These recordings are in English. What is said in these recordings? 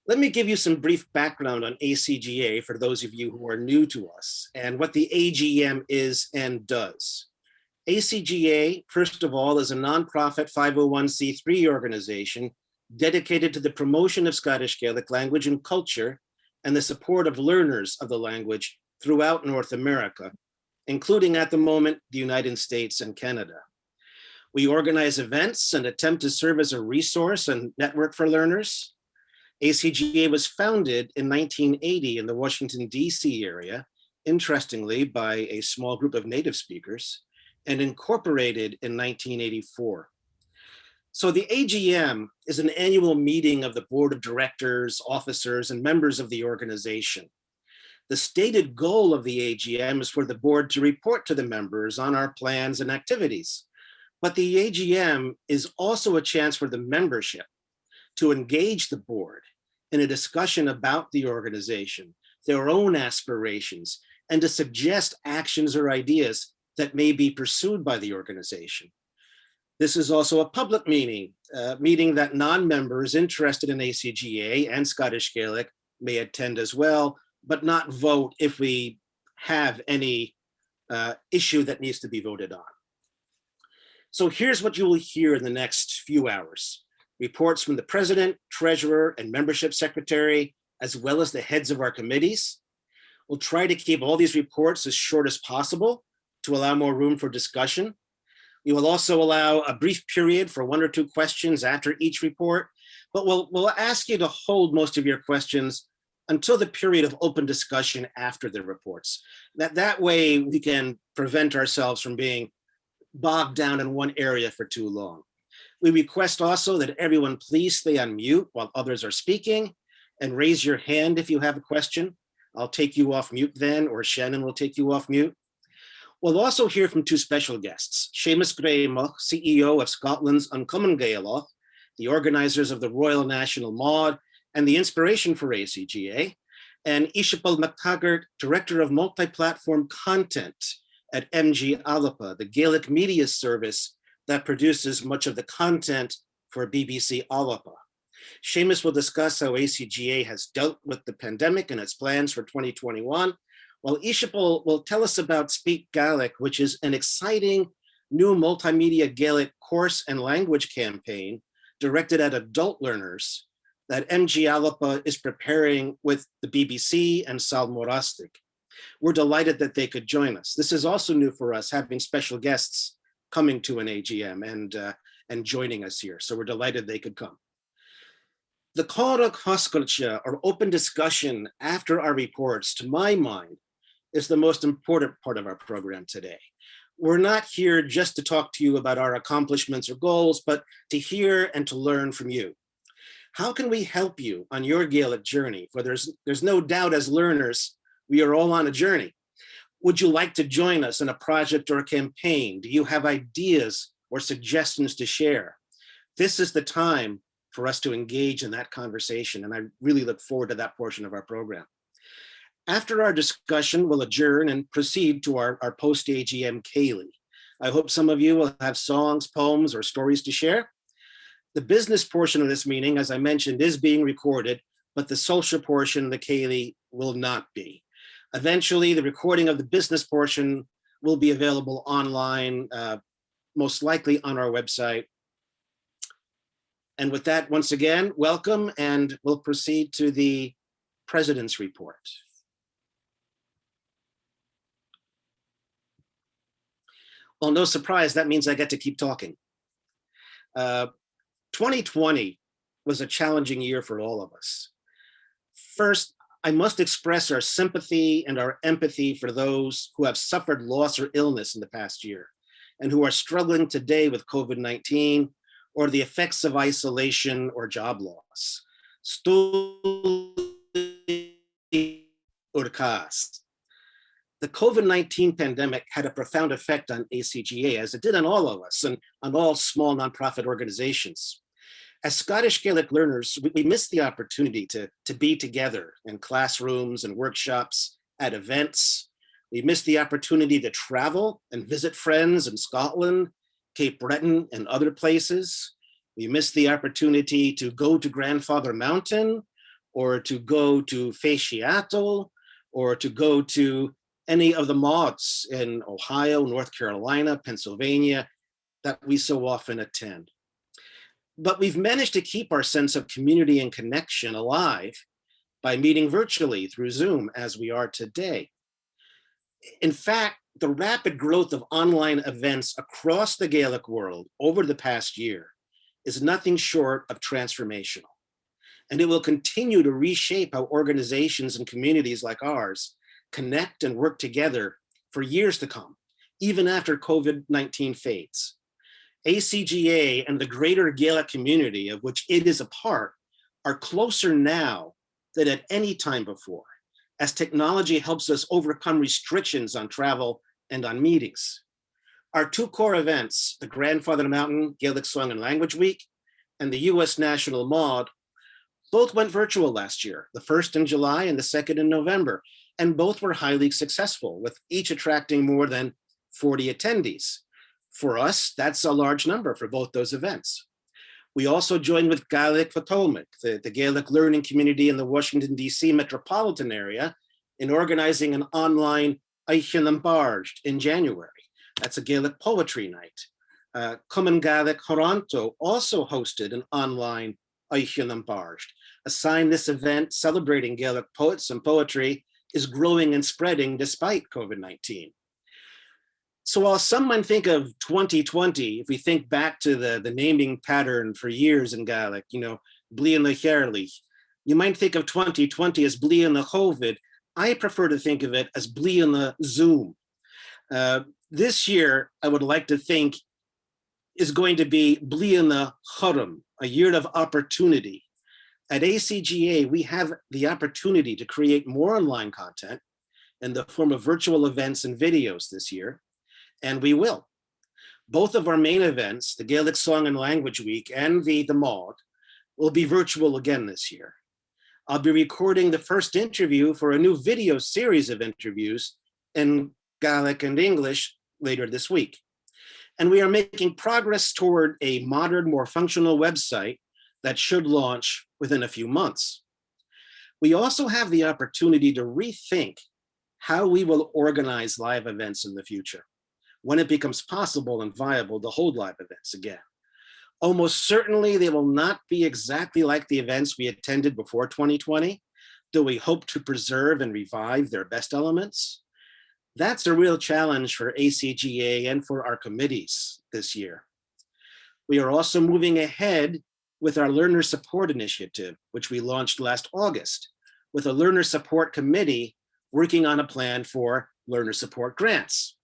Let me give you some brief background on ACGA for those of you who are new to us and what the AGM is and does. ACGA, first of all, is a nonprofit 501c3 organization dedicated to the promotion of Scottish Gaelic language and culture and the support of learners of the language throughout North America, including at the moment, the United States and Canada. We organize events and attempt to serve as a resource and network for learners. ACGA was founded in 1980 in the Washington, D.C. area, interestingly, by a small group of native speakers, and incorporated in 1984. So the AGM is an annual meeting of the board of directors, officers, and members of the organization. The stated goal of the AGM is for the board to report to the members on our plans and activities. But the AGM is also a chance for the membership to engage the board in a discussion about the organization, their own aspirations, and to suggest actions or ideas that may be pursued by the organization. This is also a public meeting, meeting that non-members interested in ACGA and Scottish Gaelic may attend as well, but not vote if we have any issue that needs to be voted on. So here's what you will hear in the next few hours. Reports from the president, treasurer, and membership secretary, as well as the heads of our committees. We'll try to keep all these reports as short as possible to allow more room for discussion. We will also allow a brief period for 1 or 2 questions after each report, but we'll ask you to hold most of your questions until the period of open discussion after the reports. That way we can prevent ourselves from being bogged down in one area for too long. We request also that everyone please stay on mute while others are speaking and raise your hand if you have a question. I'll take you off mute then, or Shannon will take you off mute. We'll also hear from 2 special guests, Seamus Greymo, CEO of Scotland's An Comunn Gàidhealach, the organizers of the Royal National Maud and the inspiration for ACGA, and Iseabail Mactaggart, Director of Multi-Platform Content at MG Alba, the Gaelic media service that produces much of the content for BBC Alba. Seamus will discuss how ACGA has dealt with the pandemic and its plans for 2021, while Iseabail will tell us about Speak Gaelic, which is an exciting new multimedia Gaelic course and language campaign directed at adult learners that MG Alba is preparing with the BBC and Salmorastic. We're delighted that they could join us. This is also new for us, having special guests coming to an AGM and joining us here. So we're delighted they could come. The Córa Cosculture, or open discussion after our reports, to my mind, is the most important part of our program today. We're not here just to talk to you about our accomplishments or goals, but to hear and to learn from you. How can we help you on your Gaelic journey? For there's no doubt as learners, we are all on a journey. Would you like to join us in a project or a campaign? Do you have ideas or suggestions to share? This is the time for us to engage in that conversation, and I really look forward to that portion of our program. After our discussion, we'll adjourn and proceed to our post-AGM Ceilidh. I hope some of you will have songs, poems, or stories to share. The business portion of this meeting, as I mentioned, is being recorded, but the social portion of the Ceilidh will not be. Eventually, the recording of the business portion will be available online, most likely on our website. And with that, once again, welcome, and we'll proceed to the President's report. Well, no surprise, that means I get to keep talking. 2020 was a challenging year for all of us. First, I must express our sympathy and our empathy for those who have suffered loss or illness in the past year and who are struggling today with COVID-19 or the effects of isolation or job loss. The COVID-19 pandemic had a profound effect on ACGA, as it did on all of us and on all small nonprofit organizations. As Scottish Gaelic learners, we missed the opportunity to be together in classrooms and workshops, at events. We missed the opportunity to travel and visit friends in Scotland, Cape Breton, and other places. We missed the opportunity to go to Grandfather Mountain or to go to Seattle, or to go to any of the mods in Ohio, North Carolina, Pennsylvania, that we so often attend. But we've managed to keep our sense of community and connection alive by meeting virtually through Zoom as we are today. In fact, the rapid growth of online events across the Gaelic world over the past year is nothing short of transformational. And it will continue to reshape how organizations and communities like ours connect and work together for years to come, even after COVID-19 fades. ACGA and the greater Gaelic community of which it is a part are closer now than at any time before, as technology helps us overcome restrictions on travel and on meetings. Our two core events, the Grandfather Mountain Gaelic Song and Language Week and the US National Mod, both went virtual last year, the first in July and the second in November, and both were highly successful, with each attracting more than 40 attendees. For us, that's a large number for both those events. We also joined with Gaelic Potomac, the Gaelic learning community in the Washington, D.C. metropolitan area, in organizing an online An Comunn in January. That's a Gaelic poetry night. An Comunn Gàidhealach Toronto also hosted an online An Comunn, a sign this event celebrating Gaelic poets and poetry is growing and spreading despite COVID-19. So while some might think of 2020, if we think back to the naming pattern for years in Gaelic, Blian na Chearlaigh, you might think of 2020 as Blian na COVID. I prefer to think of it as Blian na Zoom. This year, I would like to think is going to be Blian na Chorum, a year of opportunity. At ACGA, we have the opportunity to create more online content in the form of virtual events and videos this year, and we will. Both of our main events, the Gaelic Song and Language Week and the Mod, will be virtual again this year. I'll be recording the first interview for a new video series of interviews in Gaelic and English later this week. And we are making progress toward a modern, more functional website that should launch within a few months. We also have the opportunity to rethink how we will organize live events in the future, when it becomes possible and viable to hold live events again. Almost certainly they will not be exactly like the events we attended before 2020, though we hope to preserve and revive their best elements. That's a real challenge for ACGA and for our committees this year. We are also moving ahead with our Learner Support Initiative, which we launched last August, with a Learner Support Committee working on a plan for learner support grants.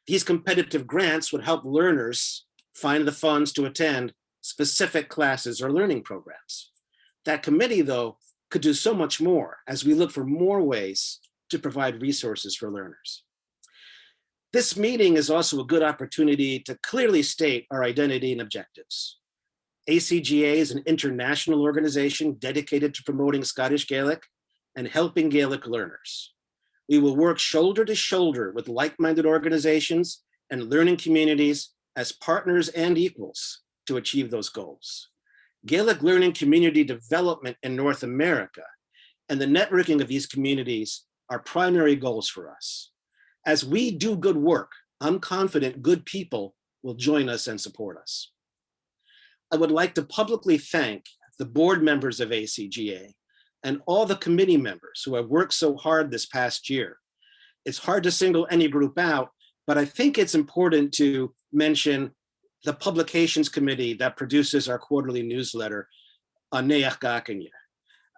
These competitive grants would help learners find the funds to attend specific classes or learning programs. That committee, though, could do so much more as we look for more ways to provide resources for learners. This meeting is also a good opportunity to clearly state our identity and objectives. ACGA is an international organization dedicated to promoting Scottish Gaelic and helping Gaelic learners. We will work shoulder to shoulder with like-minded organizations and learning communities as partners and equals to achieve those goals. Gaelic learning community development in North America and the networking of these communities are primary goals for us. As we do good work, I'm confident good people will join us and support us. I would like to publicly thank the board members of ACGA and all the committee members who have worked so hard this past year. It's hard to single any group out, but I think it's important to mention the publications committee that produces our quarterly newsletter, An Comunn.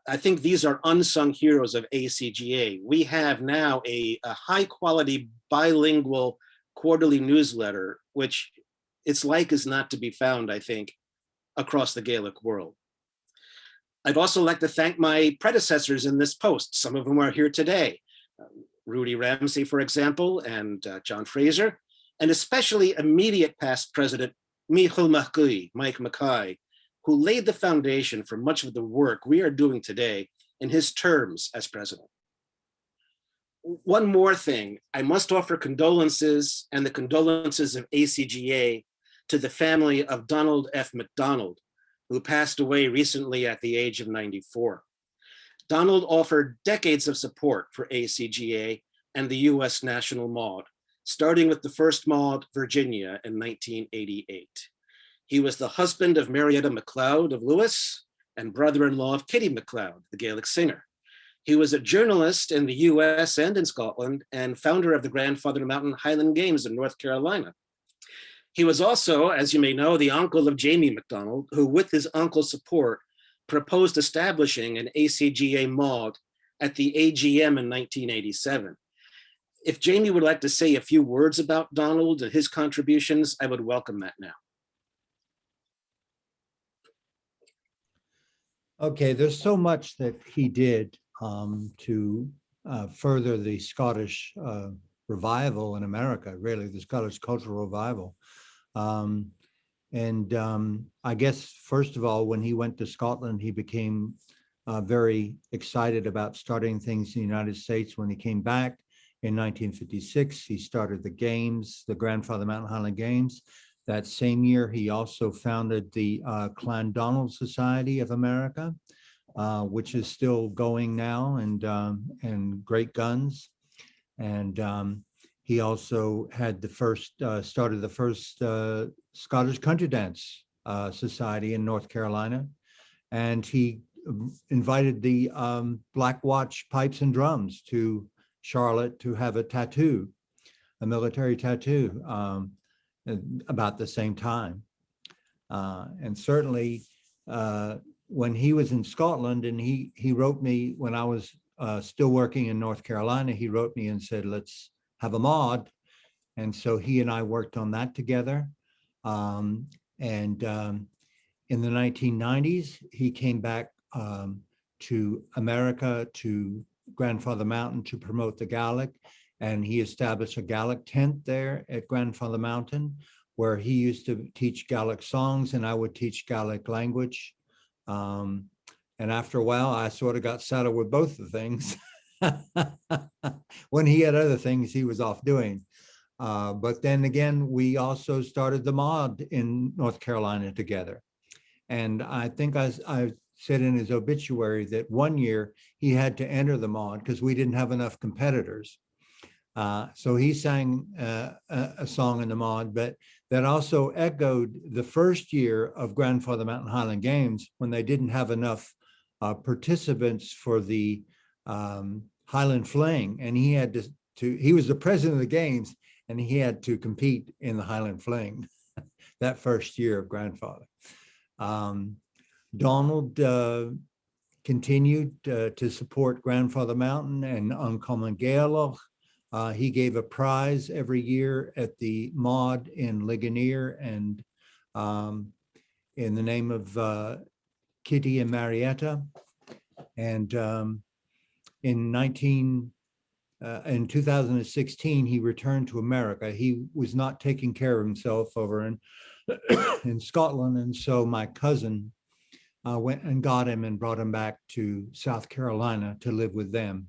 I think these are unsung heroes of ACGA. We have now a high quality bilingual quarterly newsletter, which its like is not to be found, I think, across the Gaelic world. I'd also like to thank my predecessors in this post. Some of them are here today. Rudy Ramsey, for example, and John Fraser, and especially immediate past president, Mike Mackay, who laid the foundation for much of the work we are doing today in his terms as president. One more thing, I must offer condolences and the condolences of ACGA to the family of Donald F. McDonald, who passed away recently at the age of 94. Donald offered decades of support for ACGA and the US National Maud, starting with the first Maud, Virginia, in 1988. He was the husband of Marietta MacLeod of Lewis and brother-in-law of Kitty MacLeod, the Gaelic singer. He was a journalist in the US and in Scotland and founder of the Grandfather Mountain Highland Games in North Carolina. He was also, as you may know, the uncle of Jamie MacDonald, who with his uncle's support proposed establishing an ACGA Maud at the AGM in 1987. If Jamie would like to say a few words about Donald and his contributions, I would welcome that now. Okay, there's so much that he did to further the Scottish revival in America, really, the Scottish cultural revival. I guess, first of all, when he went to Scotland, he became very excited about starting things in the United States. When he came back in 1956, he started the games, the Grandfather Mountain Highland Games. That same year, he also founded the Clondonald Society of America, which is still going now, and great guns. And he also had the first, started the first Scottish Country Dance Society in North Carolina. And he invited the Black Watch Pipes and Drums to Charlotte to have a tattoo, a military tattoo, about the same time. And certainly when he was in Scotland, and he wrote me when I was still working in North Carolina, he wrote me and said, let's have a Maud. And so he and I worked on that together. In the 1990s, he came back to America, to Grandfather Mountain, to promote the Gaelic. And he established a Gaelic tent there at Grandfather Mountain, where he used to teach Gaelic songs and I would teach Gaelic language. And after a while, I sort of got saddled with both the things. When he had other things he was off doing. But then again, we also started the Maud in North Carolina together. And I think I said in his obituary that one year he had to enter the Maud because we didn't have enough competitors. So he sang a song in the Maud, but that also echoed the first year of Grandfather Mountain Highland Games when they didn't have enough participants for the Highland Fling, and he had he was the president of the games, and he had to compete in the Highland Fling that first year of Grandfather. Donald continued to support Grandfather Mountain and An Comunn Gàidhealach. He gave a prize every year at the Maud in Ligonier, and in the name of Kitty and Marietta. And in 2016, he returned to America. He was not taking care of himself over in Scotland, and so my cousin went and got him and brought him back to South Carolina to live with them.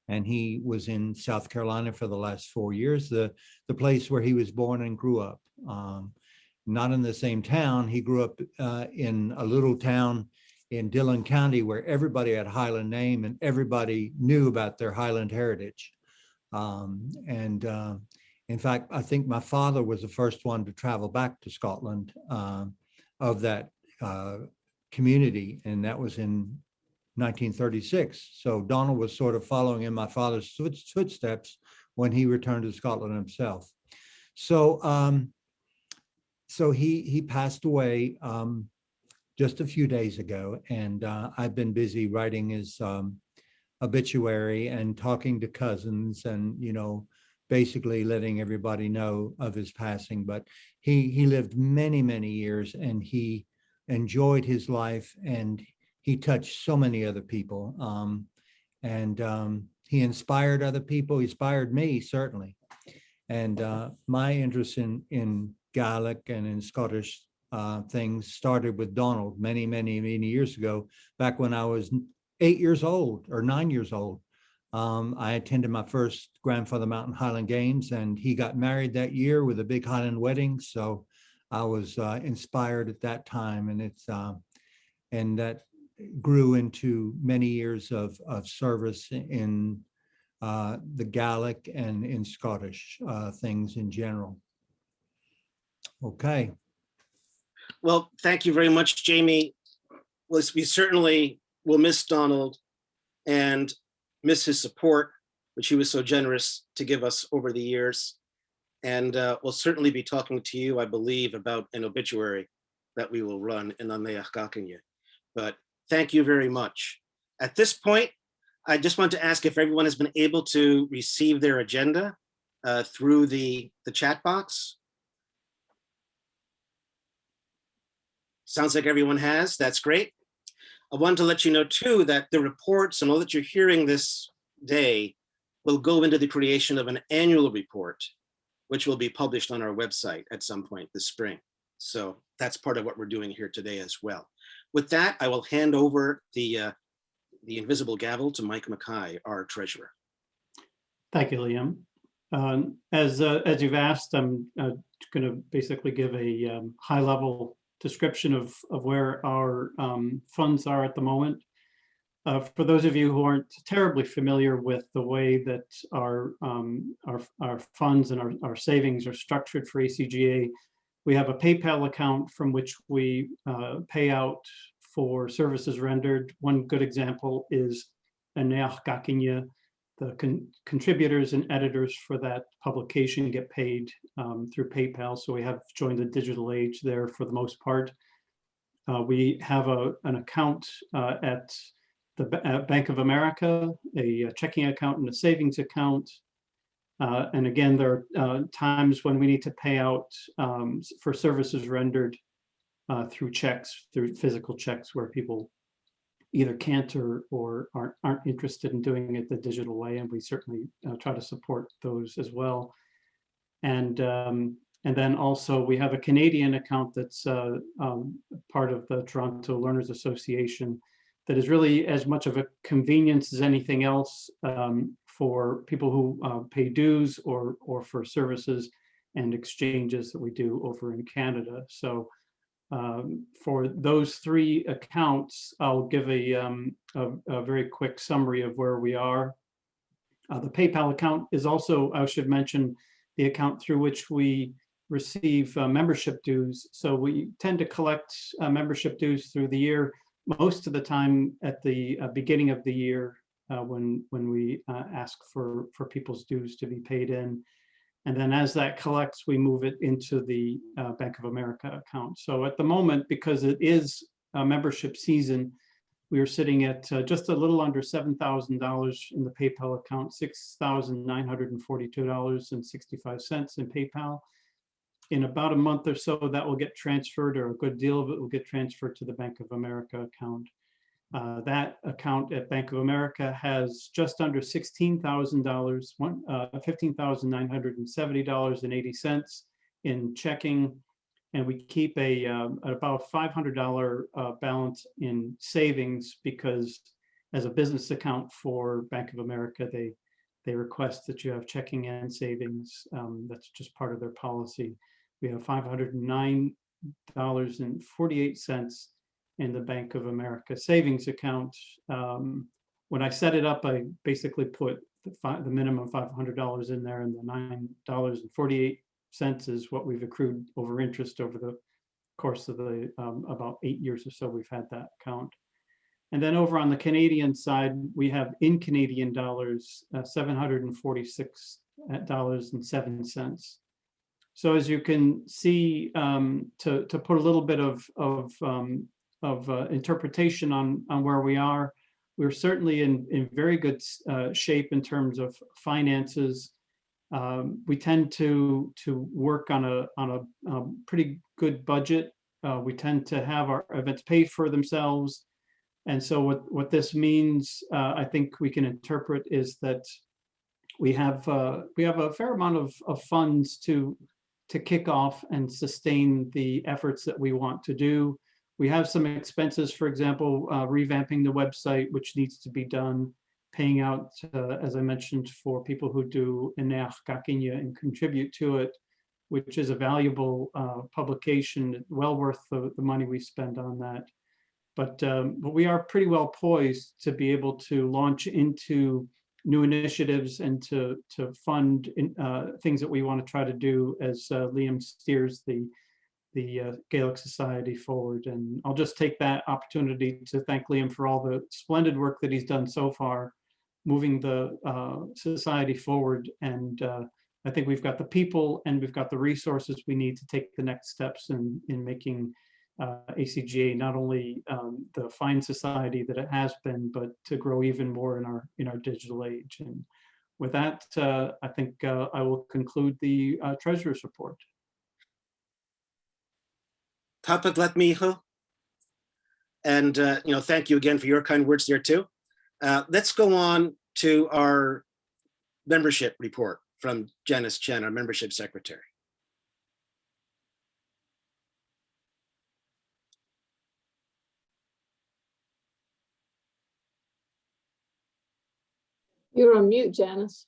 And he was in South Carolina for the last 4 years, the place where he was born and grew up. Not in the same town. He grew up in a little town in Dillon County where everybody had Highland name and everybody knew about their Highland heritage. In fact, I think my father was the first one to travel back to Scotland of that community, and that was in 1936. So Donald was sort of following in my father's footsteps when he returned to Scotland himself. So he passed away just a few days ago, and I've been busy writing his obituary and talking to cousins and, basically letting everybody know of his passing. But he lived many, many years, and he enjoyed his life, and he touched so many other people. He inspired other people. He inspired me, certainly. And my interest in Gaelic and in Scottish things started with Donald many, many, many years ago, back when I was 8 years old or 9 years old. I attended my first Grandfather Mountain Highland Games, and he got married that year with a big Highland wedding. So I was inspired at that time, and it's and that grew into many years of service in the Gaelic and in Scottish things in general. Okay. Well, thank you very much, Jamie. We certainly will miss Donald and miss his support, which he was so generous to give us over the years. And we'll certainly be talking to you, I believe, about an obituary that we will run in An Comunn. But thank you very much. At this point, I just want to ask if everyone has been able to receive their agenda through the chat box. Sounds like everyone has. That's great. I wanted to let you know too that the reports and all that you're hearing this day will go into the creation of an annual report, which will be published on our website at some point this spring. So that's part of what we're doing here today as well. With that, I will hand over the invisible gavel to Mike Mackay, our treasurer. Thank you, Liam. As you've asked, I'm going to basically give a high-level description of where our funds are at the moment. For those of you who aren't terribly familiar with the way that our funds and our savings are structured for ACGA, we have a PayPal account from which we pay out for services rendered. One good example is An Comunn. The contributors and editors for that publication get paid through PayPal, so we have joined the digital age there for the most part. We have an account at the Bank of America, a checking account and a savings account. And again, there are times when we need to pay out for services rendered through checks, through physical checks, where people either can't or aren't interested in doing it the digital way, and we certainly try to support those as well. And then also we have a Canadian account that's part of the Toronto Learners Association that is really as much of a convenience as anything else for people who pay dues or for services and exchanges that we do over in Canada. So for those three accounts, I'll give a very quick summary of where we are. The PayPal account is also, I should mention, the account through which we receive membership dues. So we tend to collect membership dues through the year, most of the time at the beginning of the year when we ask for people's dues to be paid in. And then as that collects, we move it into the Bank of America account. So at the moment, because it is a membership season, we are sitting at just a little under $7,000 in the PayPal account, $6,942.65 in PayPal. In about a month or so, that will get transferred, or a good deal of it will get transferred to the Bank of America account. That account at Bank of America has just under $16,000, $15,970.80 in checking, and we keep about $500 balance in savings, because as a business account for Bank of America, they request that you have checking and savings. That's just part of their policy. We have $509.48 in the Bank of America savings account. When I set it up, I basically put the minimum $500 in there, and the $9.48 is what we've accrued over interest over the course of the about 8 years or so we've had that account. And then over on the Canadian side, we have in Canadian dollars $746.07. So as you can see, to put a little bit of interpretation on where we are, we're certainly in very good shape in terms of finances. We tend to work on a pretty good budget. We tend to have our events pay for themselves. And so what this means, I think we can interpret, is that we have a fair amount of funds to kick off and sustain the efforts that we want to do. We have some expenses, for example, revamping the website, which needs to be done, paying out, as I mentioned, for people who do An Comunn and contribute to it, which is a valuable publication, well worth the money we spend on that. But we are pretty well poised to be able to launch into new initiatives and to fund things that we want to try to do as Liam steers the Gaelic Society forward. And I'll just take that opportunity to thank Liam for all the splendid work that he's done so far, moving the society forward. And I think we've got the people and we've got the resources we need to take the next steps in making ACGA not only the fine society that it has been, but to grow even more in our digital age. And with that, I think I will conclude the Treasurer's report. Tapad Miho. And thank you again for your kind words there too. Let's go on to our membership report from Janice Chen, our membership secretary. You're on mute, Janice.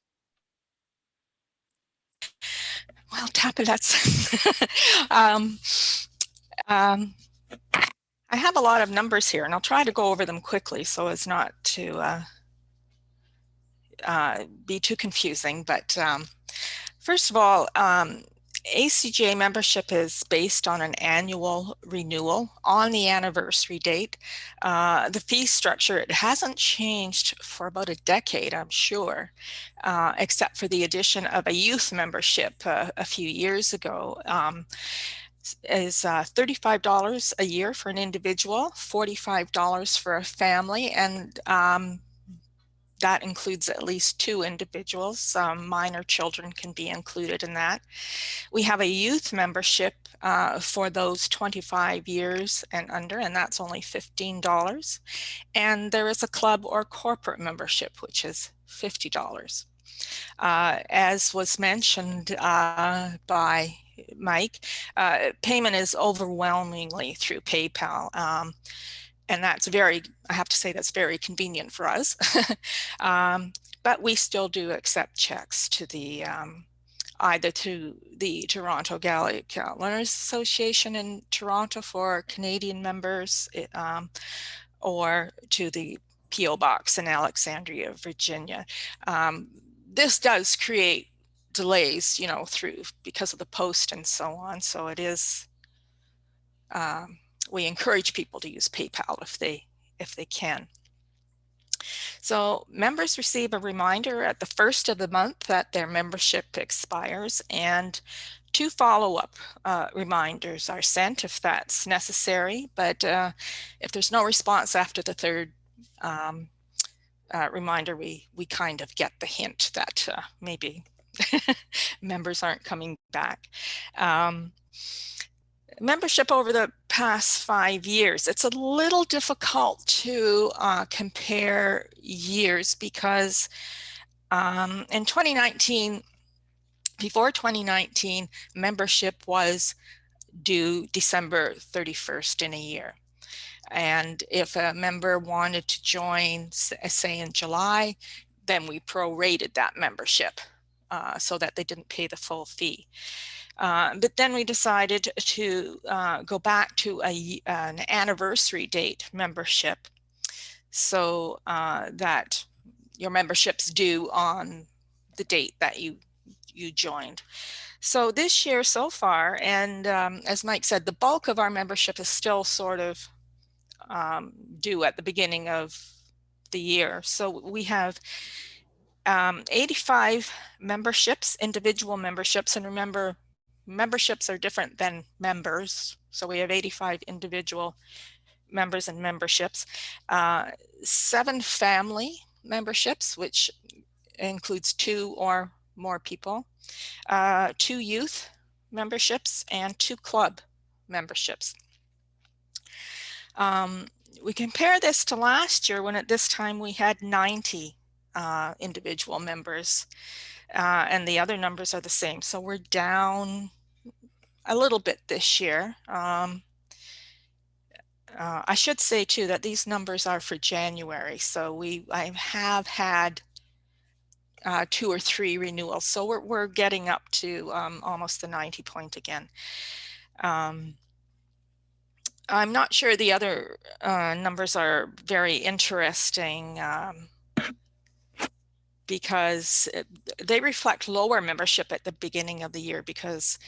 Well, Tappa, that's I have a lot of numbers here, and I'll try to go over them quickly so as not to be too confusing. But first of all, ACGA membership is based on an annual renewal on the anniversary date. The fee structure, it hasn't changed for about a decade, I'm sure, except for the addition of a youth membership a few years ago. Is $35 a year for an individual, $45 for a family, and that includes at least 2 individuals. Minor children can be included in that. We have a youth membership for those 25 years and under, and that's only $15. And there is a club or corporate membership, which is $50. As was mentioned by Mike, payment is overwhelmingly through PayPal. And that's I have to say, that's very convenient for us. But we still do accept checks to the, either to the Toronto Gaelic Learners Association in Toronto for Canadian members, or to the P.O. Box in Alexandria, Virginia. This does create delays, because of the post and so on. So it is, we encourage people to use PayPal if they can. So members receive a reminder at the first of the month that their membership expires, and 2 follow-up reminders are sent if that's necessary. But if there's no response after the 3rd reminder, we kind of get the hint that maybe members aren't coming back. Membership over the past 5 years, it's a little difficult to compare years because in 2019, before 2019, membership was due December 31st in a year. And if a member wanted to join, say in July, then we prorated that membership so that they didn't pay the full fee. But then we decided to go back to an anniversary date membership, so that your membership's due on the date that you joined. So this year so far, and as Mike said, the bulk of our membership is still sort of due at the beginning of the year. So we have 85 memberships, individual memberships, and remember, memberships are different than members. So we have 85 individual members and memberships, 7 family memberships, which includes 2 or more people, 2 youth memberships, and 2 club memberships. We compare this to last year when at this time we had 90 individual members, and the other numbers are the same. So we're down a little bit this year. I should say too that these numbers are for January. So I have had 2 or 3 renewals. So we're getting up to almost the 90 point again. I'm not sure the other numbers are very interesting because they reflect lower membership at the beginning of the year, because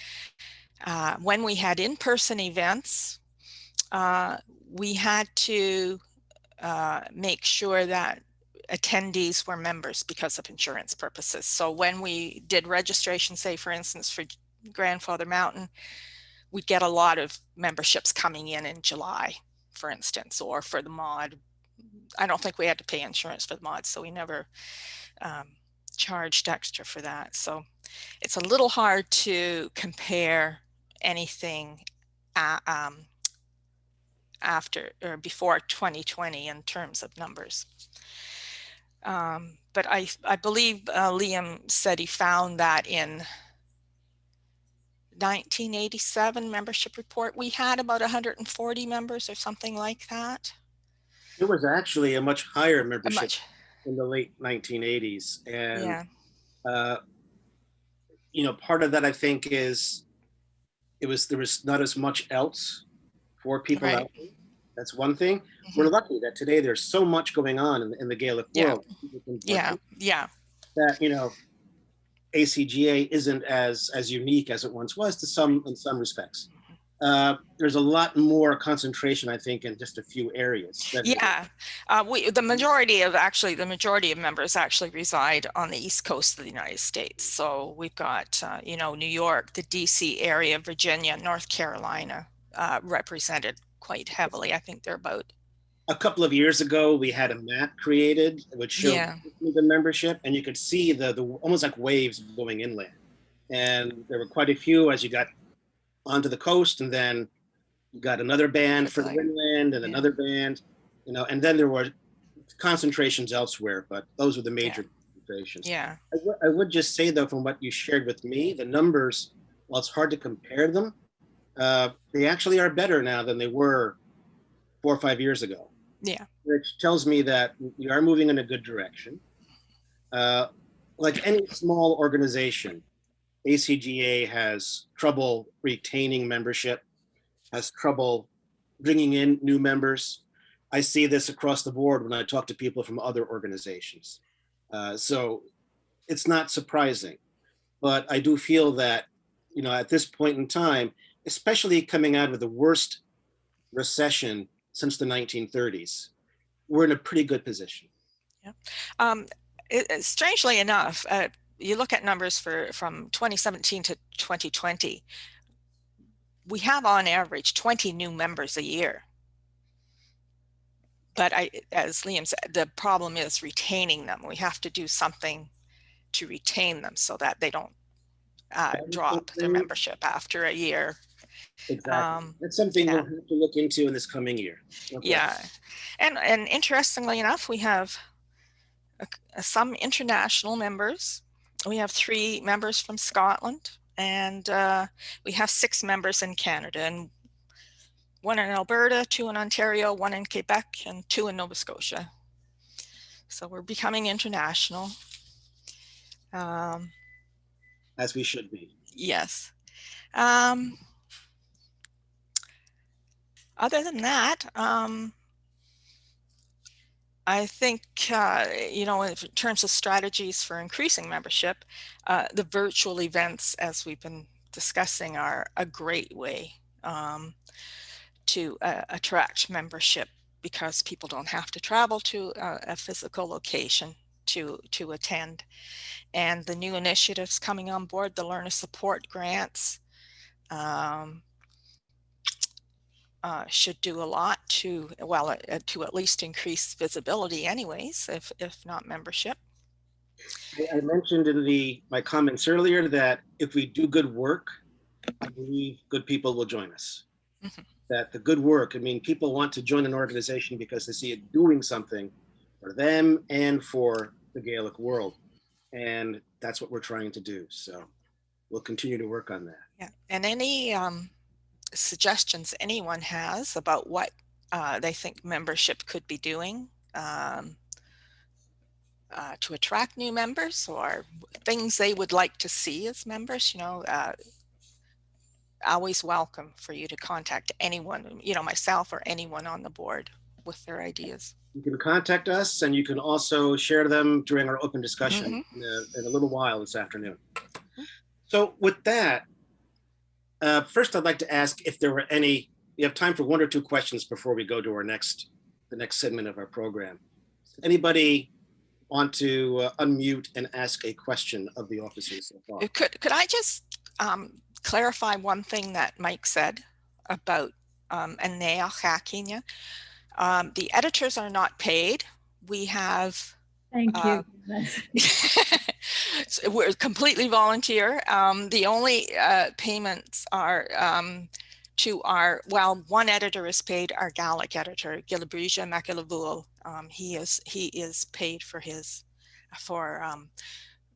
when we had in-person events, we had to make sure that attendees were members because of insurance purposes. So when we did registration, say for instance for Grandfather Mountain, we'd get a lot of memberships coming in July, for instance, or for the mod. I don't think we had to pay insurance for the mod, so we never charged extra for that. So it's a little hard to compare anything after or before 2020 in terms of numbers. But I believe Liam said he found that in 1987 membership report, we had about 140 members or something like that. It was actually a much higher membership in the late 1980s. And, yeah. Part of that, I think, is there was not as much else for people Right. out there. That's one thing. We're lucky that today there's so much going on in the Gaelic world. Yeah. That, ACGA isn't as unique as it once was in some respects. There's a lot more concentration, I think, in just a few areas. The majority of members actually reside on the East Coast of the United States. So we've got, New York, the DC area, Virginia, North Carolina represented quite heavily. I think they're about. A couple of years ago, we had a map created which showed the membership, and you could see the almost like waves going inland. And there were quite a few as you got onto the coast, and then you got another band for the inland and another band, and then there were concentrations elsewhere, but those were the major concentrations. Yeah. I would just say, though, from what you shared with me, the numbers, while it's hard to compare them, they actually are better now than they were 4 or 5 years ago. Yeah. Which tells me that we are moving in a good direction. Like any small organization, ACGA has trouble retaining membership, has trouble bringing in new members. I see this across the board when I talk to people from other organizations. So it's not surprising, but I do feel that, at this point in time, especially coming out of the worst recession since the 1930s, we're in a pretty good position. Yeah. Strangely enough, you look at numbers from 2017 to 2020, we have on average 20 new members a year. But as Liam said, the problem is retaining them. We have to do something to retain them so that they don't drop their membership after a year. Exactly. That's something we'll have to look into in this coming year. Okay. Yeah. And interestingly enough, we have some international members. We have 3 members from Scotland, and we have 6 members in Canada, and 1 in Alberta, 2 in Ontario, 1 in Quebec, and 2 in Nova Scotia. So we're becoming international. As we should be. Yes. Other than that, I think, in terms of strategies for increasing membership, the virtual events, as we've been discussing, are a great way to attract membership, because people don't have to travel to a physical location to attend. And the new initiatives coming on board, the learner support grants, should do a lot to at least increase visibility anyways, if not membership. I mentioned in my comments earlier that if we do good work, I believe good people will join us. Mm-hmm. That the good work, people want to join an organization because they see it doing something for them and for the Gaelic world. And that's what we're trying to do. So we'll continue to work on that. Yeah. And any suggestions anyone has about what they think membership could be doing to attract new members, or things they would like to see as members, always welcome for you to contact anyone, you know, myself or anyone on the board with their ideas. You can contact us, and you can also share them during our open discussion in a little while this afternoon. So with that, first I'd like to ask if there were any, you have time for 1 or 2 questions before we go to the next segment of our program. Anybody want to unmute and ask a question of the officers so far? Could I just clarify one thing that Mike said about An Comunn Gàidhealach? The editors are not paid. We have Thank you. so we're completely volunteer. The only payments are to our, well, one editor is paid, our Gaelic editor, Gilabreja Mactaggart. He is paid for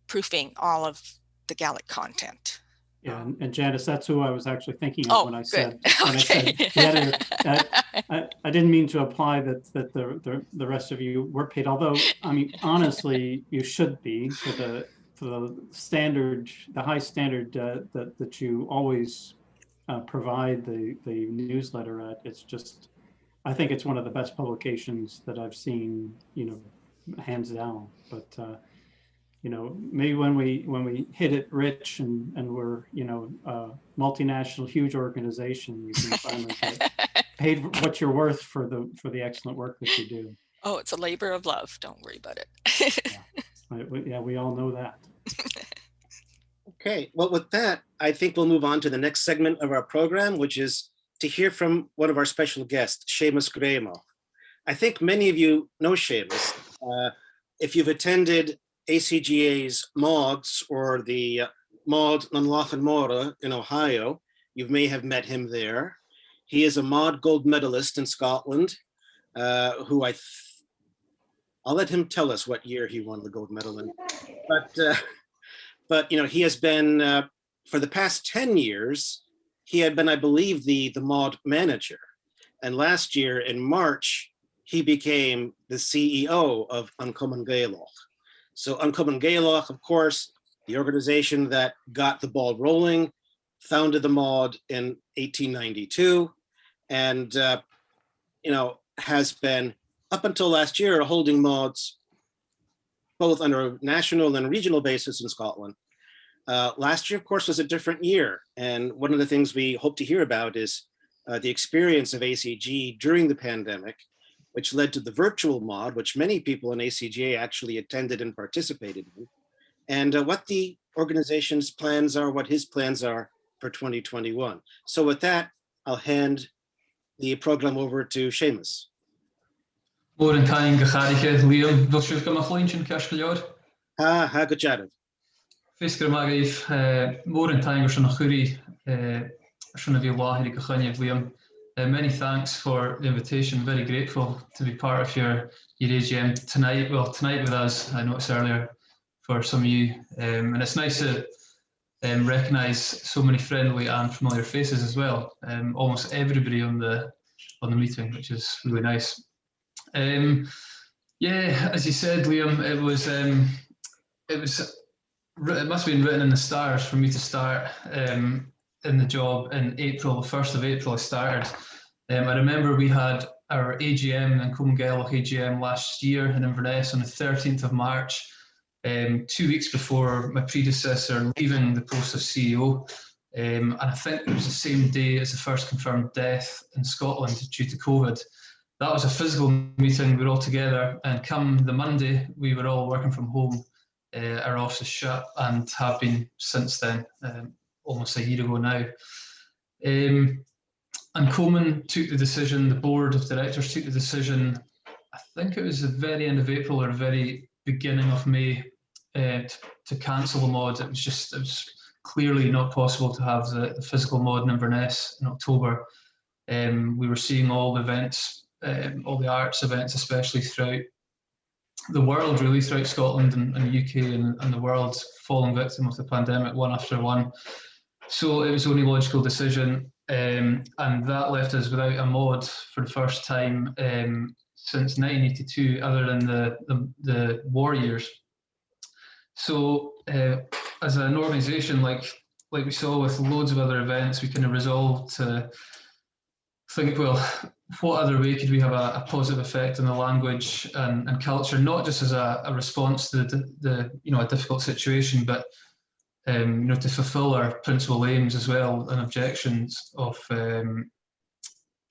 proofing all of the Gaelic content. Yeah, and Janice, that's who I was actually thinking of when I said, Okay. the editor. I didn't mean to imply that the rest of you were paid. Although, I mean, honestly, you should be for the standard, the high standard that you always provide the newsletter at. It's just, I think it's one of the best publications that I've seen, you know, hands down. But you know, maybe when we hit it rich and we're, you know, multinational, huge organization, you can finally get paid what you're worth for the excellent work that you do. Oh, it's a labor of love. Don't worry about it. Yeah, we all know that. Okay, well, with that, I think we'll move on to the next segment of our program, which is to hear from one of our special guests, Seamus Greymo. I think many of you know Seamus. If you've attended ACGA's MODS or the MOD Nanlachan Mora in Ohio, you may have met him there. He is a MOD gold medalist in Scotland, who I'll let him tell us what year he won the gold medal in. But you know, he has been, for the past 10 years, he had been, I believe, the MOD manager. And last year in March, he became the CEO of An Comunn Gàidhealach. So An Comunn Gàidhealach, of course, the organization that got the ball rolling, founded the MOD in 1892, and you know, has been up until last year holding MODs both on a national and regional basis in Scotland. Last year, of course, was a different year, and one of the things we hope to hear about is the experience of ACG during the pandemic, which led to the virtual MOD, which many people in ACGA actually attended and participated in, and what the organization's plans are, what his plans are for 2021. So with that, I'll hand the program over to Seamus. An Comunn Gàidhealach, Liam, wil je gaan aflunchen, Kerstjaar? Ha, good job. Fisker Magaif, An Comunn Gàidhealach, Shona Vilahi, Gachanya, Liam. Many thanks for the invitation. Very grateful to be part of your AGM tonight. Well, tonight with us, I noticed earlier for some of you. And it's nice to recognise so many friendly and familiar faces as well. Almost everybody on the meeting, which is really nice. Yeah, as you said, Liam, it must have been written in the stars for me to start in the job in April. The 1st of April I started. I remember we had our AGM, An Comunn Gàidhealach AGM last year in Inverness on the 13th of March, 2 weeks before my predecessor leaving the post of CEO. And I think it was the same day as the first confirmed death in Scotland due to COVID. That was a physical meeting, we were all together, and come the Monday, we were all working from home, our offices shut, and have been since then, almost a year ago now. An Comunn took the decision, the board of directors took the decision, I think it was the very end of April or very beginning of May, to cancel the MOD. It was clearly not possible to have the physical MOD in Inverness in October. We were seeing all the events, all the arts events, especially throughout the world, really, throughout Scotland and the UK and the world, falling victim of the pandemic one after one. So it was the only logical decision, and that left us without a MOD for the first time since 1982, other than the war years. So as an organisation, like like we saw with loads of other events, we kind of resolved to think, well, what other way could we have a positive effect on the language and culture, not just as a response to the a difficult situation, but to fulfil our principal aims as well and objections of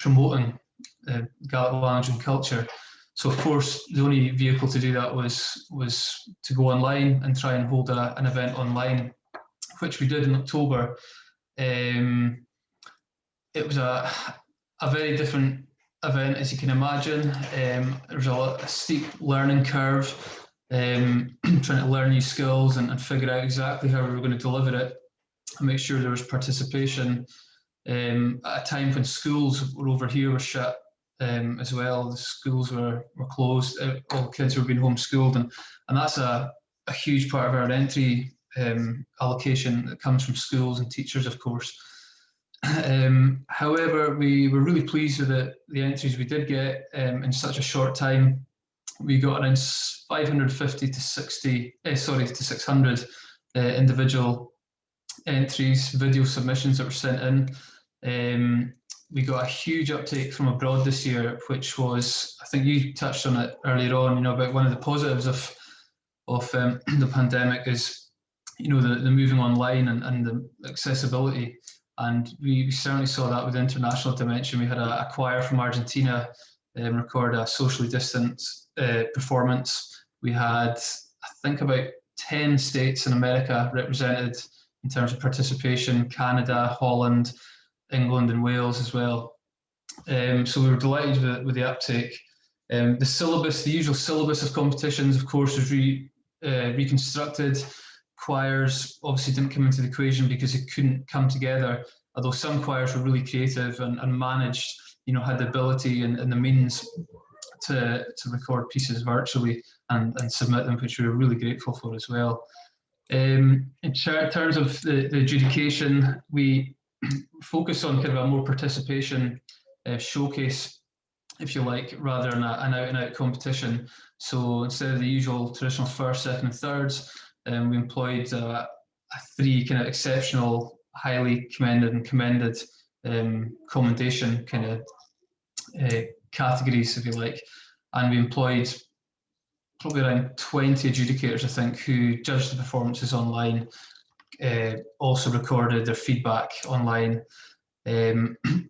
promoting Gaelic language and culture. So of course, the only vehicle to do that was to go online and try and hold an event online, which we did in October. It was a very different event, as you can imagine. There was a steep learning curve, trying to learn new skills and figure out exactly how we were going to deliver it and make sure there was participation. At a time when schools over here were shut as well, the schools were closed, all kids were being homeschooled, and that's a huge part of our entry allocation that comes from schools and teachers, of course. However, we were really pleased with the entries we did get in such a short time. We got around 550 to 600 individual entries, video submissions that were sent in. We got a huge uptake from abroad this year, which was, I think you touched on it earlier on, about one of the positives of the pandemic is, the moving online and the accessibility. And we certainly saw that with international dimension. We had a choir from Argentina record a socially distant performance. We had, I think, about 10 states in America represented in terms of participation, Canada, Holland, England and Wales as well. So we were delighted with the uptake. The usual syllabus of competitions, of course, was reconstructed. Choirs obviously didn't come into the equation because it couldn't come together, although some choirs were really creative and managed, had the ability and the means to record pieces virtually and submit them, which we were really grateful for as well. In terms of the adjudication, we focus on kind of a more participation showcase, if you like, rather than an out-and-out competition. So instead of the usual traditional first, second and thirds, we employed three kind of exceptional, highly commended and commended commendation kind of categories, if you like. And we employed probably around 20 adjudicators, I think, who judged the performances online, also recorded their feedback online.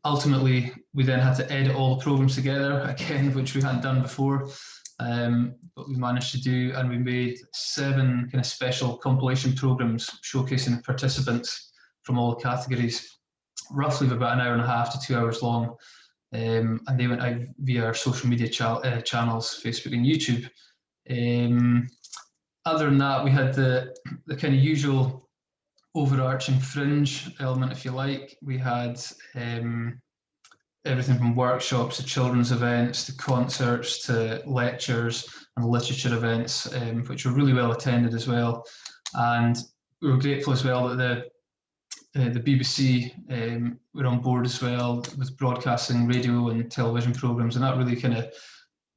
Ultimately, we then had to edit all the programs together again, which we hadn't done before, but we managed to do, and we made 7 kind of special compilation programs showcasing the participants from all the categories, roughly about an hour and a half to 2 hours long, and they went out via our social media channels, Facebook and YouTube. Other than that, we had the kind of usual overarching fringe element, if you like. We had everything from workshops to children's events to concerts to lectures and literature events, which were really well attended as well. And we were grateful as well that the BBC were on board as well with broadcasting radio and television programs, and that really kind of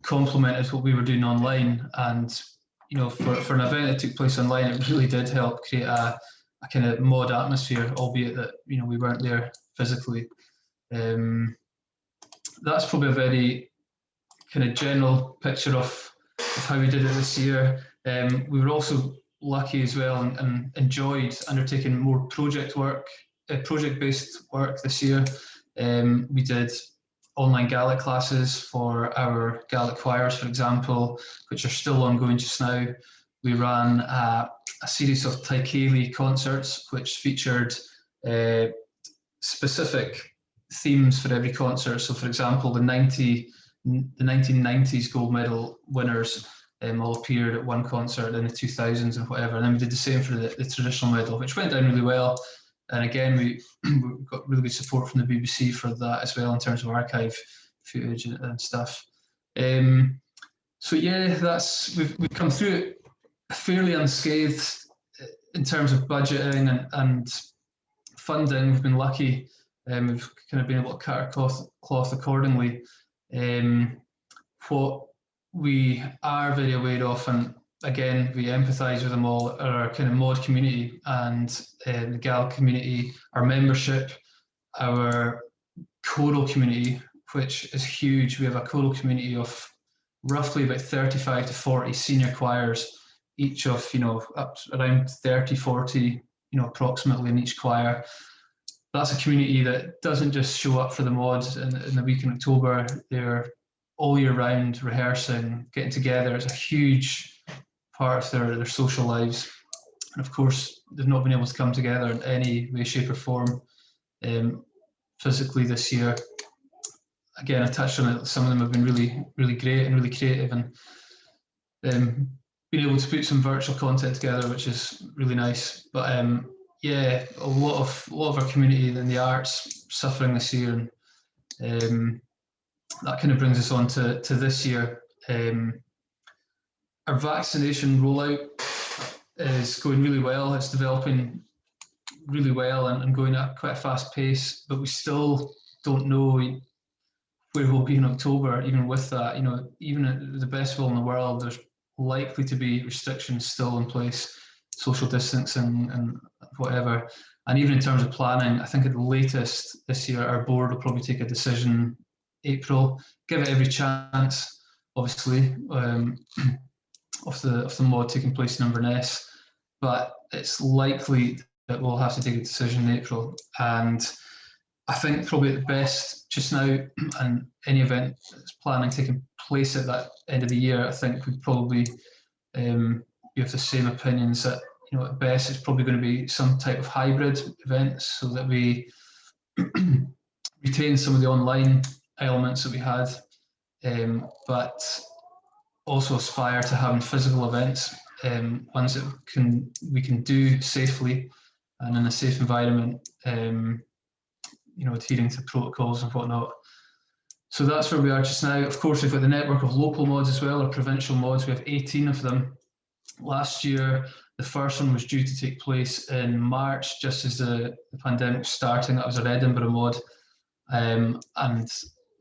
complemented what we were doing online. And for an event that took place online, it really did help create a kind of mod atmosphere, albeit that we weren't there physically. That's probably a very kind of general picture of how we did it this year. We were also lucky as well and enjoyed undertaking more project-based work this year. We did online Gaelic classes for our Gaelic choirs, for example, which are still ongoing just now. We ran a series of Taikeli concerts, which featured specific themes for every concert. So, for example, the 1990s gold medal winners all appeared at one concert in the 2000s and whatever. And then we did the same for the traditional medal, which went down really well. And again, we got really good support from the BBC for that as well in terms of archive footage and stuff. So yeah, we've come through it fairly unscathed in terms of budgeting and funding. We've been lucky. We've kind of been able to cut our cloth accordingly. What we are very aware of, and again, we empathise with them all, our kind of mod community and the Gaelic community, our membership, our choral community, which is huge. We have a choral community of roughly about 35 to 40 senior choirs, each of, up around 30, 40, approximately in each choir. That's a community that doesn't just show up for the mods in the week in October. They're all year round rehearsing, getting together. It's a huge part of their social lives. And of course, they've not been able to come together in any way, shape or form physically this year. Again, I touched on it, some of them have been really, really great and really creative, and been able to put some virtual content together, which is really nice. But yeah, a lot of our community in the arts suffering this year, and that kind of brings us on to this year. Our vaccination rollout is going really well. It's developing really well and going at quite a fast pace, but we still don't know where we'll be in October. Even with that, even at the best will in the world, there's likely to be restrictions still in place, social distancing and whatever. And even in terms of planning, I think at the latest this year, our board will probably take a decision April, give it every chance, obviously, of the mod taking place in Inverness, but it's likely that we'll have to take a decision in April. And I think probably at the best just now, and any event that's planning taking place at that end of the year, I think we'd probably be of the same opinions that, at best it's probably going to be some type of hybrid event, so that we retain some of the online elements that we had, but also aspire to having physical events, ones that we can do safely and in a safe environment, adhering to protocols and whatnot. So that's where we are just now. Of course, we've got the network of local mods as well, or provincial mods. We have 18 of them. Last year, the first one was due to take place in March, just as the pandemic was starting. That was our Edinburgh mod. And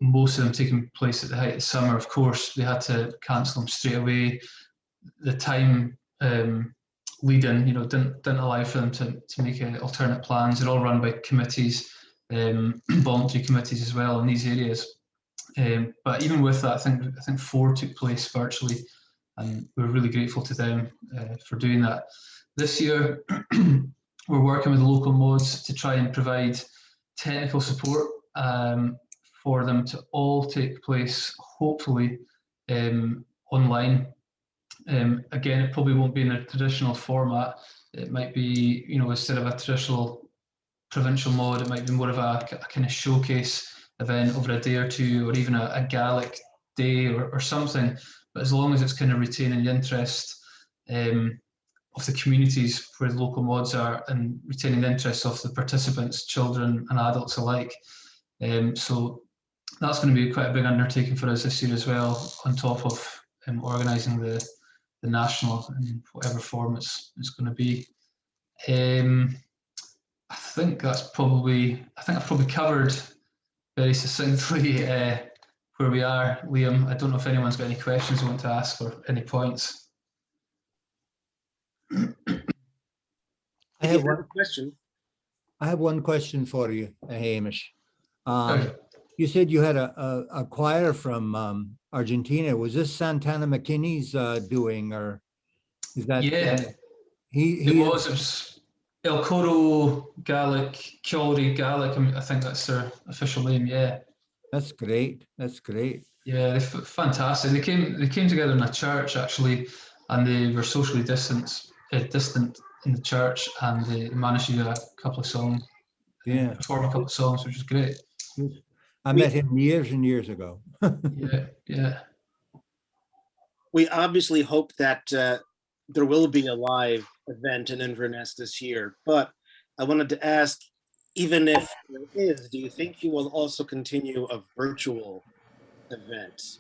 most of them taking place at the height of summer. Of course, they had to cancel them straight away. The time lead-in, didn't allow for them to make alternate plans. They're all run by committees, voluntary committees as well in these areas. But even with that, I think 4 took place virtually, and we're really grateful to them for doing that. This year, we're working with the local mods to try and provide technical support for them to all take place, hopefully, online. Again, it probably won't be in a traditional format. It might be, instead of a traditional provincial mod, it might be more of a kind of showcase event over a day or two, or even a Gaelic day or something. But as long as it's kind of retaining the interest of the communities where the local mods are, and retaining the interest of the participants, children and adults alike. So that's going to be quite a big undertaking for us this year as well, on top of organising the national in whatever form it's going to be. I think I've probably covered very succinctly where we are, Liam. I don't know if anyone's got any questions they want to ask or any points. I have one question. I have one question for you, Hamish. Okay. You said you had a choir from Argentina. Was this Santana McKinney's doing, or is that? Yeah, it was El Coro Gaelic, Kiori Gaelic. I think that's their official name. Yeah. That's great. That's great. Yeah, they're fantastic. They came together in a church actually, and they were socially distant in the church, and they managed to do a couple of songs. Yeah, perform a couple of songs, which is great. I met him years and years ago. Yeah. We obviously hope that there will be a live event in Inverness this year, but I wanted to ask, even if there is, do you think you will also continue a virtual event?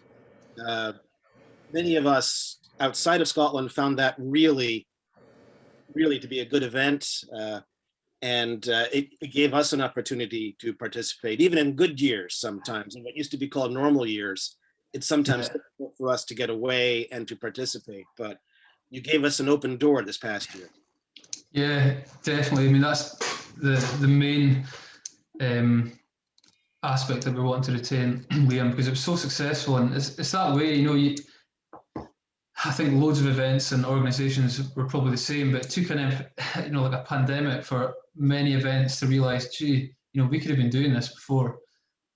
Many of us outside of Scotland found that really to be a good event, and it gave us an opportunity to participate, even in good years sometimes, in what used to be called normal years. It's sometimes difficult for us to get away and to participate, but you gave us an open door this past year. Yeah, definitely. I mean, that's the main aspect that we want to retain, Liam, because it was so successful, and it's that way. You know, I think loads of events and organisations were probably the same, but it took like a pandemic for many events to realise, gee, you know, we could have been doing this before.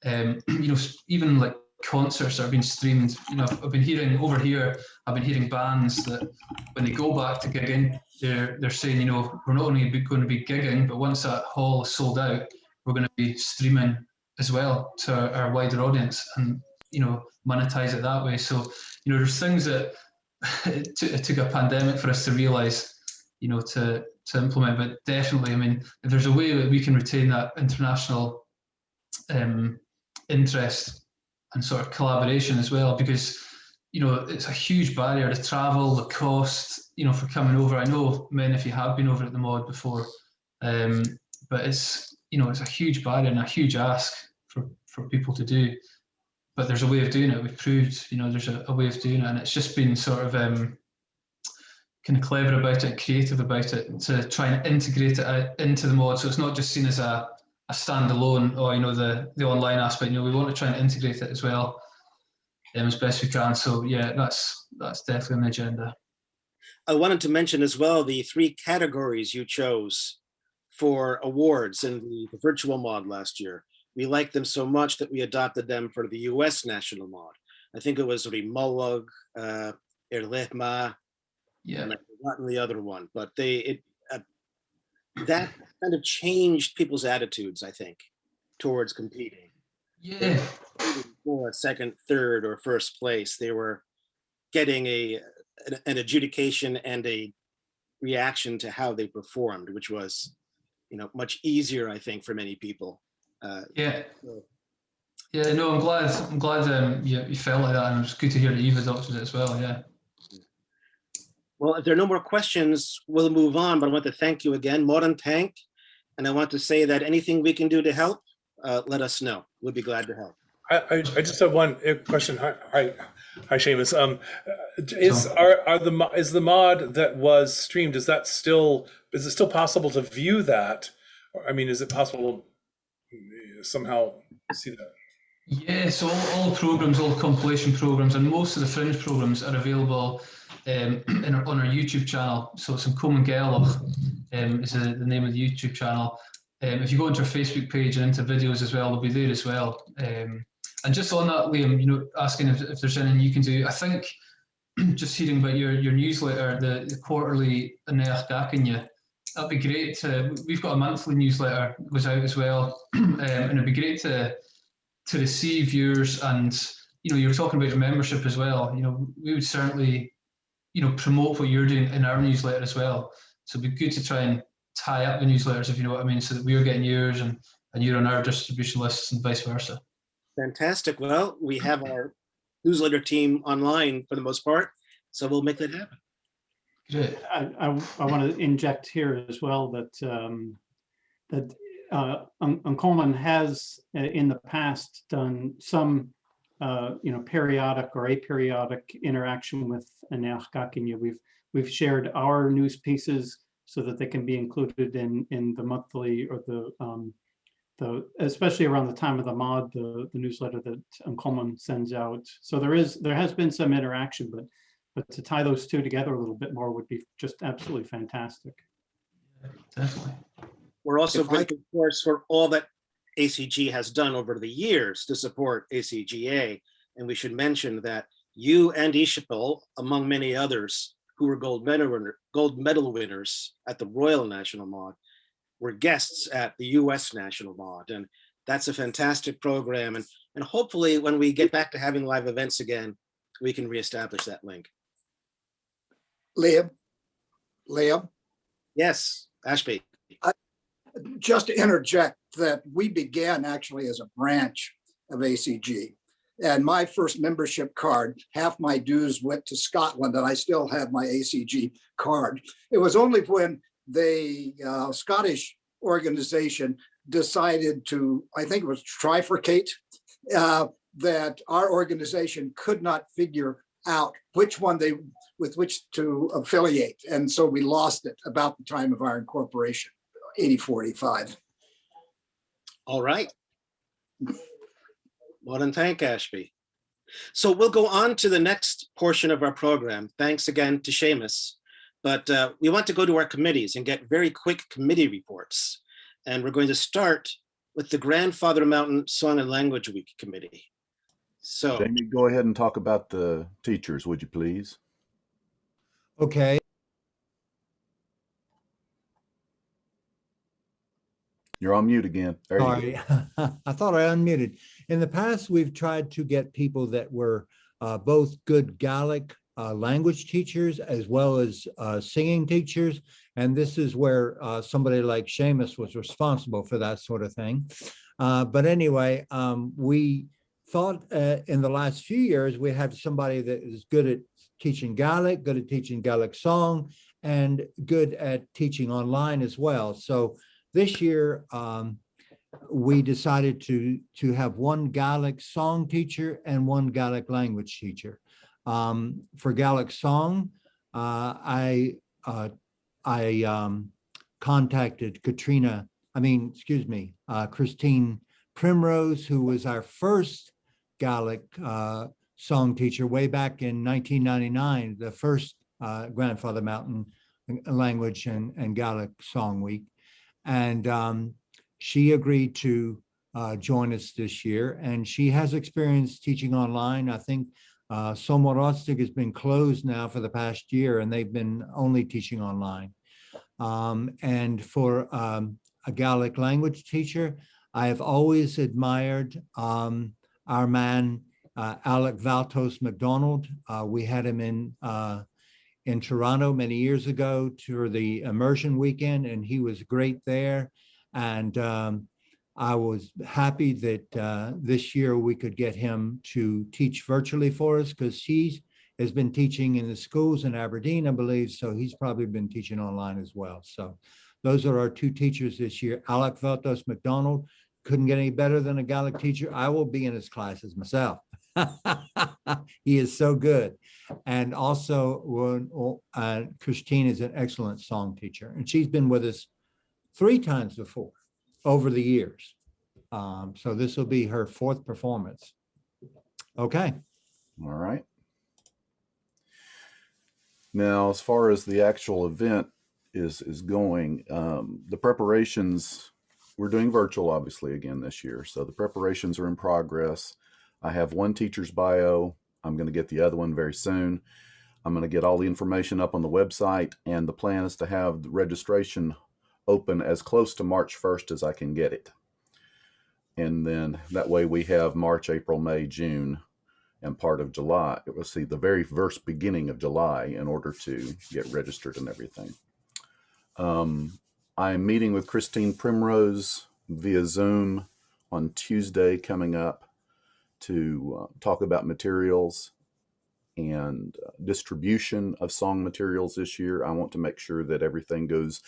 You know, even like concerts that are being streamed. You know, I've been hearing over here. I've been hearing bands that when they go back to gigging, they're saying, you know, we're not only going to be gigging, but once that hall is sold out, we're going to be streaming as well to our wider audience, and you know, monetize it that way. So you know, there's things that it took a pandemic for us to realise, you know, to implement. But definitely, I mean, if there's a way that we can retain that international interest and sort of collaboration as well, because you know, it's a huge barrier, the travel, the cost, you know, for coming over. I know many of you have been over at the mod before, but it's, you know, it's a huge barrier and a huge ask for people to do. But there's a way of doing it. We've proved, you know, there's a way of doing it, and it's just been sort of kind of clever about it, creative about it, to try and integrate it into the mod. So it's not just seen as a standalone, or you know, the online aspect. You know, we want to try and integrate it as well, as best we can. So yeah, that's definitely on the agenda. I wanted to mention as well the 3 categories you chose for awards in the virtual mod last year. We liked them so much that we adopted them for the US National Mod. I think it was Rimolog, Erlehma, Yeah, and I've forgotten the other one, but that kind of changed people's attitudes, I think, towards competing. yeah, For a second, third, or first place, they were getting an adjudication and a reaction to how they performed, which was, you know, much easier, I think, for many people. yeah. Yeah, no, I'm glad you felt like that, and it's good to hear that you've adopted it as well. Yeah. Well, if there are no more questions, we'll move on. But I want to thank you again, Modern Tank, and I want to say that anything we can do to help, let us know. We'll be glad to help. I just have one question. Hi, Seamus. Is the mod that was streamed, is it still possible to view that? I mean, is it possible to somehow see that? Yeah, so all the programs, all the compilation programs, and most of the fringe programs are available on our YouTube channel. So it's An Comunn Gàidhealach is the name of the YouTube channel. If you go into our Facebook page and into videos as well, they'll be there as well. And just on that, Liam, you know, asking if there's anything you can do. I think just hearing about your newsletter, the quarterly Acga, that'd be great. We've got a monthly newsletter that goes out as well, and it'd be great to receive yours. And you know, you're talking about your membership as well. You know, we would certainly, you know, promote what you're doing in our newsletter as well. So it'd be good to try and tie up the newsletters, if you know what I mean, so that we're getting yours and you're on our distribution lists and vice versa. Fantastic. Well, we have our newsletter team online for the most part, so we'll make that happen. Great. I want to inject here as well that An Comunn has in the past done some you know, periodic or aperiodic interaction with an Acga. We've shared our news pieces so that they can be included in the monthly or the especially around the time of the mod, the newsletter that An Comunn sends out. So there has been some interaction, but to tie those two together a little bit more would be just absolutely fantastic. Definitely. We're also grateful, of course, for all that ACG has done over the years to support ACGA. And we should mention that you and Iseabail, among many others who were gold medal winners at the Royal National Mod, were guests at the US National Mod. And that's a fantastic program. And hopefully when we get back to having live events again, we can reestablish that link. Liam? Yes, Ashby. Just to interject that we began actually as a branch of ACG. And my first membership card, half my dues went to Scotland, and I still have my ACG card. It was only when the Scottish organization decided to, I think it was trifurcate, that our organization could not figure out which one they with which to affiliate. And so we lost it about the time of our incorporation, 8045. All right. Well, then thank Ashby. So we'll go on to the next portion of our program. Thanks again to Seamus. But we want to go to our committees and get very quick committee reports. And we're going to start with the Grandfather Mountain Song and Language Week Committee. So Jamie, go ahead and talk about the teachers, would you please? Okay. You're on mute again. There you go. Sorry, I thought I unmuted. In the past, we've tried to get people that were both good Gaelic language teachers as well as singing teachers. And this is where somebody like Seamus was responsible for that sort of thing. But anyway, we thought in the last few years, we had somebody that is good at teaching Gaelic, good at teaching Gaelic song, and good at teaching online as well. So this year, we decided to have one Gaelic song teacher and one Gaelic language teacher. For Gaelic song, I contacted Christine Primrose, who was our first Gaelic song teacher way back in 1999, the first Grandfather Mountain Language and Gaelic Song Week. And she agreed to join us this year, and she has experience teaching online. I think Somorostig has been closed now for the past year, and they've been only teaching online. And for a Gaelic language teacher, I have always admired our man, Alec Valtos McDonald. We had him in Toronto many years ago for the immersion weekend, and he was great there. And I was happy that this year we could get him to teach virtually for us, because he has been teaching in the schools in Aberdeen, I believe, so he's probably been teaching online as well. So those are our two teachers this year. Alec Valtos McDonald, couldn't get any better than a Gaelic teacher. I will be in his classes myself. He is so good. And also Christine is an excellent song teacher, and she's been with us 3 times before over the years. So this will be her 4th performance. Okay. All right. Now, as far as the actual event is going, the preparations, we're doing virtual obviously again this year. So the preparations are in progress. I have one teacher's bio. I'm going to get the other one very soon. I'm going to get all the information up on the website, and the plan is to have the registration open as close to March 1st as I can get it. And then that way we have March, April, May, June, and part of July. It will see the very first beginning of July in order to get registered and everything. I'm meeting with Christine Primrose via Zoom on Tuesday coming up to talk about materials and distribution of song materials this year. I want to make sure that everything goes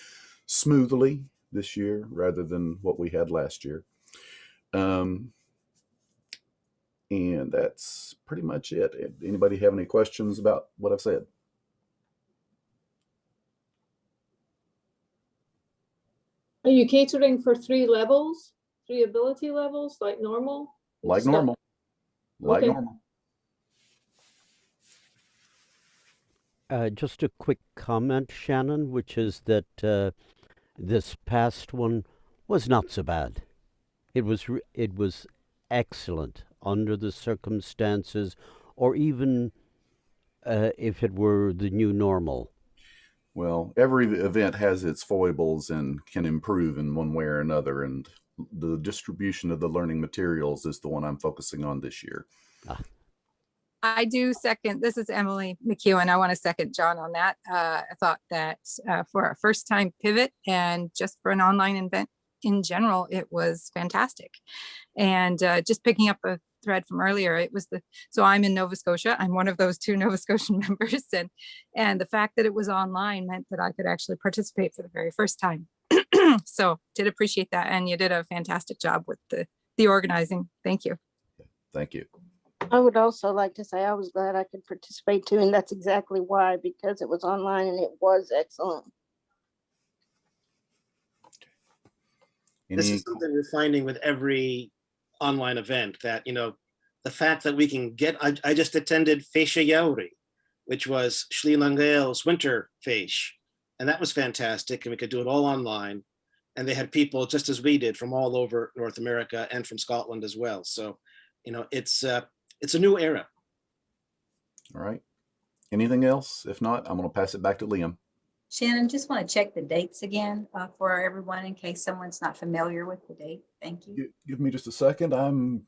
smoothly this year rather than what we had last year. And that's pretty much it. Anybody have any questions about what I've said? Are you catering for 3 levels, 3 ability levels, like normal? Like normal. Like Okay. normal. Just a quick comment, Shannon, which is that this past one was not so bad. It was excellent under the circumstances, or even if it were the new normal. Well, every event has its foibles and can improve in one way or another, and the distribution of the learning materials is the one I'm focusing on this year. I do second. This is Emily McEwen. I want to second John on that. I thought that for a first time pivot and just for an online event in general, it was fantastic. And just picking up a thread from earlier, it was so I'm in Nova Scotia. I'm one of those 2 Nova Scotian members. And the fact that it was online meant that I could actually participate for the very first time. So did appreciate that. And you did a fantastic job with the organizing. Thank you. Thank you. I would also like to say I was glad I could participate too, and that's exactly why, because it was online and it was excellent. This is something we're finding with every online event, that, you know, the fact that we can get, I just attended Feisha Yauri, which was Sri Lanka's winter Feish, and that was fantastic, and we could do it all online. And they had people just as we did from all over North America and from Scotland as well. So, you know, it's a new era. All right. Anything else? If not, I'm going to pass it back to Liam. Shannon, just want to check the dates again for everyone in case someone's not familiar with the date. Thank you. Give me just a second. I'm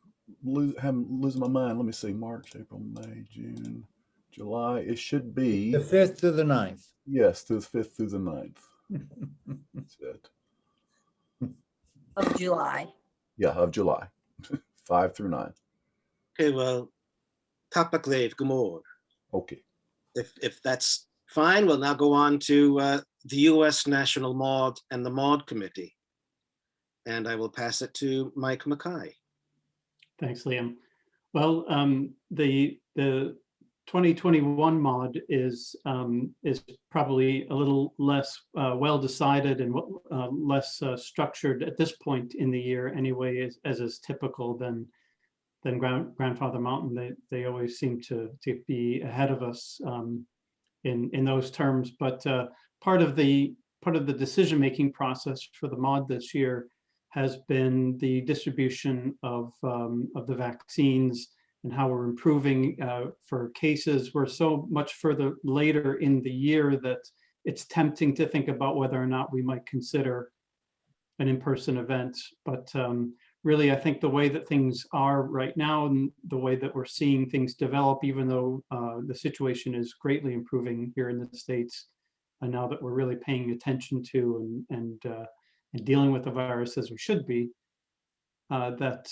losing my mind. Let me see. March, April, May, June, July. It should be The 5th to the 9th. Yes, to the 5th through the 9th. That's it. Of July. Yeah, of July. 5 through 9. Okay, well, Tapaklev, Gomor. Okay. If that's fine, we'll now go on to the U.S. National Mod and the Mod Committee. And I will pass it to Mike Mackay. Thanks, Liam. Well, the 2021 mod is probably a little less well decided and less structured at this point in the year anyway, as is typical than Grandfather Mountain. They always seem to be ahead of us in those terms. But part of the decision-making process for the mod this year has been the distribution of the vaccines and how we're improving for cases. We're so much further later in the year that it's tempting to think about whether or not we might consider an in-person event. But really, I think the way that things are right now and the way that we're seeing things develop, even though the situation is greatly improving here in the States, and now that we're really paying attention to and dealing with the virus as we should be, that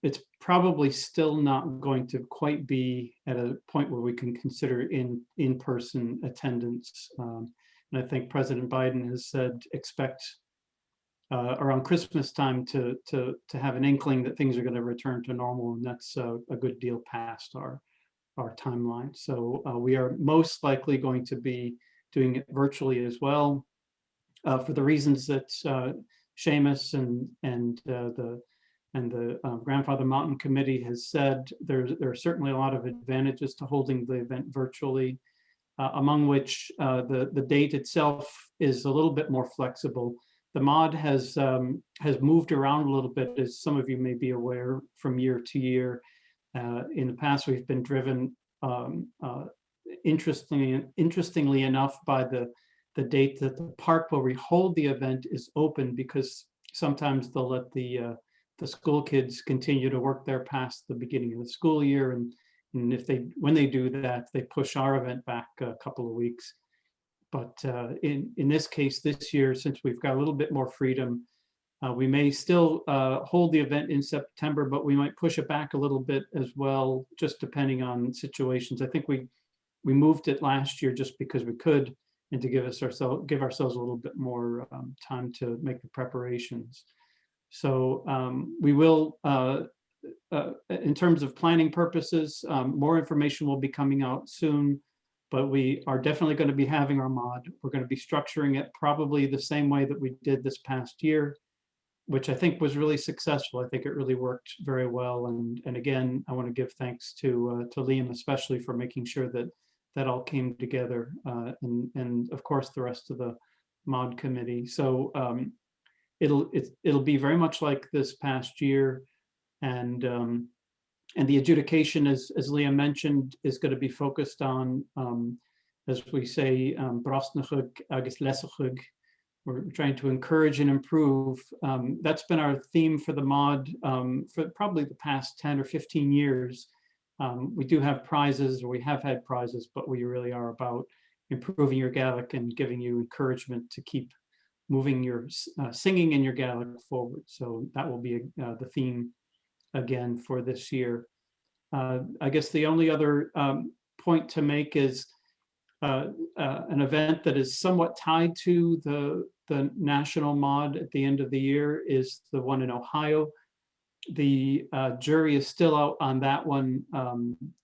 it's probably still not going to quite be at a point where we can consider in-person attendance. And I think President Biden has said expect around Christmas time to have an inkling that things are going to return to normal, and that's a good deal past our timeline. So we are most likely going to be doing it virtually as well, for the reasons that Seamus and the Grandfather Mountain Committee has said. There are certainly a lot of advantages to holding the event virtually, among which the date itself is a little bit more flexible. The mod has moved around a little bit, as some of you may be aware, from year to year. In the past, we've been driven, interestingly enough, by the date that the park where we hold the event is open, because sometimes they'll let the school kids continue to work there past the beginning of the school year, and when they do that, they push our event back a couple of weeks. But in this case, this year, since we've got a little bit more freedom, we may still hold the event in September, but we might push it back a little bit as well, just depending on situations. I think we moved it last year just because we could, and to give ourselves a little bit more time to make the preparations. So we will, in terms of planning purposes, more information will be coming out soon. But we are definitely going to be having our mod. We're going to be structuring it probably the same way that we did this past year, which I think was really successful. I think it really worked very well. And again, I want to give thanks to Liam, especially for making sure that that all came together, and of course the rest of the mod committee. So it'll be very much like this past year, and the adjudication, as Liam mentioned, is going to be focused on, as we say, brosnachug agus lesachug. We're trying to encourage and improve. That's been our theme for the mod for probably the past 10 or 15 years. We do have prizes, or we have had prizes, but we really are about improving your Gaelic and giving you encouragement to keep moving your singing in your Gaelic forward. So that will be the theme again for this year. I guess the only other point to make is an event that is somewhat tied to the national mod at the end of the year is the one in Ohio. The jury is still out on that one.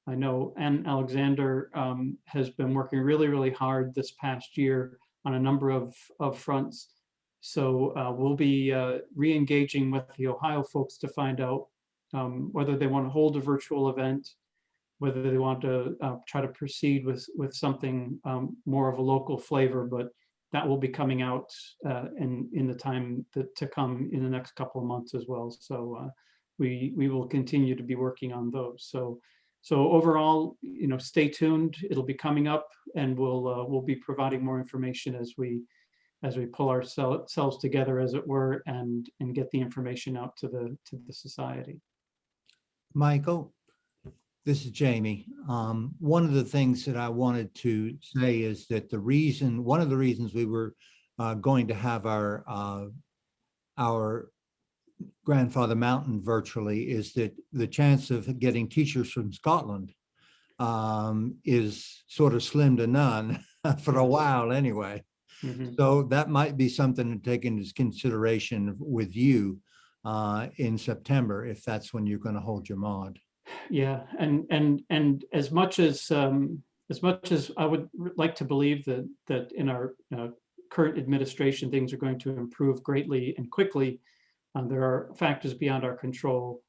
I know Ann Alexander has been working really, really hard this past year on a number of fronts. So we'll be re-engaging with the Ohio folks to find out whether they want to hold a virtual event, whether they want to try to proceed with something more of a local flavor, but that will be coming out in the time to come in the next couple of months as well. So we will continue to be working on those. So overall, stay tuned. It'll be coming up, and we'll be providing more information as we pull ourselves together, as it were, and get the information out to the society. Michael, this is Jamie. One of the things that I wanted to say is that one of the reasons we were going to have our Grandfather Mountain virtually is that the chance of getting teachers from Scotland is sort of slim to none for a while anyway. Mm-hmm. So that might be something to take into consideration with you in September, if that's when you're going to hold your mod. Yeah, and as much as I would like to believe that in our current administration things are going to improve greatly and quickly, there are factors beyond our control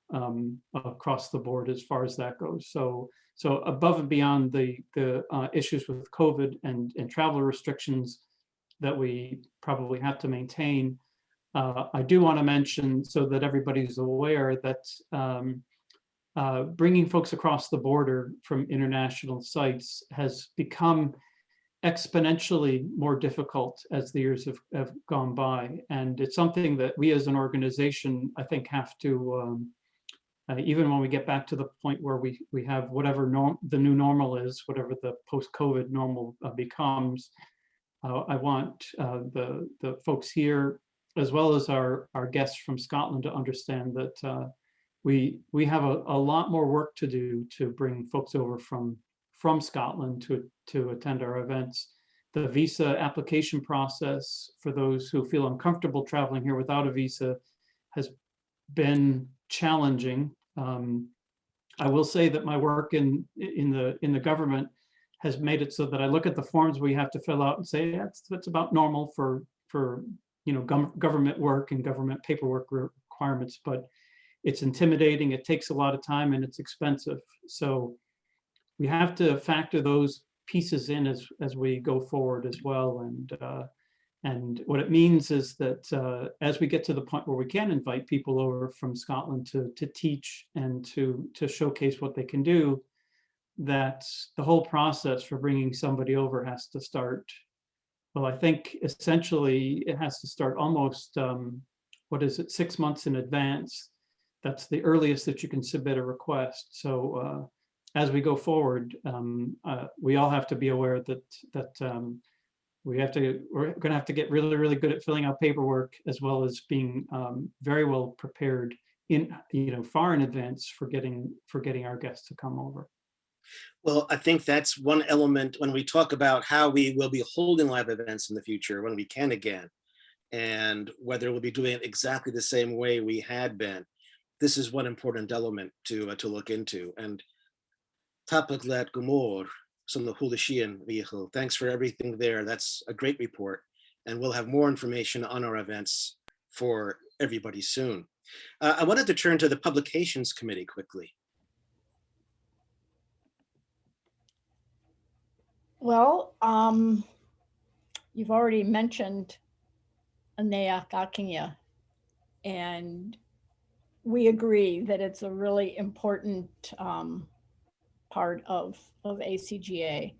across the board as far as that goes. So above and beyond the issues with COVID and travel restrictions that we probably have to maintain, I do want to mention, so that everybody's aware, that bringing folks across the border from international sites has become exponentially more difficult as the years have gone by. And it's something that we as an organization, I think, have to, even when we get back to the point where we have whatever the new normal is, whatever the post-COVID normal becomes, I want the folks here, as well as our guests from Scotland, to understand that we have a lot more work to do to bring folks over from Scotland to attend our events. The visa application process for those who feel uncomfortable traveling here without a visa has been challenging. I will say that my work in the government has made it so that I look at the forms we have to fill out and say, yeah, that's about normal for government work and government paperwork requirements, but it's intimidating, it takes a lot of time, and it's expensive. So we have to factor those pieces in as we go forward as well. And what it means is that as we get to the point where we can invite people over from Scotland to teach and to showcase what they can do, that the whole process for bringing somebody over has to start, well, I think essentially it has to start almost, 6 months in advance. That's the earliest that you can submit a request. So as we go forward, we all have to be aware that we're going to have to get really, really good at filling out paperwork, as well as being very well prepared far in advance for getting our guests to come over. Well, I think that's one element when we talk about how we will be holding live events in the future when we can again, and whether we'll be doing it exactly the same way we had been. This is one important element to look into. And Tapaglat Gumor, some of the Hulishian vehicle. Thanks for everything there. That's a great report. And we'll have more information on our events for everybody soon. I wanted to turn to the Publications Committee quickly. Well, you've already mentioned Acga, and we agree that it's a really important part of ACGA.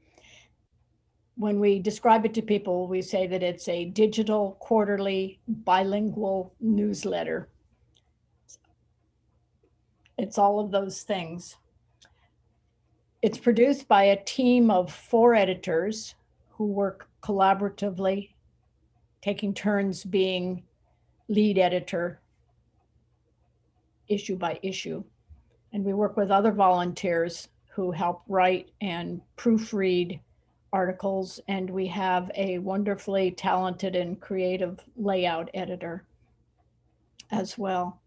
When we describe it to people, we say that it's a digital, quarterly, bilingual newsletter. It's all of those things. It's produced by a team of 4 editors who work collaboratively, taking turns being lead editor, issue by issue. And we work with other volunteers who help write and proofread articles. And we have a wonderfully talented and creative layout editor as well.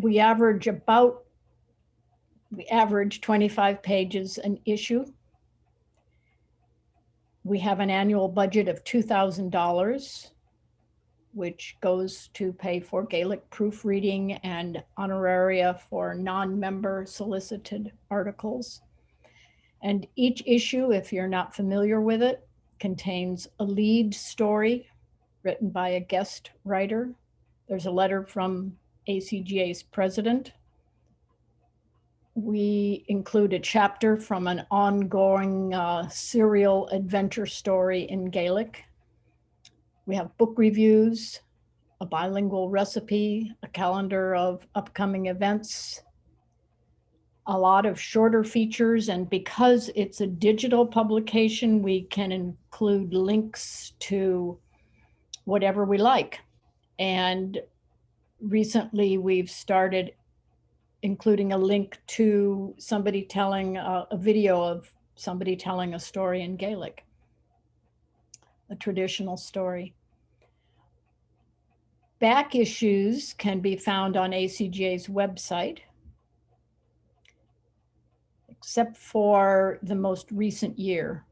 we average 25 pages an issue. We have an annual budget of $2,000, which goes to pay for Gaelic proofreading and honoraria for non-member solicited articles. And each issue, if you're not familiar with it, contains a lead story written by a guest writer. There's a letter from ACGA's president. We include a chapter from an ongoing serial adventure story in Gaelic. We have book reviews, a bilingual recipe, a calendar of upcoming events, a lot of shorter features, and because it's a digital publication, we can include links to whatever we like. And recently we've started including a link to somebody telling a video of somebody telling a story in Gaelic, a traditional story. Back issues can be found on ACGA's website, except for the most recent year.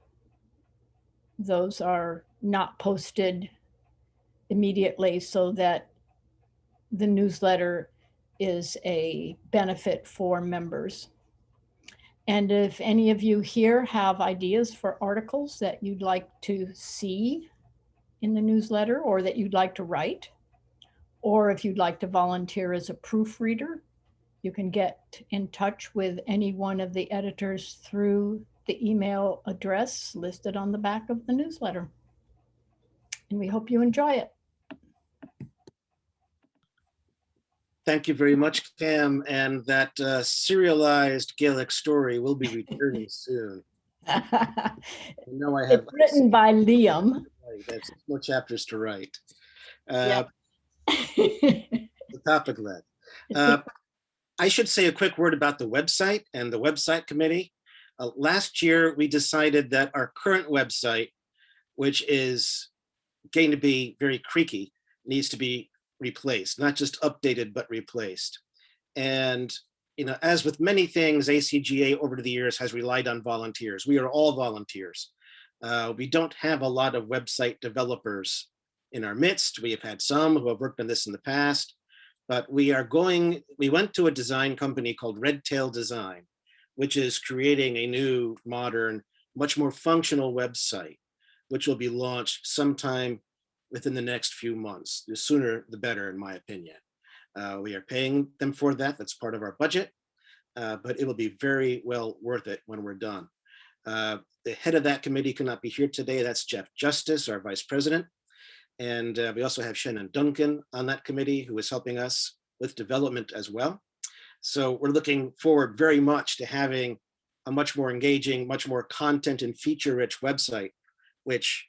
Those are not posted immediately so that the newsletter is a benefit for members. And if any of you here have ideas for articles that you'd like to see in the newsletter or that you'd like to write, or if you'd like to volunteer as a proofreader, you can get in touch with any one of the editors through the email address listed on the back of the newsletter. And we hope you enjoy it. Thank you very much, Cam. And that serialized Gaelic story will be returning soon. I know I have. It's written by Liam. I have 6 more chapters to write. Yep. The topic led. I should say a quick word about the website and the website committee. Last year, we decided that our current website, which is going to be very creaky, needs to be replaced, not just updated, but replaced. And, you know, as with many things, ACGA over the years has relied on volunteers. We are all volunteers. We don't have a lot of website developers in our midst. We have had some who have worked on this in the past, but we went to a design company called Red Tail Design, which is creating a new, modern, much more functional website, which will be launched sometime within the next few months. The sooner, the better, in my opinion. We are paying them for that. That's part of our budget, but it will be very well worth it when we're done. The head of that committee cannot be here today. That's Jeff Justice, our vice president. And we also have Shannon Duncan on that committee who is helping us with development as well. So we're looking forward very much to having a much more engaging, much more content and feature-rich website, which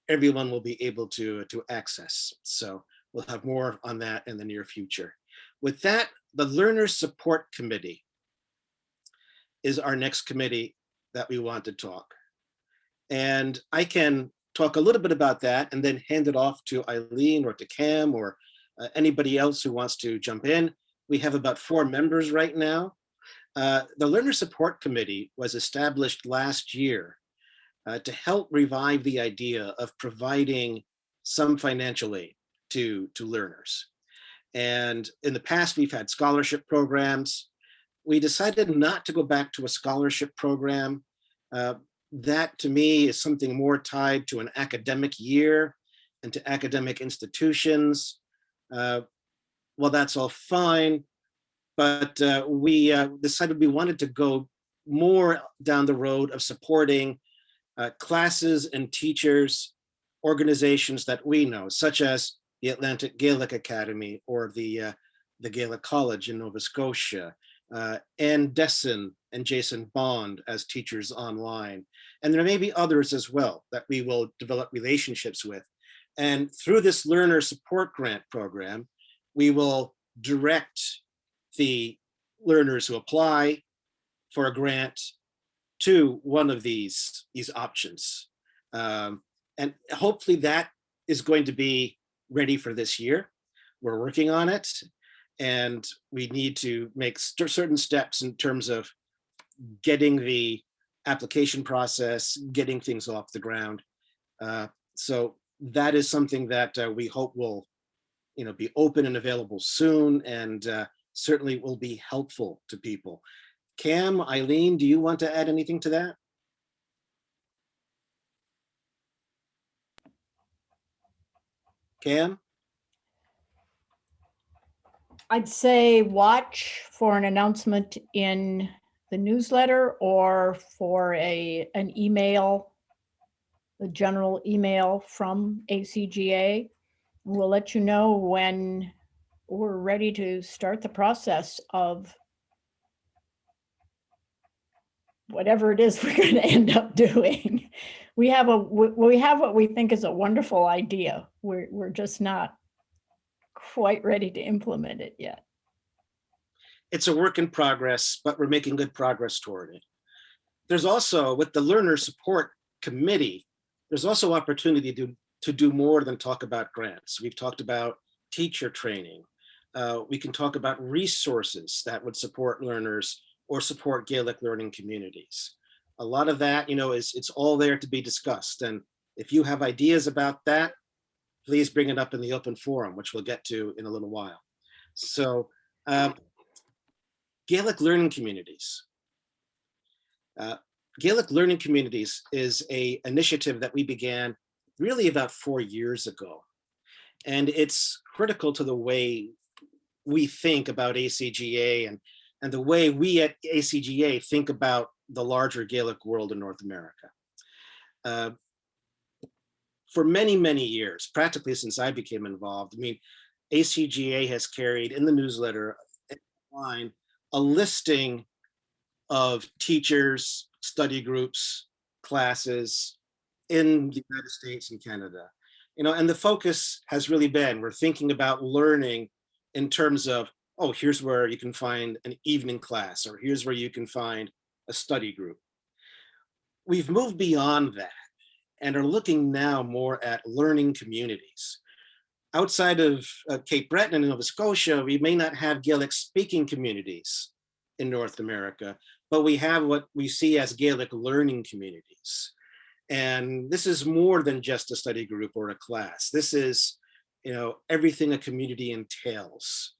everyone will be able to access. So we'll have more on that in the near future. With that, the Learner Support Committee is our next committee that we want to talk. And I can talk a little bit about that and then hand it off to Eileen or to Cam or anybody else who wants to jump in. We have about 4 members right now. The Learner Support Committee was established last year to help revive the idea of providing some financial aid to learners. And in the past, we've had scholarship programs. We decided not to go back to a scholarship program. That to me is something more tied to an academic year and to academic institutions. Well, that's all fine, but we decided we wanted to go more down the road of supporting classes and teachers, organizations that we know, such as the Atlantic Gaelic Academy or the Gaelic College in Nova Scotia, Ann Desson and Jason Bond as teachers online. And there may be others as well that we will develop relationships with. And through this Learner Support Grant program, we will direct the learners who apply for a grant to one of these options. And hopefully that is going to be ready for this year. We're working on it. and we need to make certain steps in terms of getting the application process, getting things off the ground. So that is something that we hope will, be open and available soon, and certainly will be helpful to people. Cam, Eileen, do you want to add anything to that? Cam? I'd say watch for an announcement in the newsletter or for an email, the general email from ACGA. We'll let you know when we're ready to start the process of whatever it is we're going to end up doing. We have what we think is a wonderful idea. We're just not quite ready to implement it yet. It's a work in progress, but we're making good progress toward it. There's also, with the Learner Support Committee, there's also opportunity to do more than talk about grants. We've talked about teacher training. We can talk about resources that would support learners or support Gaelic learning communities. A lot of that, it's all there to be discussed. And if you have ideas about that, please bring it up in the open forum, which we'll get to in a little while. So Gaelic learning communities. Gaelic learning communities is an initiative that we began really about 4 years ago. And it's critical to the way we think about ACGA and the way we at ACGA think about the larger Gaelic world in North America. For many, many years, practically since I became involved, ACGA has carried in the newsletter line a listing of teachers, study groups, classes in the United States and Canada. And the focus has really been, we're thinking about learning in terms of, oh, here's where you can find an evening class, or here's where you can find a study group. We've moved beyond that and are looking now more at learning communities. Outside of Cape Breton and Nova Scotia, we may not have Gaelic speaking communities in North America, but we have what we see as Gaelic learning communities. And this is more than just a study group or a class. This is, everything a community entails.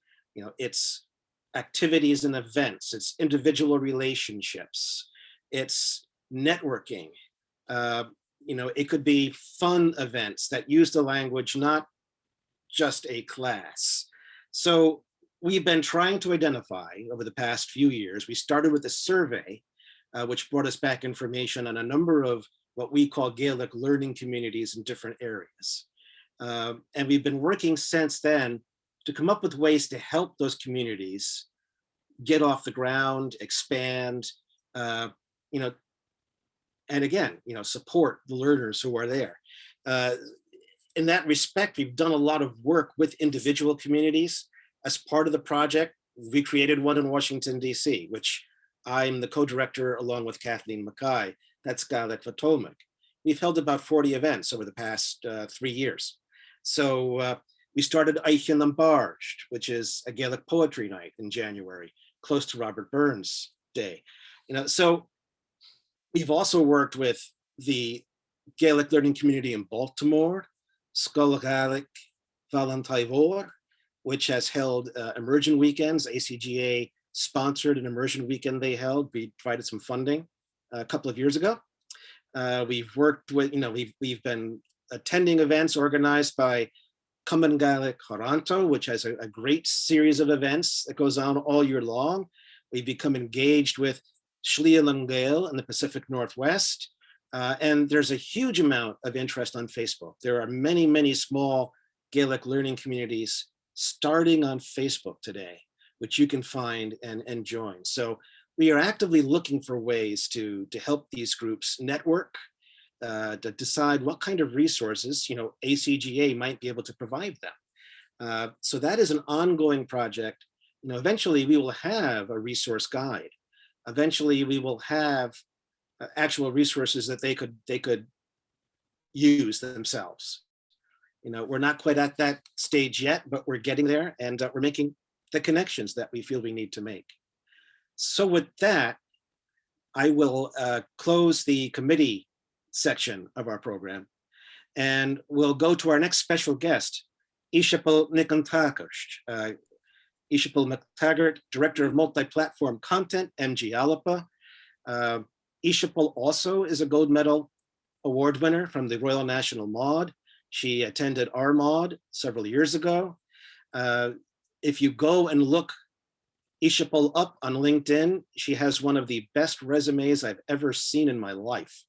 It's activities and events, it's individual relationships, it's networking. It could be fun events that use the language, not just a class. So we've been trying to identify over the past few years. We started with a survey, which brought us back information on a number of what we call Gaelic learning communities in different areas. And we've been working since then to come up with ways to help those communities get off the ground, expand, and again, support the learners who are there. In that respect, we've done a lot of work with individual communities. As part of the project, we created one in Washington, D.C., which I'm the co-director along with Kathleen Mackay. That's Gaelic Fatolmic. We've held about 40 events over the past 3 years. So we started Eichin and Barged, which is a Gaelic poetry night in January, close to Robert Burns Day. So we've also worked with the Gaelic learning community in Baltimore, Scoil Gaelic Valentine, which has held immersion weekends. ACGA sponsored an immersion weekend they held. We provided some funding a couple of years ago. We've worked with, we've been attending events organized by Comunn Gàidhealach Toronto, which has a great series of events that goes on all year long. We've become engaged with Schliel and Gael in the Pacific Northwest. And there's a huge amount of interest on Facebook. There are many, many small Gaelic learning communities starting on Facebook today, which you can find and join. So we are actively looking for ways to help these groups network, to decide what kind of resources, ACGA might be able to provide them. So that is an ongoing project. Eventually we will have a resource guide. Eventually we will have actual resources that they could use themselves. We're not quite at that stage yet, but we're getting there, and we're making the connections that we feel we need to make. So with that, I will close the committee section of our program, and we'll go to our next special guest, Iseabail Iseabail Mactaggart, Director of Multi-Platform Content, MG Alba. Iseabail also is a gold medal award winner from the Royal National Mod. She attended our Mod several years ago. If you go and look Iseabail up on LinkedIn, she has one of the best resumes I've ever seen in my life.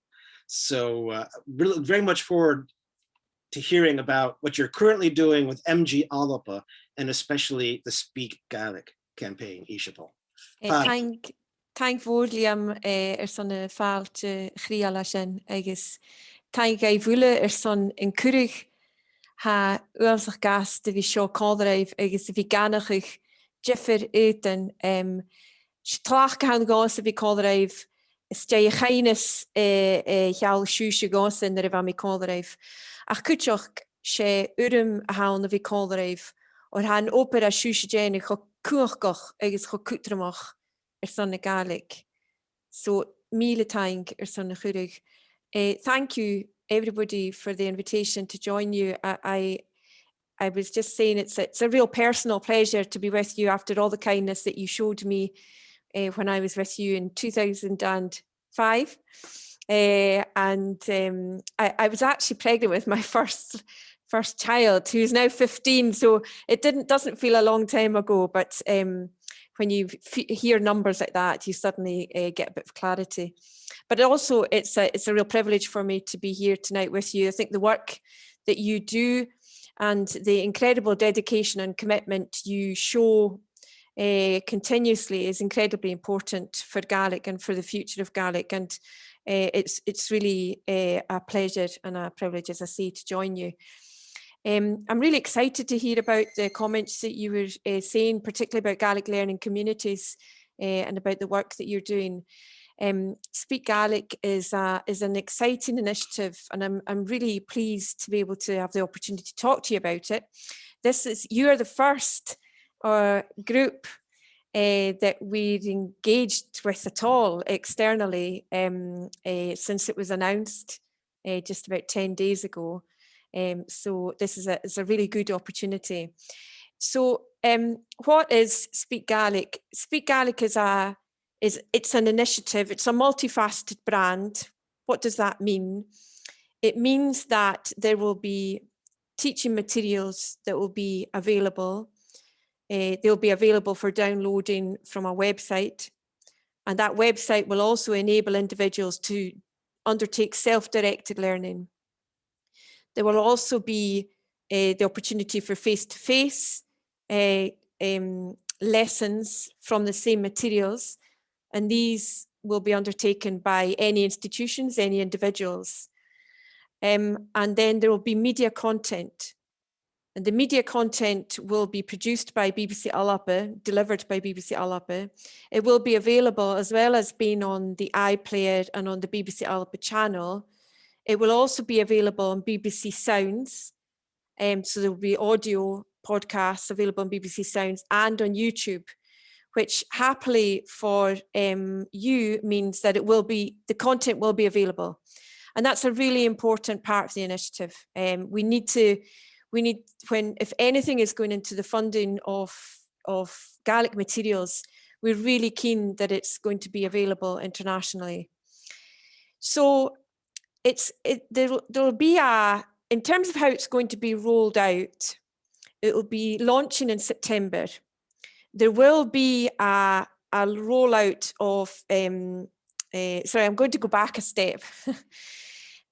So really very much forward to hearing about what you're currently doing with MG Alba, and especially the Speak Gaelic campaign, Iseabail. Thank fór liam son fáilte chríala sin agus thank I bhúile son in curig ha uamsach gas de bhí seo cádraibh agus bhí ganachich Cefr étan tlach gan gas a bhí cádraibh stay a chainis cheall siúise gasin na bhí cádraibh ach cúteach sé urim a hán a bhí cádraibh or han opera siúise déine cho cuachgach agus cho cútramach son na Gaelic. So míle thank son na churig. Thank you everybody for the invitation to join you. I was just saying it's a real personal pleasure to be with you after all the kindness that you showed me when I was with you in 2005. I was actually pregnant with my first child, who's now 15, so it doesn't feel a long time ago, but when you hear numbers like that, you suddenly get a bit of clarity. But also, it's a real privilege for me to be here tonight with you. I think the work that you do and the incredible dedication and commitment you show continuously is incredibly important for Gaelic and for the future of Gaelic. And it's really a pleasure and a privilege, as I say, to join you. I'm really excited to hear about the comments that you were saying, particularly about Gaelic learning communities and about the work that you're doing. Speak Gaelic is an exciting initiative, and I'm really pleased to be able to have the opportunity to talk to you about it. You are the first group that we've engaged with at all externally since it was announced just about 10 days ago. So this is a really good opportunity. So what is Speak Gaelic? Speak Gaelic it's an initiative. It's a multifaceted brand. What does that mean? It means that there will be teaching materials that will be available. They'll be available for downloading from a website. And that website will also enable individuals to undertake self-directed learning. There will also be the opportunity for face-to-face lessons from the same materials, and these will be undertaken by any institutions, any individuals. And then there will be media content, and the media content will be produced by BBC Alba, delivered by BBC Alba. It will be available as well as being on the iPlayer and on the BBC Alba channel. It will also be available on BBC Sounds. So there will be audio podcasts available on BBC Sounds and on YouTube, which happily for you means that the content will be available. And that's a really important part of the initiative. If anything is going into the funding of Gaelic materials, we're really keen that it's going to be available internationally. So there will be in terms of how it's going to be rolled out, it will be launching in September. There will be a rollout of, sorry, I'm going to go back a step.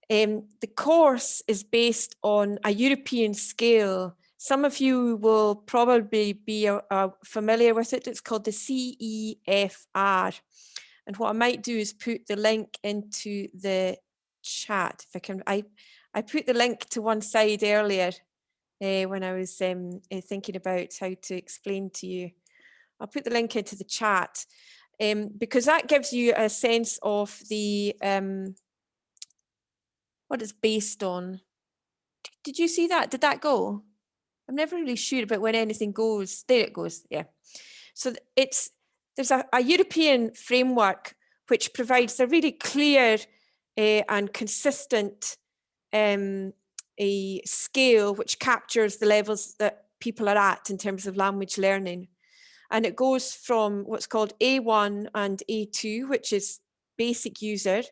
The course is based on a European scale. Some of you will probably be familiar with it. It's called the CEFR. And what I might do is put the link into the chat. If I can, I put the link to one side earlier when I was thinking about how to explain to you. I'll put the link into the chat because that gives you a sense of the what it's based on. Did you see that? Did that go? I'm never really sure about when anything goes. There it goes. Yeah. So there's a European framework which provides a really clear and consistent a scale which captures the levels that people are at in terms of language learning. And it goes from what's called A1 and A2, which is basic user,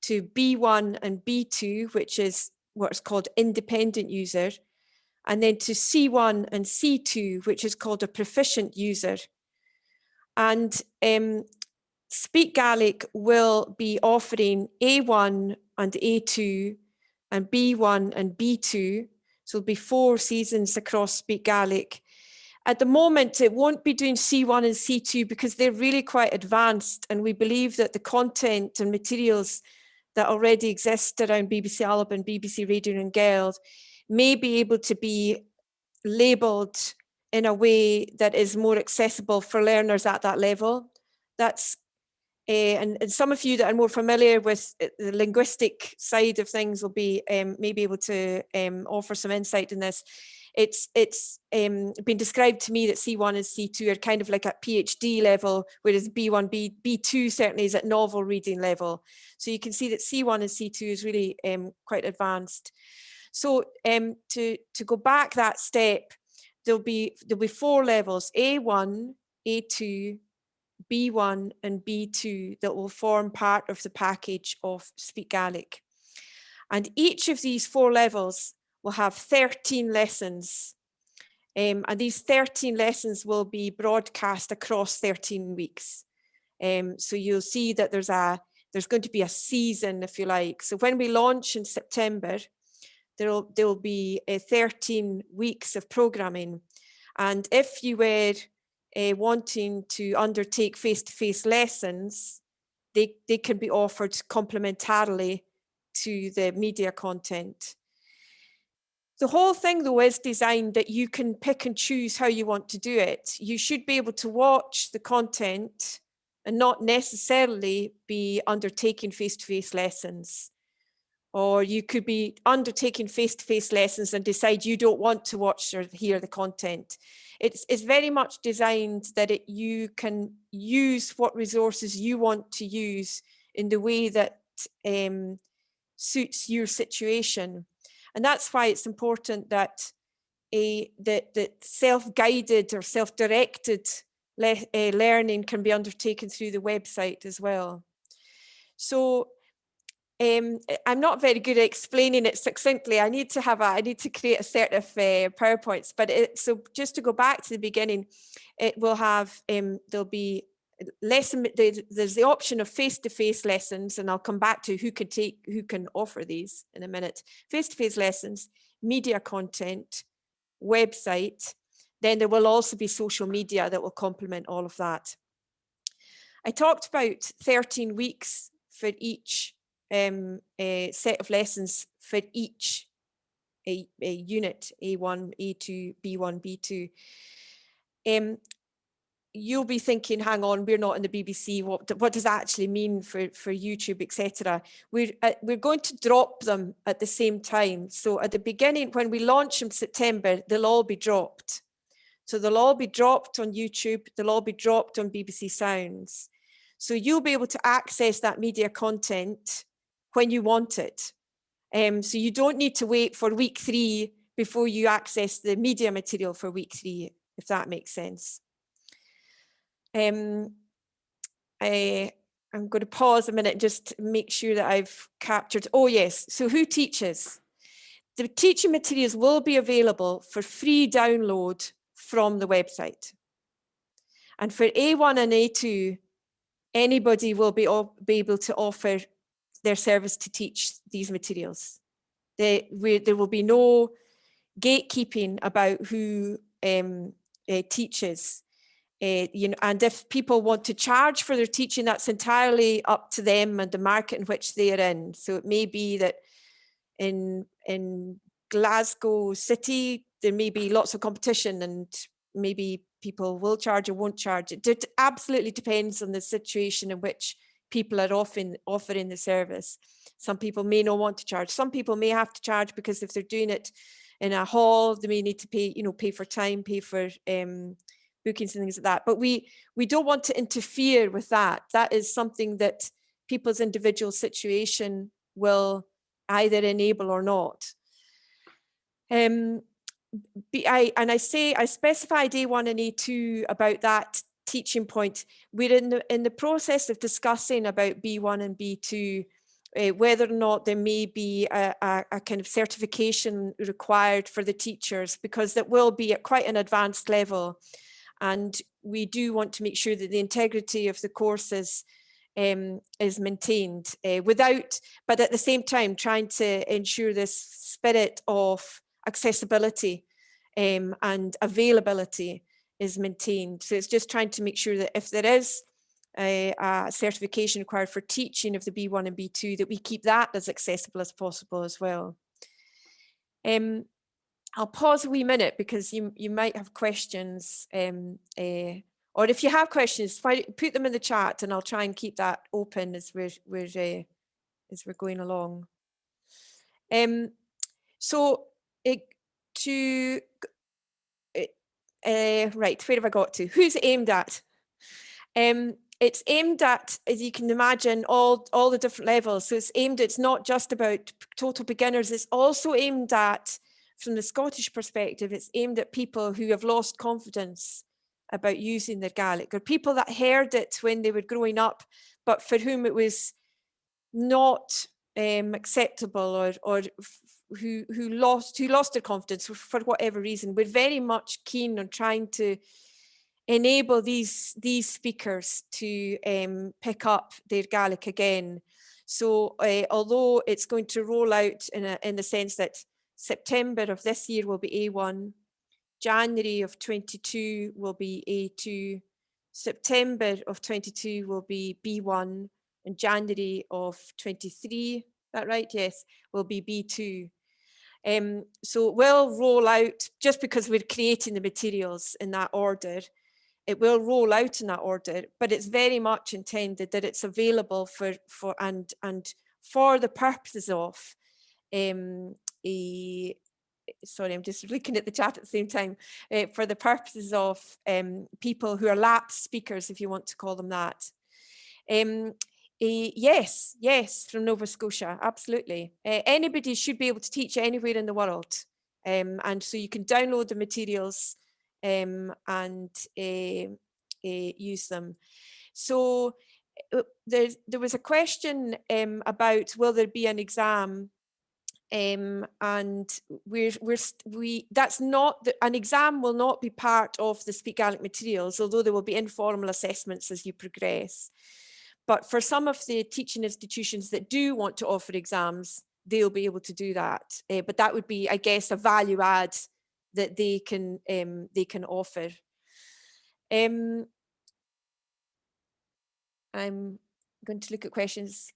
to B1 and B2, which is what's called independent user, and then to C1 and C2, which is called a proficient user. And Speak Gaelic will be offering A1 and A2 and B1 and B2. So it'll be 4 seasons across Speak Gaelic. At the moment, it won't be doing C1 and C2 because they're really quite advanced. And we believe that the content and materials that already exist around BBC Alba and BBC Radio and Gael may be able to be labelled in a way that is more accessible for learners at that level. That's and some of you that are more familiar with the linguistic side of things will be maybe able to offer some insight in this. It's been described to me that C1 and C2 are kind of like at PhD level, whereas B1, B2 certainly is at novel reading level. So you can see that C1 and C2 is really quite advanced. So to go back that step, there'll be 4 levels: A1, A2, B1 and B2 that will form part of the package of Speak Gaelic. And each of these 4 levels will have 13 lessons. And these 13 lessons will be broadcast across 13 weeks. So you'll see that there's going to be a season, if you like. So when we launch in September, there will be 13 weeks of programming. And if you were wanting to undertake face-to-face lessons, they can be offered complementarily to the media content. The whole thing, though, is designed that you can pick and choose how you want to do it. You should be able to watch the content and not necessarily be undertaking face-to-face lessons. Or you could be undertaking face-to-face lessons and decide you don't want to watch or hear the content. It's very much designed that you can use what resources you want to use in the way that suits your situation. And that's why it's important that that self-guided or self-directed learning can be undertaken through the website as well. So I'm not very good at explaining it succinctly. I need to create a set of PowerPoints, but so just to go back to the beginning, it will have, there'll be there's the option of face-to-face lessons, and I'll come back to who can offer these in a minute. Face-to-face lessons, media content, website, then there will also be social media that will complement all of that. I talked about 13 weeks for each set of lessons for each a unit, A1, A2, B1, B2. You'll be thinking, hang on, we're not in the BBC. What does that actually mean for YouTube, etc.? We're going to drop them at the same time. So at the beginning, when we launch in September, they'll all be dropped. So they'll all be dropped on YouTube. They'll all be dropped on BBC Sounds. So you'll be able to access that media content when you want it. So you don't need to wait for week 3 before you access the media material for week 3, if that makes sense. I'm going to pause a minute and just make sure that I've captured. Oh yes, so who teaches? The teaching materials will be available for free download from the website. And for A1 and A2, anybody will be able to offer their service to teach these materials. There will be no gatekeeping about who teaches. And if people want to charge for their teaching, that's entirely up to them and the market in which they are in. So it may be that in Glasgow City, there may be lots of competition and maybe people will charge or won't charge. It absolutely depends on the situation in which people are offering the service. Some people may not want to charge. Some people may have to charge because if they're doing it in a hall. They may need to pay, pay for time, pay for bookings and things like that. But we don't want to interfere with that. That is something that people's individual situation will either enable or not. I specify A1 and A2 about that teaching point. We're in the process of discussing about B1 and B2, whether or not there may be a kind of certification required for the teachers, because that will be at quite an advanced level. And we do want to make sure that the integrity of the courses is maintained but at the same time trying to ensure this spirit of accessibility and availability is maintained. So it's just trying to make sure that if there is a certification required for teaching of the B1 and B2, that we keep that as accessible as possible as well. I'll pause a wee minute because you might have questions, or if you have questions, put them in the chat and I'll try and keep that open as we're going along. Right, where have I got to? Who's it aimed at? It's aimed at, as you can imagine, all the different levels. So it's not just about total beginners. It's also aimed at, from the Scottish perspective, it's aimed at people who have lost confidence about using their Gaelic, or people that heard it when they were growing up, but for whom it was not acceptable, or who lost their confidence for whatever reason. We're very much keen on trying to enable these speakers to pick up their Gaelic again. So although it's going to roll out in the sense that September of this year will be A1, January of 22 will be A2, September of 22 will be B1, and January of 23, that right? Yes, will be B2. So it will roll out, just because we're creating the materials in that order, it will roll out in that order, but it's very much intended that it's available for the purposes of sorry, I'm just looking at the chat at the same time, for the purposes of people who are lapsed speakers, if you want to call them that. Yes, from Nova Scotia, absolutely. Anybody should be able to teach anywhere in the world. And so you can download the materials and use them. So there was a question about, will there be an exam? And that's not, an exam will not be part of the Speak Gaelic materials, although there will be informal assessments as you progress. But for some of the teaching institutions that do want to offer exams, they'll be able to do that. But that would be, I guess, a value add that they can offer. I'm going to look at questions.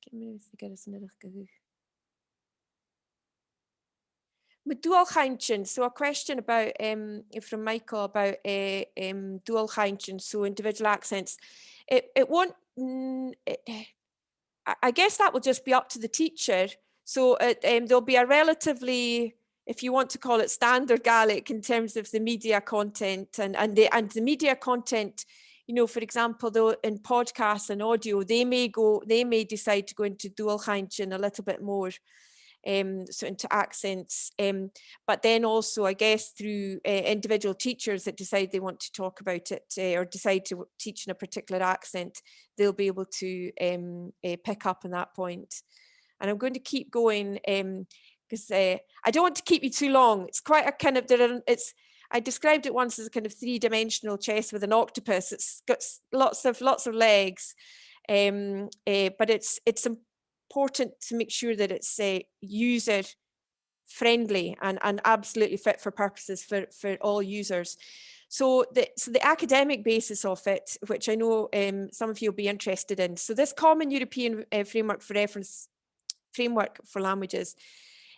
So a question about from Michael about dual chaintin, so individual accents. It won't. I guess that will just be up to the teacher. So there'll be a relatively, if you want to call it, standard Gaelic in terms of the media content and the media content. You know, for example, though, in podcasts and audio, they may decide to go into dual chaintin a little bit more. So into accents, but then also, I guess, through individual teachers that decide they want to talk about it or decide to teach in a particular accent, they'll be able to pick up on that point. And I'm going to keep going because I don't want to keep you too long. It's quite a kind of, I described it once as a kind of three-dimensional chess with an octopus. It's got lots of legs, but it's important to make sure that it's user friendly and absolutely fit for purposes for all users. So the academic basis of it, which I know some of you will be interested in. So this Common European Framework for Reference Framework for Languages,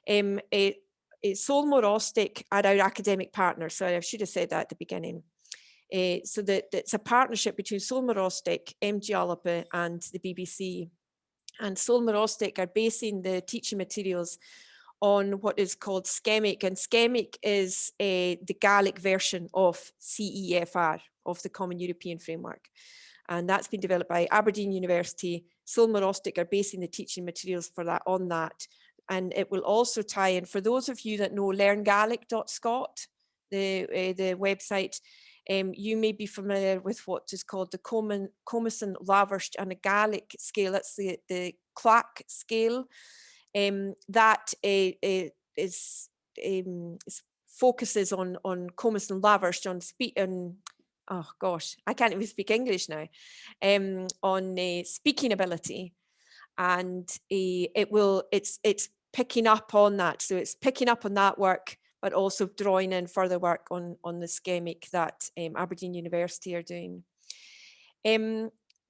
Solmor Ostic are our academic partner. Sorry, I should have said that at the beginning. So that it's a partnership between Solmor Ostic, MG Alba and the BBC. And Solmor Ostic are basing the teaching materials on what is called Schemic, and Schemic is the Gaelic version of CEFR, of the Common European Framework. And that's been developed by Aberdeen University. Sulmer Ostic are basing the teaching materials for that on that. And it will also tie in, for those of you that know learngaelic.scot, the website, you may be familiar with what is called the Comison Laversht and a Gaelic scale. That's the Clack scale. That focuses on Comison Laversht, on oh gosh, I can't even speak English now, on speaking ability, and it's picking up on that. So it's picking up on that work, but also drawing in further work on the Schemic that Aberdeen University are doing.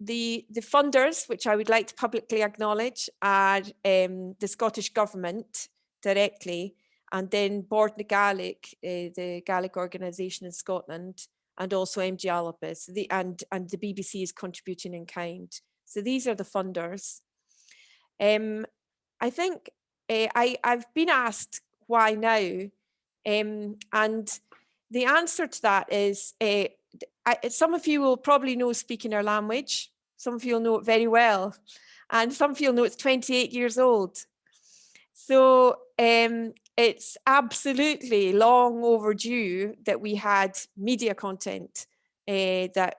The funders, which I would like to publicly acknowledge, are the Scottish Government directly, and then Bord na Gaelic, the Gaelic organisation in Scotland, and also MG Alba, and the BBC is contributing in kind. So these are the funders. I think I've been asked why now, and the answer to that is some of you will probably know Speaking Our Language. Some of you will know it very well, and some of you will know it's 28 years old. So it's absolutely long overdue that we had media content that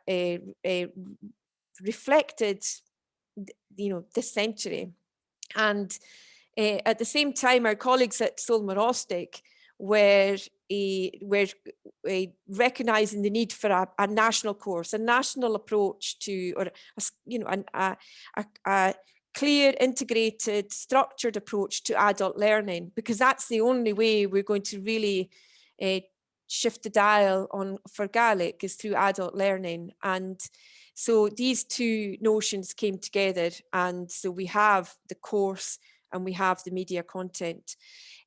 reflected, this century. And at the same time, our colleagues at Sulmer Ostic were recognizing the need for a national course, a national approach to, or a clear, integrated, structured approach to adult learning, because that's the only way we're going to really shift the dial for Gaelic, is through adult learning. And so these two notions came together, and so we have the course and we have the media content.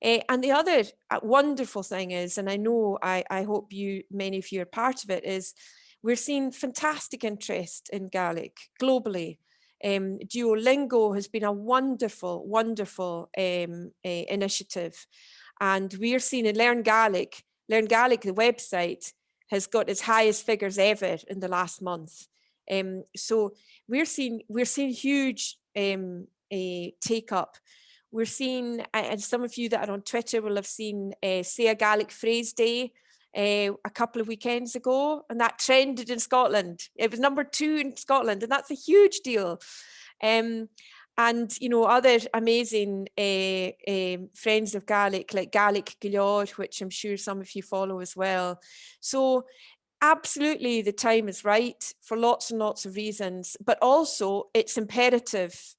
And the other wonderful thing is, and I know, I hope many of you are part of it, is we're seeing fantastic interest in Gaelic globally. Duolingo has been a wonderful, wonderful initiative. And we're seeing in Learn Gaelic, the website, has got its highest figures ever in the last month. So we're seeing huge take up. We're seeing, and some of you that are on Twitter will have seen Say a Gaelic Phrase Day a couple of weekends ago, and that trended in Scotland. It was #2 in Scotland, and that's a huge deal. And other amazing friends of Gaelic, like Gaelic Gaelic, which I'm sure some of you follow as well. So absolutely, the time is right for lots and lots of reasons, but also it's imperative.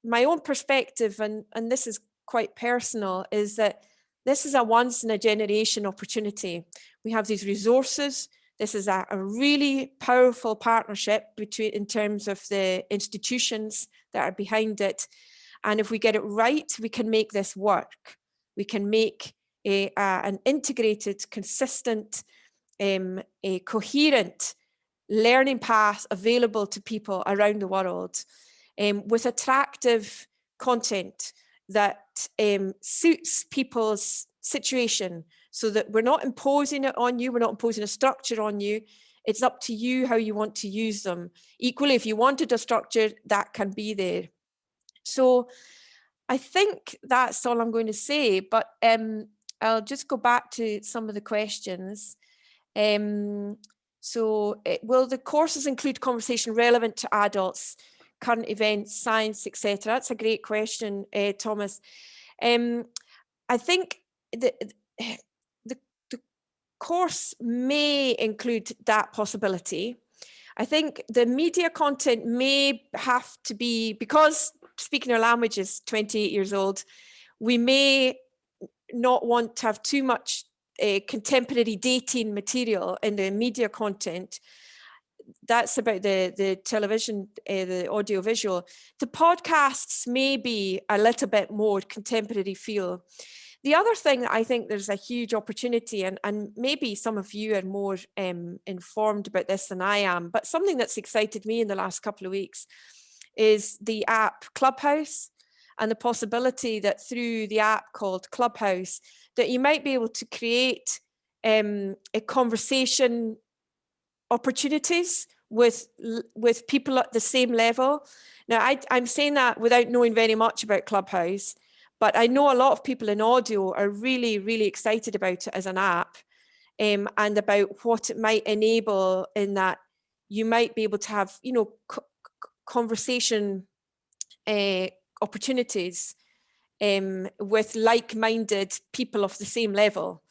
My own perspective, and this is quite personal, is that this is a once in a generation opportunity. We have these resources. This is a really powerful partnership in terms of the institutions that are behind it. And if we get it right, we can make this work. We can make an integrated, consistent, a coherent learning path available to people around the world, with attractive content that suits people's situation, so that we're not imposing it on you, we're not imposing a structure on you. It's up to you how you want to use them. Equally, if you wanted a structure, that can be there. So I think that's all I'm going to say, but I'll just go back to some of the questions. So will the courses include conversation relevant to adults, current events, science, etc.? That's a great question, Thomas. I think the course may include that possibility. I think the media content may have to be, because Speaking Our Language is 28 years old, we may not want to have too much contemporary dating material in the media content. That's about the television, the audio visual. The podcasts may be a little bit more contemporary feel. The other thing that I think there's a huge opportunity, and maybe some of you are more informed about this than I am, but something that's excited me in the last couple of weeks is the app Clubhouse. and the possibility that through the app called Clubhouse, that you might be able to create a conversation opportunities with people at the same level. Now, I'm saying that without knowing very much about Clubhouse, but I know a lot of people in audio are really, really excited about it as an app, and about what it might enable, in that you might be able to have, you know, conversation opportunities with like-minded people of the same level.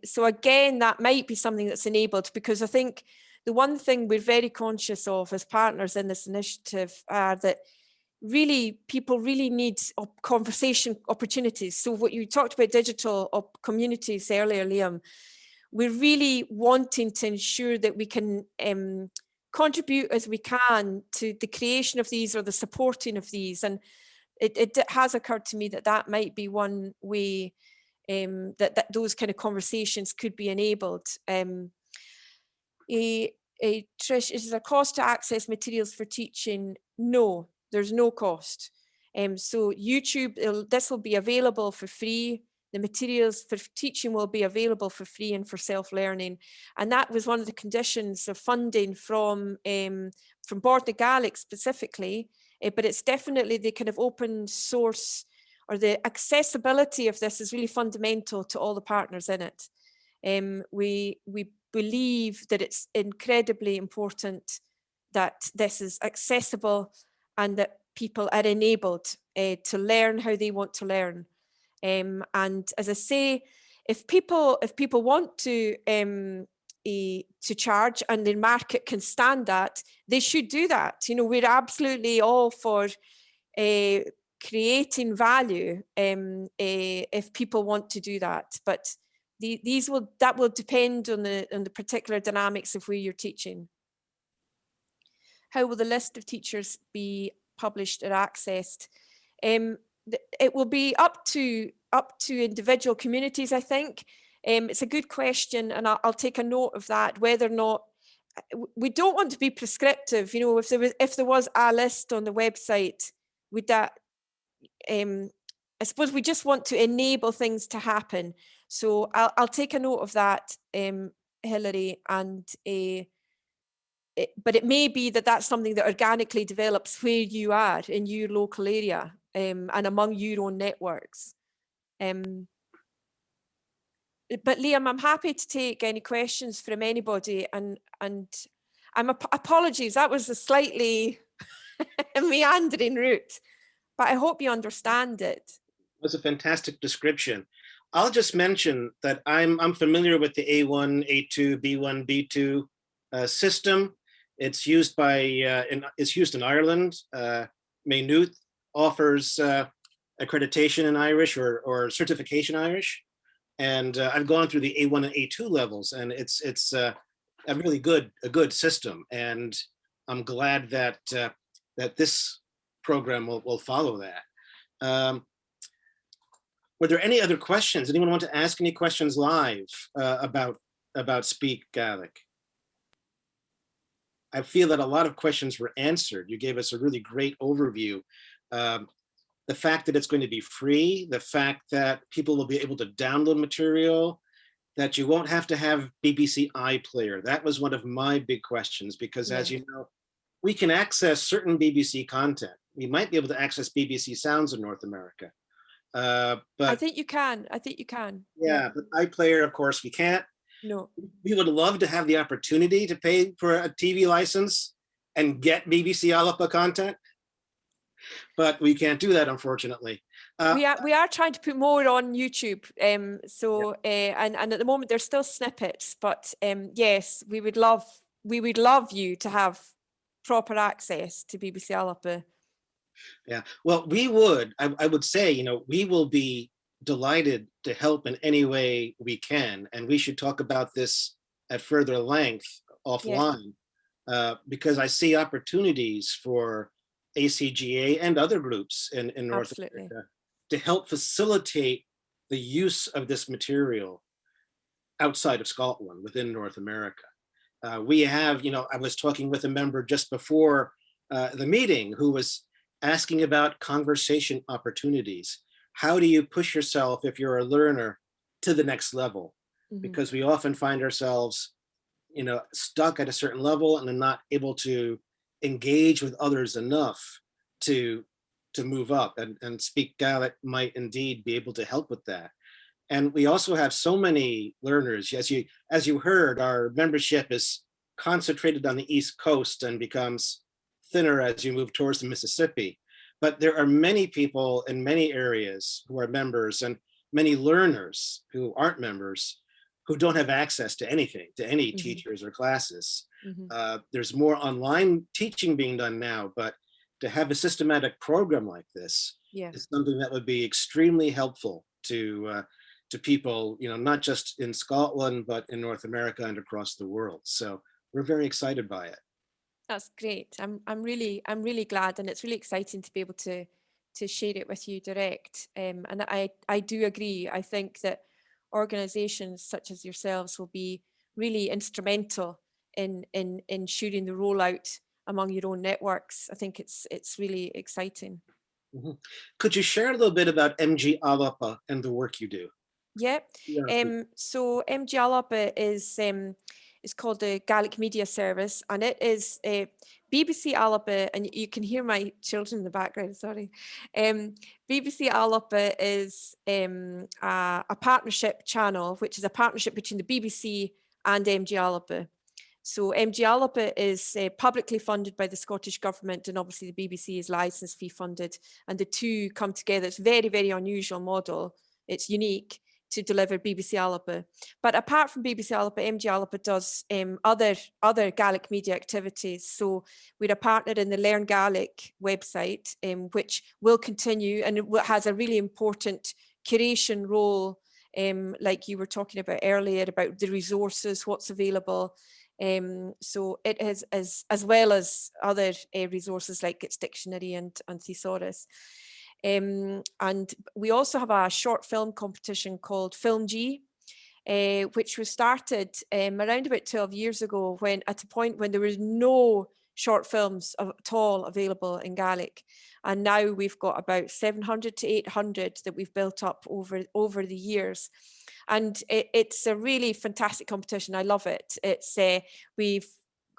So again, that might be something that's enabled, because I think the one thing we're very conscious of as partners in this initiative are that really people really need conversation opportunities. So what you talked about digital communities earlier, Liam, we're really wanting to ensure that we can contribute as we can to the creation of these or the supporting of these. And it has occurred to me that that might be one way that those kind of conversations could be enabled. Trish, is there a cost to access materials for teaching? No, there's no cost. So YouTube, this will be available for free. The materials for teaching will be available for free and for self-learning. And that was one of the conditions of funding from Bord na Gaelic specifically, but it's definitely the kind of open source, or the accessibility of this is really fundamental to all the partners in it. We believe that it's incredibly important that this is accessible and that people are enabled to learn how they want to learn. And as I say, if people want to charge and the market can stand that, they should do that. You know, we're absolutely all for creating value if people want to do that. But that will depend on the particular dynamics of where you're teaching. How will the list of teachers be published or accessed? It will be up to individual communities, I think. It's a good question, and I'll take a note of that. Whether or not we don't want to be prescriptive, you know, if there was a list on the website, would that? I suppose we just want to enable things to happen. So I'll take a note of that, Hilary, and but it may be that that's something that organically develops where you are in your local area and among your own networks. But Liam, I'm happy to take any questions from anybody, and apologies, that was a slightly meandering route, but I hope you understand it. It was a fantastic description. I'll just mention that I'm familiar with the A1, A2, B1, B2 system. It's used in Ireland. Maynooth offers accreditation in Irish or certification Irish, and I've gone through the A1 and A2 levels, and it's a really good system. And I'm glad that that this program will follow that. Were there any other questions? Anyone want to ask any questions live about Speak Gaelic? I feel that a lot of questions were answered. You gave us a really great overview. The fact that it's going to be free, the fact that people will be able to download material, that you won't have to have BBC iPlayer. That was one of my big questions, because as you know, we can access certain BBC content. We might be able to access BBC Sounds in North America. But I think you can. Yeah, but iPlayer, of course, we can't. No. We would love to have the opportunity to pay for a TV license and get BBC Alba content, but we can't do that, unfortunately. We are trying to put more on YouTube. And at the moment there's still snippets, but yes, we would love you to have proper access to BBC Alba. Yeah, well, I would say, you know, we will be delighted to help in any way we can, and we should talk about this at further length offline, because I see opportunities for ACGA and other groups in North America to help facilitate the use of this material outside of Scotland, within North America. We have, you know, I was talking with a member just before the meeting who was asking about conversation opportunities. How do you push yourself if you're a learner to the next level? Because we often find ourselves, stuck at a certain level and are not able to engage with others enough to move up, and Speak Gaelic might indeed be able to help with that. And we also have so many learners. As you heard, our membership is concentrated on the East Coast and becomes thinner as you move towards the Mississippi. But there are many people in many areas who are members, and many learners who aren't members, who don't have access to anything, to any teachers or classes. There's more online teaching being done now, but to have a systematic program like this is something that would be extremely helpful to people, not just in Scotland, but in North America and across the world. So we're very excited by it. That's great. I'm really glad, and it's really exciting to be able to share it with you direct. And I do agree. I think that organisations such as yourselves will be really instrumental in ensuring the rollout among your own networks. I think it's really exciting. Could you share a little bit about MG Alba and the work you do? Yeah. So MG Alba is called the Gaelic Media Service, and it is BBC Alba, and you can hear my children in the background, sorry. BBC Alba is a partnership channel, which is a partnership between the BBC and MG Alba. So MG Alba is publicly funded by the Scottish Government, and obviously the BBC is licence fee funded, and the two come together. It's a very, very unusual model. It's unique to deliver BBC Alba. But apart from BBC Alba, MG Alba does other Gaelic media activities. So we're a partner in the Learn Gaelic website, which will continue, and it has a really important curation role, like you were talking about earlier, about the resources, what's available. So it is, as well as other resources like its dictionary and thesaurus. And we also have a short film competition called Film G, which was started around about 12 years ago, when at a point when there was no short films at all available in Gaelic. And now we've got about 700 to 800 that we've built up over the years. And it's a really fantastic competition. I love it. It's we've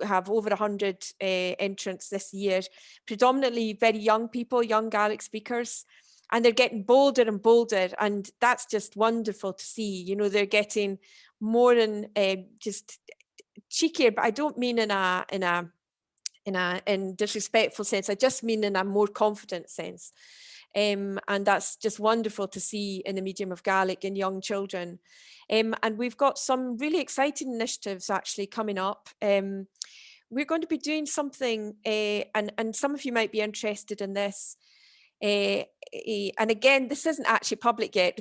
have over 100 entrants this year, predominantly very young people, young Gaelic speakers, and they're getting bolder and bolder, and that's just wonderful to see. They're getting more than just cheekier, but I don't mean in disrespectful sense. I just mean in a more confident sense. And that's just wonderful to see in the medium of Gaelic in young children. And we've got some really exciting initiatives actually coming up. We're going to be doing something, and some of you might be interested in this. And again, this isn't actually public yet.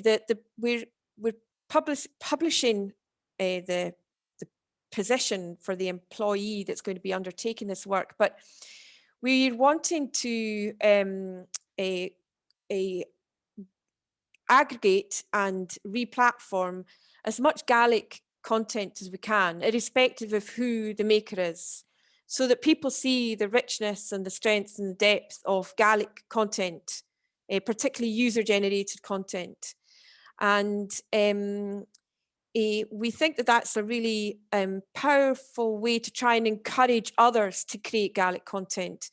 We're publishing the position for the employee that's going to be undertaking this work, but we're wanting to aggregate and re-platform as much Gaelic content as we can, irrespective of who the maker is, so that people see the richness and the strength and the depth of Gaelic content, particularly user-generated content. And we think that that's a really powerful way to try and encourage others to create Gaelic content.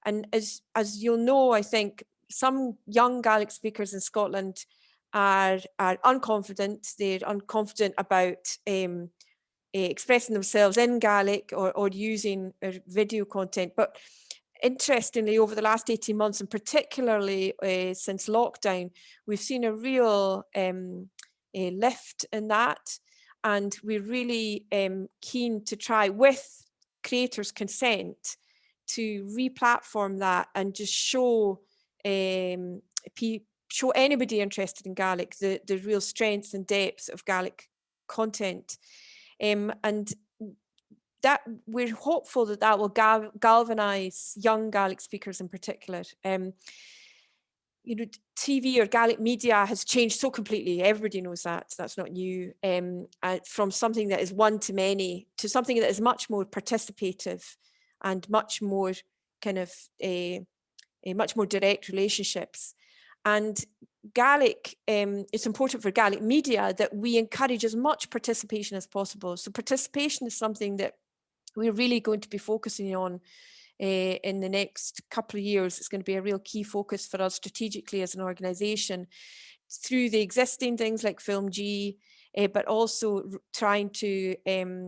And as you'll know, I think some young Gaelic speakers in Scotland are unconfident. They're unconfident about expressing themselves in Gaelic or using video content. But interestingly, over the last 18 months, and particularly since lockdown, we've seen a real lift in that. And we're really keen to try, with creators' consent, to re-platform that and just show anybody interested in Gaelic the real strengths and depths of Gaelic content. And that we're hopeful that will galvanise young Gaelic speakers in particular. TV or Gaelic media has changed so completely. Everybody knows that. That's not new. From something that is one to many to something that is much more participative and much more kind of much more direct relationships. And Gaelic, it's important for Gaelic media that we encourage as much participation as possible. So participation is something that we're really going to be focusing on in the next couple of years. It's going to be a real key focus for us strategically as an organisation, through the existing things like Film G, but also trying to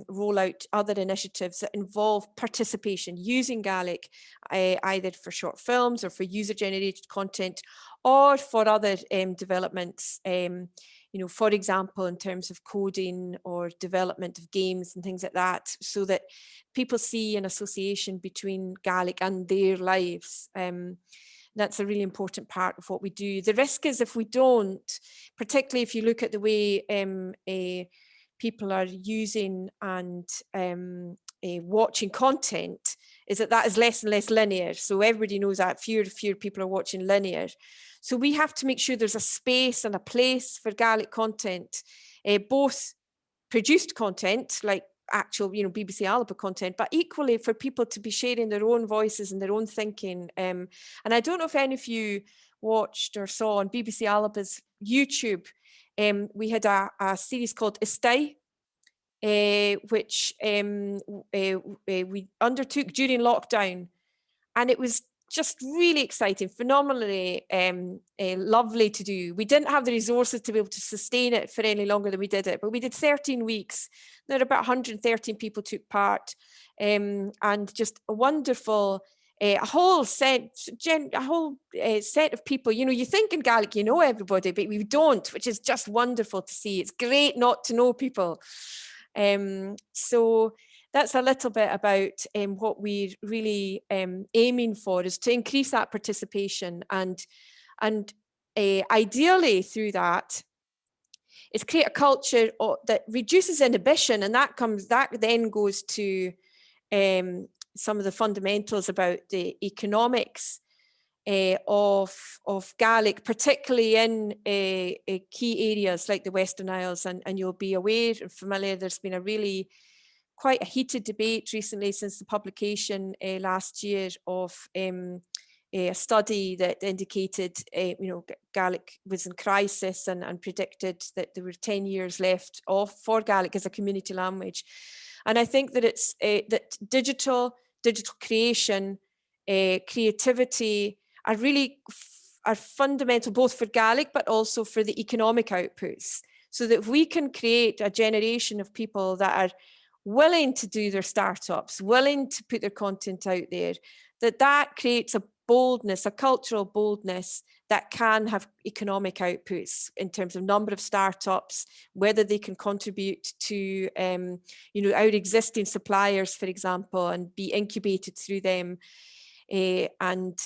roll out other initiatives that involve participation, using Gaelic either for short films or for user-generated content, or for other developments, for example, in terms of coding or development of games and things like that, so that people see an association between Gaelic and their lives. That's a really important part of what we do. The risk is if we don't, particularly if you look at the way people are using and watching content, is that is less and less linear. So everybody knows that fewer people are watching linear. So we have to make sure there's a space and a place for Gaelic content, both produced content like actual, BBC Alba content, but equally for people to be sharing their own voices and their own thinking. And I don't know if any of you watched or saw on BBC Alba's YouTube, we had a series called Iseabail, which we undertook during lockdown, and it was just really exciting, phenomenally lovely to do. We didn't have the resources to be able to sustain it for any longer than we did it, but we did 13 weeks. There were about 113 people took part, and just a wonderful, a whole set of people. You think in Gaelic you know everybody, but we don't, which is just wonderful to see. It's great not to know people. So that's a little bit about what we're really aiming for, is to increase that participation, and ideally through that is create a culture that reduces inhibition, and that then goes to some of the fundamentals about the economics of Gaelic, particularly in key areas like the Western Isles, and you'll be aware and familiar. There's been quite a heated debate recently since the publication last year of a study that indicated Gaelic was in crisis, and predicted that there were 10 years left for Gaelic as a community language. And I think that it's that digital creation, creativity are fundamental both for Gaelic but also for the economic outputs, so that if we can create a generation of people that are willing to do their startups, willing to put their content out there, that creates a boldness, a cultural boldness that can have economic outputs in terms of number of startups, whether they can contribute to our existing suppliers, for example, and be incubated through them. And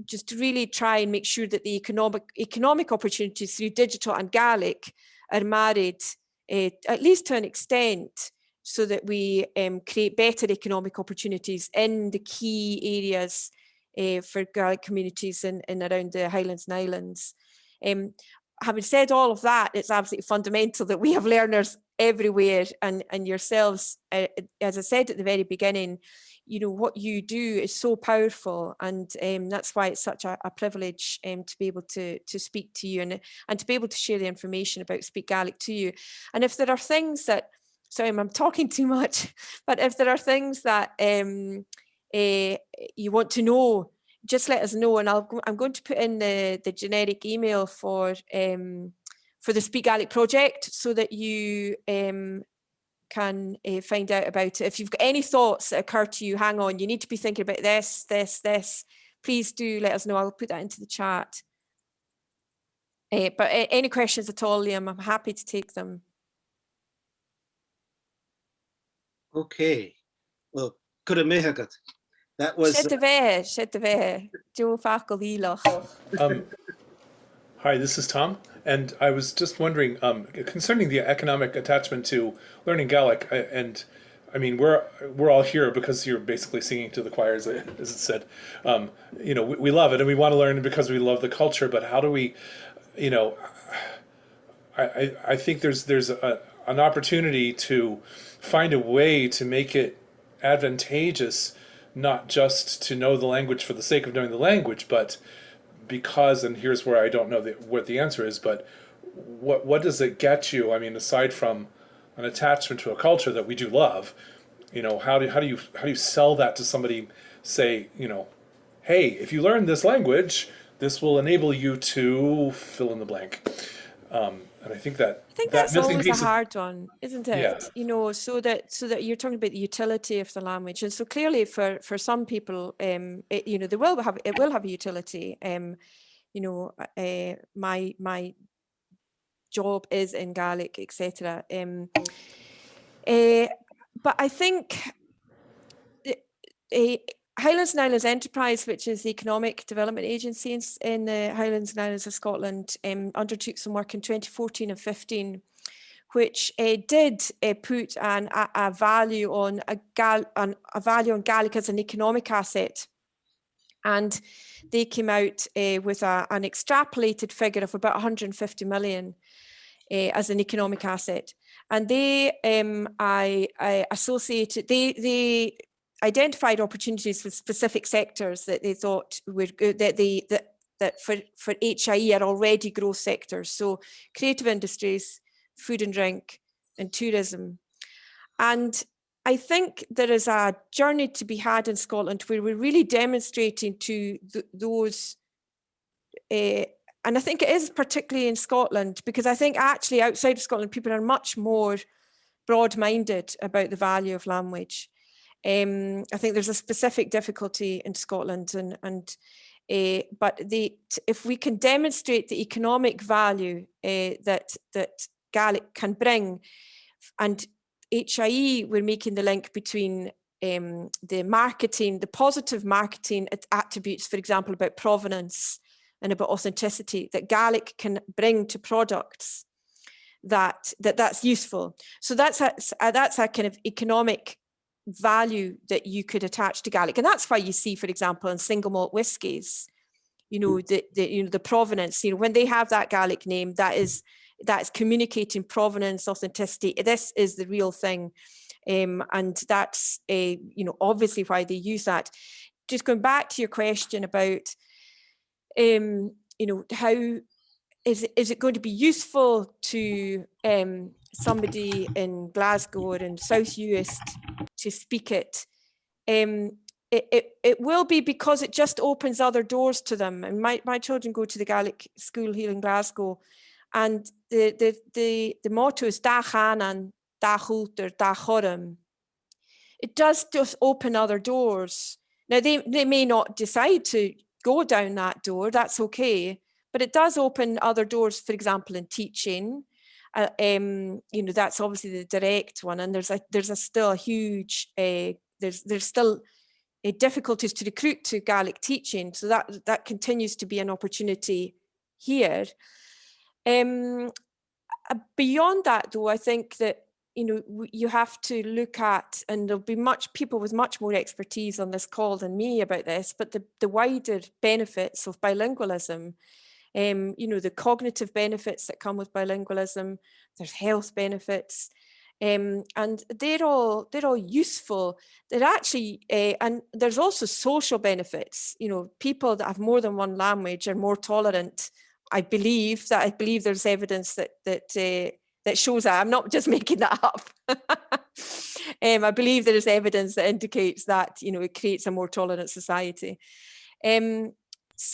just to really try and make sure that the economic opportunities through digital and Gaelic are married, at least to an extent, so that we create better economic opportunities in the key areas for Gaelic communities in around the Highlands and Islands. Having said all of that, it's absolutely fundamental that we have learners everywhere, and yourselves, as I said at the very beginning, what you do is so powerful, and that's why it's such a privilege to be able to speak to you and to be able to share the information about Speak Gaelic to you. And if there are things that, sorry, I'm talking too much, but if there are things that you want to know, just let us know, and I'm going to put in the generic email for the Speak Gaelic project, so that you can find out about it. If you've got any thoughts that occur to you, hang on, you need to be thinking about this, please do let us know. I'll put that into the chat. But any questions at all, Liam, I'm happy to take them. Okay. Well, could have made it. That was. Joe Farkle. Hi, this is Tom, and I was just wondering concerning the economic attachment to learning Gaelic, and I mean we're all here because you're basically singing to the choir, as it said. We love it and we want to learn because we love the culture. But how do we, I think there's an opportunity to find a way to make it advantageous not just to know the language for the sake of knowing the language, but because, and here's where I don't know what the answer is, but what does it get you? I mean, aside from an attachment to a culture that we do love, how do you sell that to somebody? Say, hey, if you learn this language, this will enable you to fill in the blank. And I think that's always a hard one, isn't it? Yeah. So that you're talking about the utility of the language, and so clearly for some people, it will have a utility. My job is in Gaelic, etc. But I think Highlands and Islands Enterprise, which is the economic development agency in the Highlands and Islands of Scotland, undertook some work in 2014 and 15, which did put a value on Gaelic as an economic asset, and they came out with an extrapolated figure of about 150 million as an economic asset, and they they identified opportunities with specific sectors that they thought were good, that for HIE are already growth sectors. So creative industries, food and drink, and tourism. And I think there is a journey to be had in Scotland where we're really demonstrating to those, and I think it is particularly in Scotland, because I think actually outside of Scotland, people are much more broad-minded about the value of language. I think there's a specific difficulty in Scotland, but if we can demonstrate the economic value that Gaelic can bring, and HIE, we're making the link between the marketing, the positive marketing attributes, for example, about provenance and about authenticity that Gaelic can bring to products, that's useful. So that's a kind of economic value that you could attach to Gaelic, and that's why you see, for example, in single malt whiskies, the provenance. When they have that Gaelic name, that's communicating provenance, authenticity. This is the real thing, and that's obviously why they use that. Just going back to your question about how is it going to be useful to somebody in Glasgow or in South Uist to speak it? It will be, because it just opens other doors to them. And my children go to the Gaelic school here in Glasgow, and the motto is Da Chanan, Da Chulter, Da Chorum. It does just open other doors. Now they may not decide to go down that door, that's okay, but it does open other doors, for example, in teaching. That's obviously the direct one, and there's still a huge there's still difficulties to recruit to Gaelic teaching, so that continues to be an opportunity here. Beyond that, though, I think that you have to look at, and there'll be people with much more expertise on this call than me about this, but the wider benefits of bilingualism. The cognitive benefits that come with bilingualism, there's health benefits, and they're all useful. They're actually, and there's also social benefits. People that have more than one language are more tolerant. I believe there's evidence that shows that. I'm not just making that up. I believe there is evidence that indicates that it creates a more tolerant society.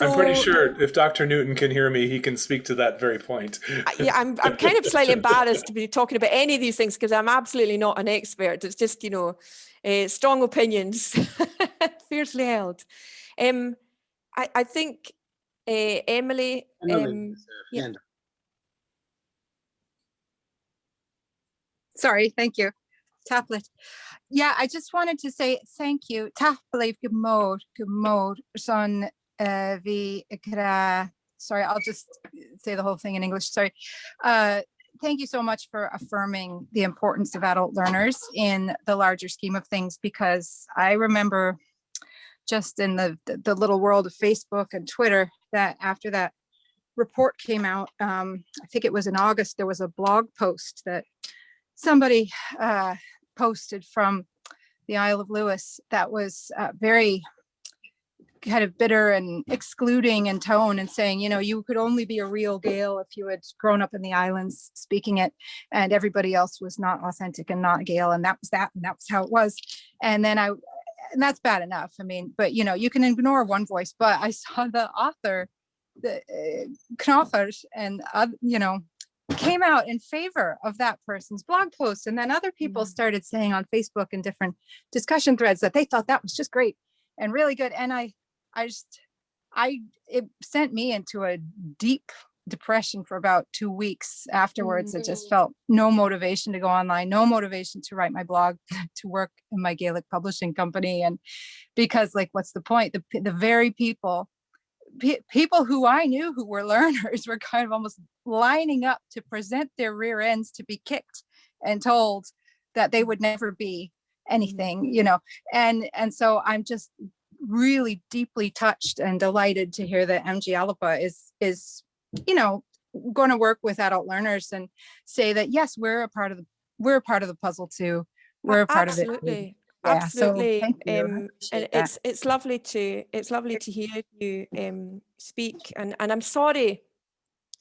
I'm pretty sure if Dr. Newton can hear me, he can speak to that very point. Yeah, I'm kind of slightly embarrassed to be talking about any of these things, because I'm absolutely not an expert. It's just, strong opinions, fiercely held. I think, Emily. Yeah. Sorry, thank you. Tablet. Yeah, I just wanted to say thank you. Tablet Gmod son sorry, I'll just say the whole thing in English. Sorry. Thank you so much for affirming the importance of adult learners in the larger scheme of things, because I remember just in the little world of Facebook and Twitter that after that report came out, I think it was in August, there was a blog post that somebody posted from the Isle of Lewis, that was very kind of bitter and excluding in tone, and saying, you could only be a real Gael if you had grown up in the islands speaking it, and everybody else was not authentic and not Gael, and that was that, and that was how it was. And that's bad enough. I mean, but you can ignore one voice, but I saw the author, the Knochers, and came out in favor of that person's blog post, and then other people started saying on Facebook and different discussion threads that they thought that was just great and really good. And it sent me into a deep depression for about 2 weeks afterwards. It just felt no motivation to go online, no motivation to write my blog, to work in my Gaelic publishing company. And because, like, what's the point? The very people who I knew who were learners were kind of almost lining up to present their rear ends to be kicked and told that they would never be anything, and so I'm just really deeply touched and delighted to hear that MG Alba is going to work with adult learners and say that, yes, we're a part of the puzzle too. We're a part of it. Yeah, Absolutely. so thank you. And it's lovely to hear you speak. And I'm sorry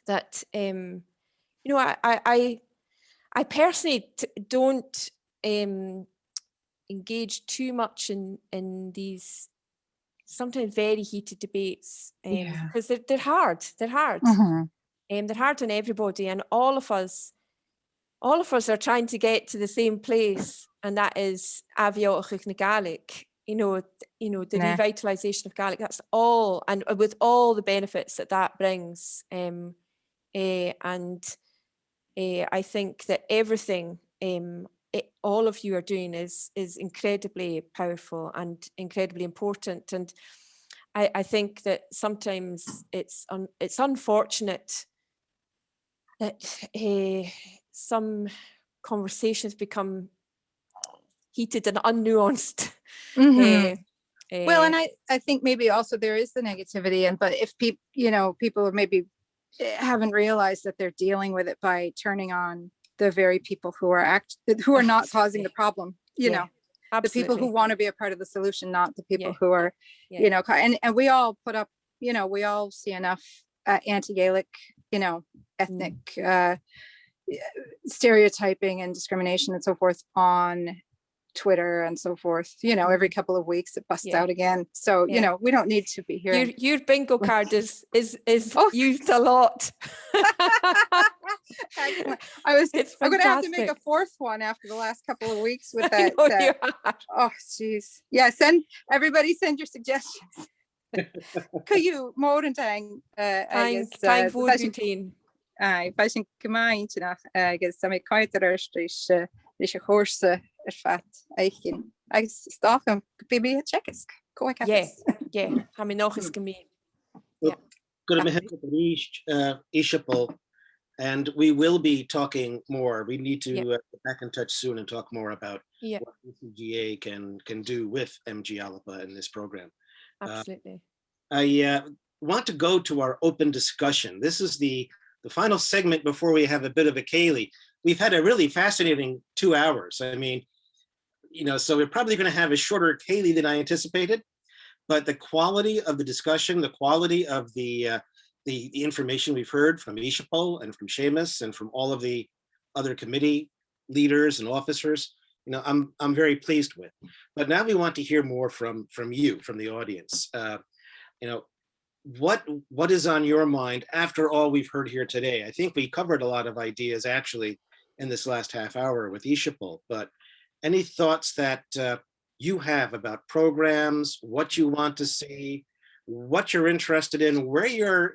that I personally don't engage too much in these sometimes very heated debates, because they're hard. They're hard. They're hard on everybody, and all of us are trying to get to the same place, and that is Adjudication na Gaelic. The revitalization of Gaelic. That's all, and with all the benefits that brings. I think that everything all of you are doing is incredibly powerful and incredibly important. And I think that sometimes it's unfortunate that some conversations become heated and unnuanced. Well, and I think maybe also there is the negativity, but if people maybe haven't realized that they're dealing with it by turning on the very people who are not causing the problem, the people who want to be a part of the solution, not the people who are, and we all put up, we all see enough anti-Gaelic, ethnic stereotyping and discrimination and so forth on Twitter and so forth. Every couple of weeks it busts out again. So we don't need to be here. Your bingo card is used a lot. I'm going to have to make a fourth one after the last couple of weeks with that. Oh, jeez. Yeah, send your suggestions. Could you more than time for routine? Fashion command I guess some characters is a horse fat I stop him maybe check it. Ha mi noch is gemeen. Good Iseabail, and we will be talking more. We need to get back in touch soon and talk more about what ACGA can do with MG Alba in this program. Absolutely. I want to go to our open discussion. This is the final segment before we have a bit of a Kaylee. We've had a really fascinating 2 hours. I mean, so we're probably going to have a shorter Kaylee than I anticipated, but the quality of the discussion, the quality of the information we've heard from Iseabail and from Seamus and from all of the other committee leaders and officers, I'm very pleased with. But now we want to hear more from you, from the audience. What is on your mind after all we've heard here today? I think we covered a lot of ideas actually in this last half hour with Iseabail, but any thoughts that you have about programs, what you want to see, what you're interested in, where your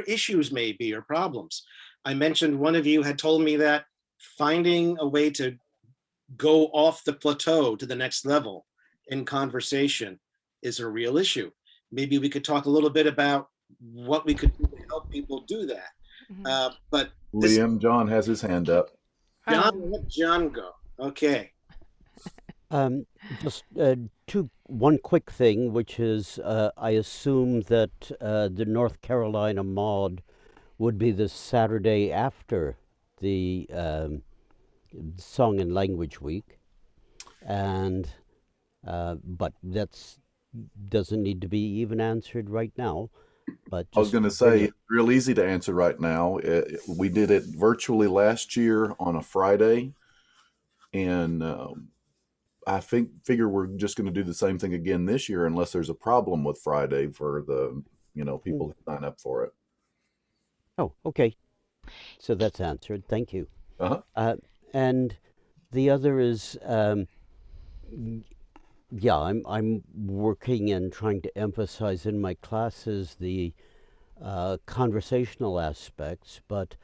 issues may be or problems? I mentioned one of you had told me that finding a way to go off the plateau to the next level in conversation is a real issue. Maybe we could talk a little bit about what we could do to help people do that. But Liam, John has his hand up. John, let John go. Okay. Just one quick thing, which is I assume that the North Carolina mod would be the Saturday after the Song and Language Week, and But that's doesn't need to be even answered right now. But I was just going to to bring say, it. it's real easy to answer right now. We did it virtually last year on a Friday, and I figure we're just going to do the same thing again this year, unless there's a problem with Friday for the people who sign up for it. Oh, okay. So that's answered. Thank you. Uh-huh. And the other is, yeah, I'm working and trying to emphasize in my classes the conversational aspects, but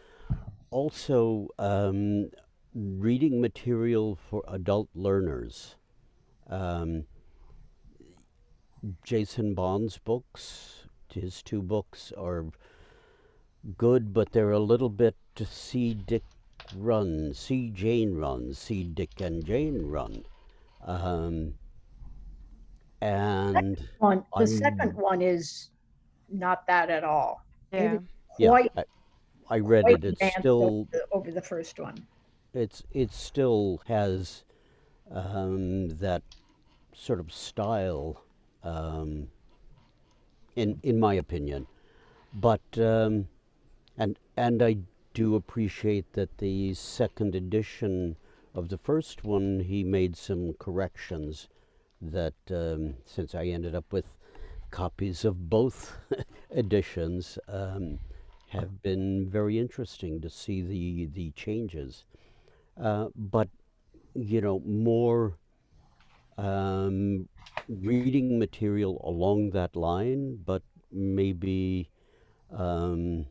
also reading material for adult learners. Jason Bond's books, his 2 books are good, but they're a little bit see Dick run, see Jane run, see Dick and Jane run. And The second one is not that at all. It Yeah. is yeah, quite, I read quite it. It's advanced still over the first one. it still has that sort of style, in my opinion. But and I do appreciate that the second edition of the first one, he made some corrections that since I ended up with copies of both editions, have been very interesting to see the changes. But more reading material along that line, but maybe and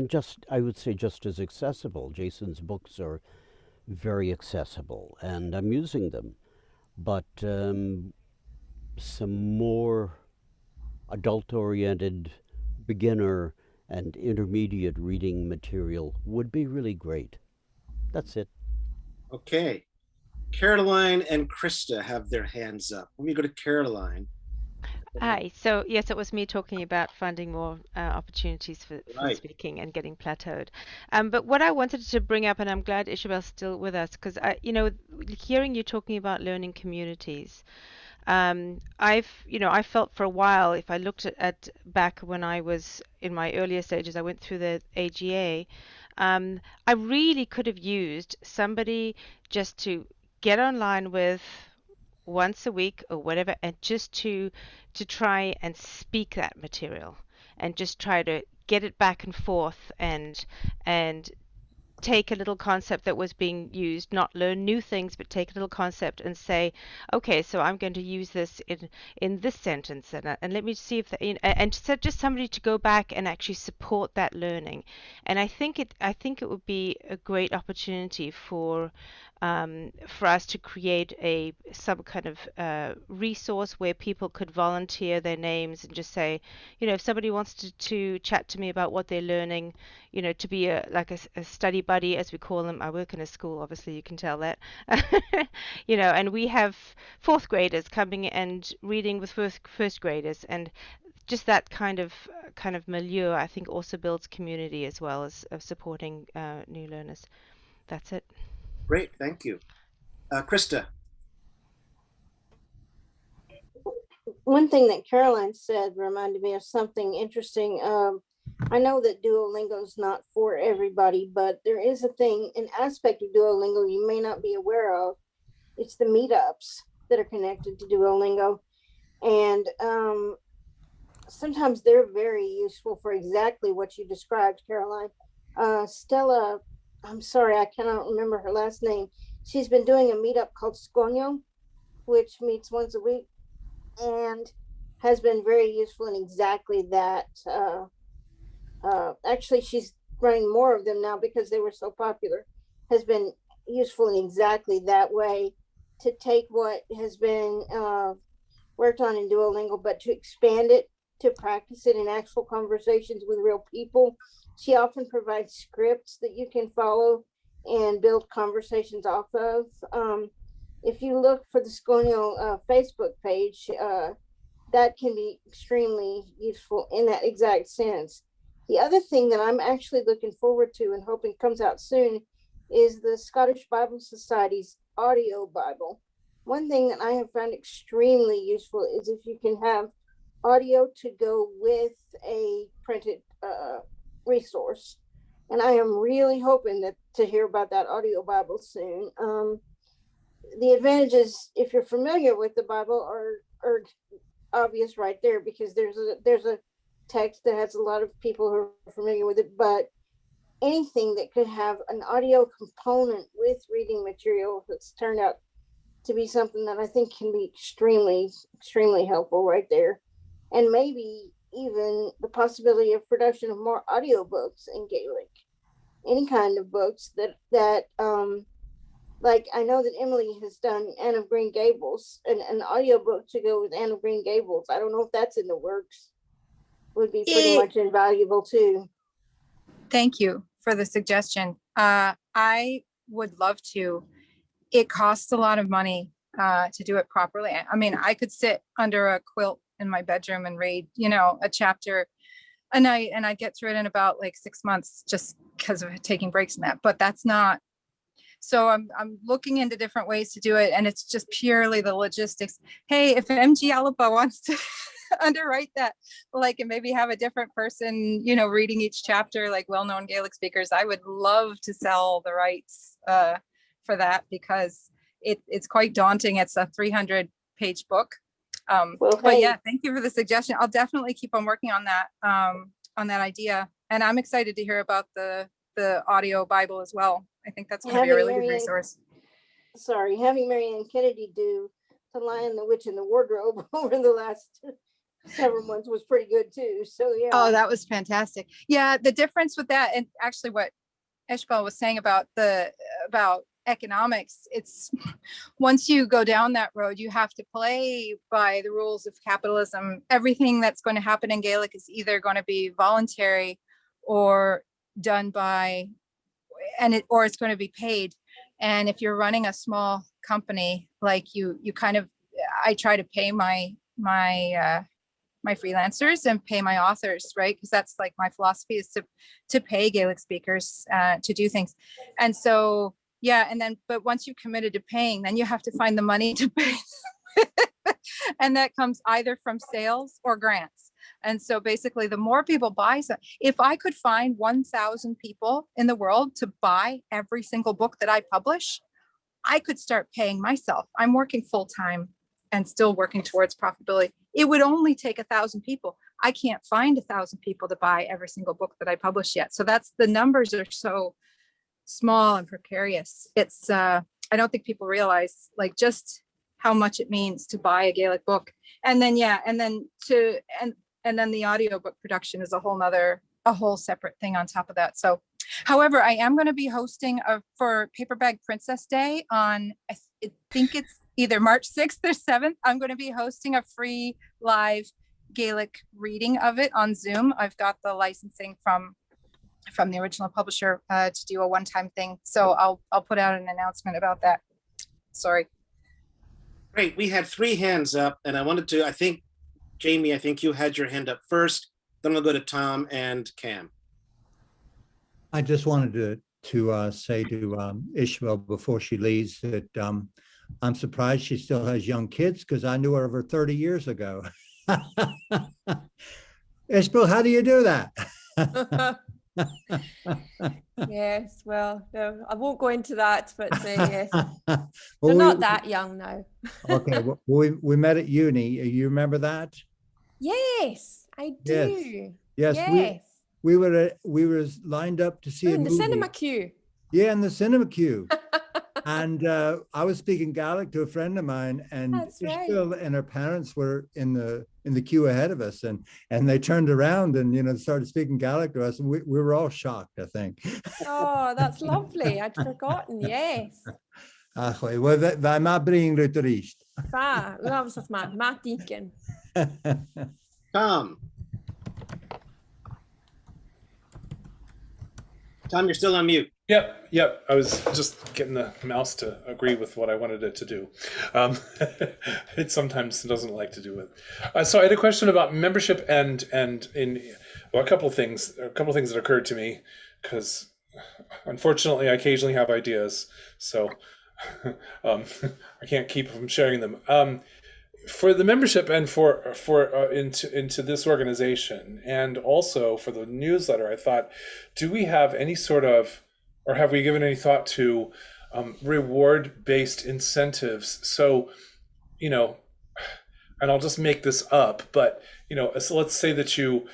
just I would say just as accessible. Jason's books are very accessible, and I'm using them, but some more adult-oriented, beginner and intermediate reading material would be really great. That's it. Okay. Caroline and Krista have their hands up. Let me go to Caroline. Hi. So yes, it was me talking about finding more opportunities for Right. speaking and getting plateaued. But what I wanted to bring up, and I'm glad Iseabail's still with us, because hearing you talking about learning communities, I felt for a while, if I looked at back when I was in my earlier stages, I went through the AGA. I really could have used somebody just to get online with once a week or whatever, and just to try and speak that material and just try to get it back and forth and take a little concept that was being used, not learn new things, but take a little concept and say, okay, so I'm going to use this in this sentence, and let me see if and so just somebody to go back and actually support that learning. And I think it would be a great opportunity for us to create some kind of resource where people could volunteer their names and just say, if somebody wants to chat to me about what they're learning, to be like a study buddy, as we call them. I work in a school, obviously you can tell that. And we have 4th graders coming and reading with first graders, and just that kind of milieu, I think, also builds community as well as of supporting new learners. That's it. Great, thank you. Krista. One thing that Caroline said reminded me of something interesting. I know that Duolingo is not for everybody, but there is an aspect of Duolingo you may not be aware of. It's the meetups that are connected to Duolingo. And sometimes they're very useful for exactly what you described, Caroline. Stella, I'm sorry, I cannot remember her last name. She's been doing a meetup called Skonio, which meets once a week and has been very useful in exactly that. Actually, she's running more of them now because they were so popular. Has been useful in exactly that way, to take what has been worked on in Duolingo, but to expand it, to practice it in actual conversations with real people. She often provides scripts that you can follow and build conversations off of. If you look for the Skonio Facebook page, that can be extremely useful in that exact sense. The other thing that I'm actually looking forward to and hoping comes out soon is the Scottish Bible Society's audio Bible. one thing that I have found extremely useful is if you can have audio to go with a printed resource. And I am really hoping to hear about that audio Bible soon. The advantages, if you're familiar with the Bible, are obvious right there, because there's a text that has a lot of people who are familiar with it, but anything that could have an audio component with reading material that's turned out to be something that I think can be extremely, extremely helpful right there. And maybe even the possibility of production of more audiobooks in Gaelic, any kind of books that like I know that Emily has done Anne of Green Gables, an audiobook to go with Anne of Green Gables. I don't know if that's in the works. Would be pretty much invaluable too. Thank you for the suggestion. I would love to. It costs a lot of money to do it properly. I mean, I could sit under a quilt in my bedroom and read, a chapter a night, and I'd get through it in about like 6 months just because of taking breaks in that. But that's not. So I'm looking into different ways to do it, and it's just purely the logistics. Hey, if MG Alba wants to underwrite that, and maybe have a different person, reading each chapter, like well-known Gaelic speakers, I would love to sell the rights for that, because it's quite daunting. It's a 300-page book. But yeah, thank you for the suggestion. I'll definitely keep on working on that idea, and I'm excited to hear about the audio Bible as well. I think that's going to be a really good resource. Having Marianne Kennedy do The Lion, the Witch, and the Wardrobe over the last several months was pretty good too. So yeah. Oh, that was fantastic. Yeah, the difference with that, and actually what Iseabail was saying about economics, it's once you go down that road, you have to play by the rules of capitalism. Everything that's going to happen in Gaelic is either going to be voluntary or done by, or it's going to be paid. And if you're running a small company, like you kind of, I try to pay my freelancers and pay my authors, right? Because that's like my philosophy, is to pay Gaelic speakers to do things. And so, yeah. And then, but once you've committed to paying, then you have to find the money to pay. And that comes either from sales or grants. And so basically the more people buy, so if I could find 1,000 people in the world to buy every single book that I publish, I could start paying myself. I'm working full time and still working towards profitability. It would only take 1,000 people. I can't find 1,000 people to buy every single book that I publish yet. So the numbers are so small and precarious. It's, I don't think people realize just how much it means to buy a Gaelic book. And then, and then the audiobook production is a whole separate thing on top of that. So, however, I am going to be hosting for Paperback Princess Day on, I think it's either March 6th or 7th. I'm going to be hosting a free live Gaelic reading of it on Zoom. I've got the licensing from the original publisher to do a one-time thing. So I'll put out an announcement about that. Sorry. Great. We had 3 hands up, and I think, Jamie, I think you had your hand up first. Then we'll go to Tom and Cam. I just wanted to say to Iseabail before she leaves that I'm surprised she still has young kids, because I knew her over 30 years ago. Iseabail, how do you do that? Yes, well, no, I won't go into that, but yes, Well, they're not that young now. Okay, well, we met at uni. You remember that? Yes, I do. Yes. We were lined up to see a in the movie. cinema queue. Yeah, in the cinema queue. And I was speaking Gaelic to a friend of mine, and Iseabail and her parents were in the queue ahead of us, and they turned around and started speaking Gaelic to us, and we were all shocked, I think. Oh, that's lovely. I'd forgotten. Yes. Well, wij maar brengen het rust. Va, loves us, man. Matt Deacon. Tom, you're still on mute. Yep. I was just getting the mouse to agree with what I wanted it to do. It sometimes doesn't like to do it. So I had a question about membership and a couple of things that occurred to me, because unfortunately I occasionally have ideas. So I can't keep from sharing them. For the membership and for into this organization, and also for the newsletter, I thought, do we have any sort of, or have we given any thought to reward-based incentives? So, and I'll just make this up, but so let's say that you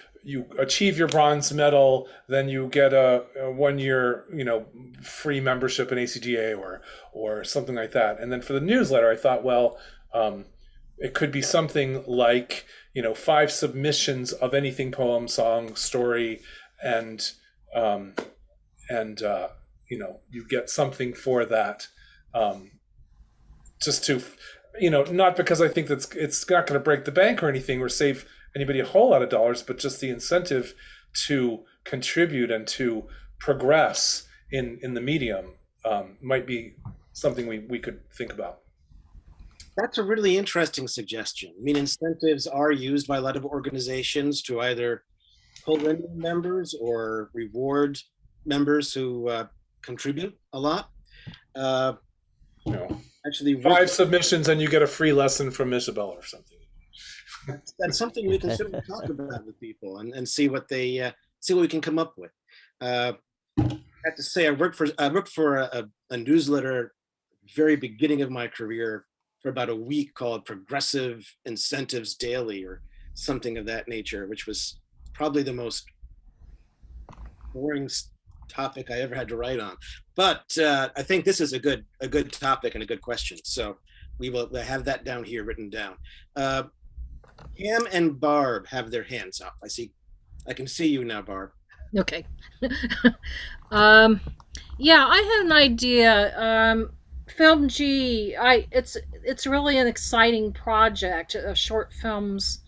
achieve your bronze medal, then you get a 1 year free membership in ACGA or something like that. And then for the newsletter, I thought, well, it could be something like 5 submissions of anything, poem, song, story, and you get something for that, just to not because I think it's not going to break the bank or anything or save anybody a whole lot of dollars, but just the incentive to contribute and to progress in the medium might be something we could think about. That's a really interesting suggestion. I mean, incentives are used by a lot of organizations to either pull in members or reward members who contribute a lot. Actually, 5 submissions and you get a free lesson from Iseabail or something. That's something we can certainly talk about with people and see what they see what we can come up with. I have to say, I worked for a newsletter very beginning of my career for about a week called Progressive Incentives Daily or something of that nature, which was probably the most boring topic I ever had to write on. But I think this is a good topic and a good question. So we'll have that down here written down. Cam and Barb have their hands up. I can see you now, Barb. Okay. Yeah, I had an idea. Film G, it's really an exciting project of short films,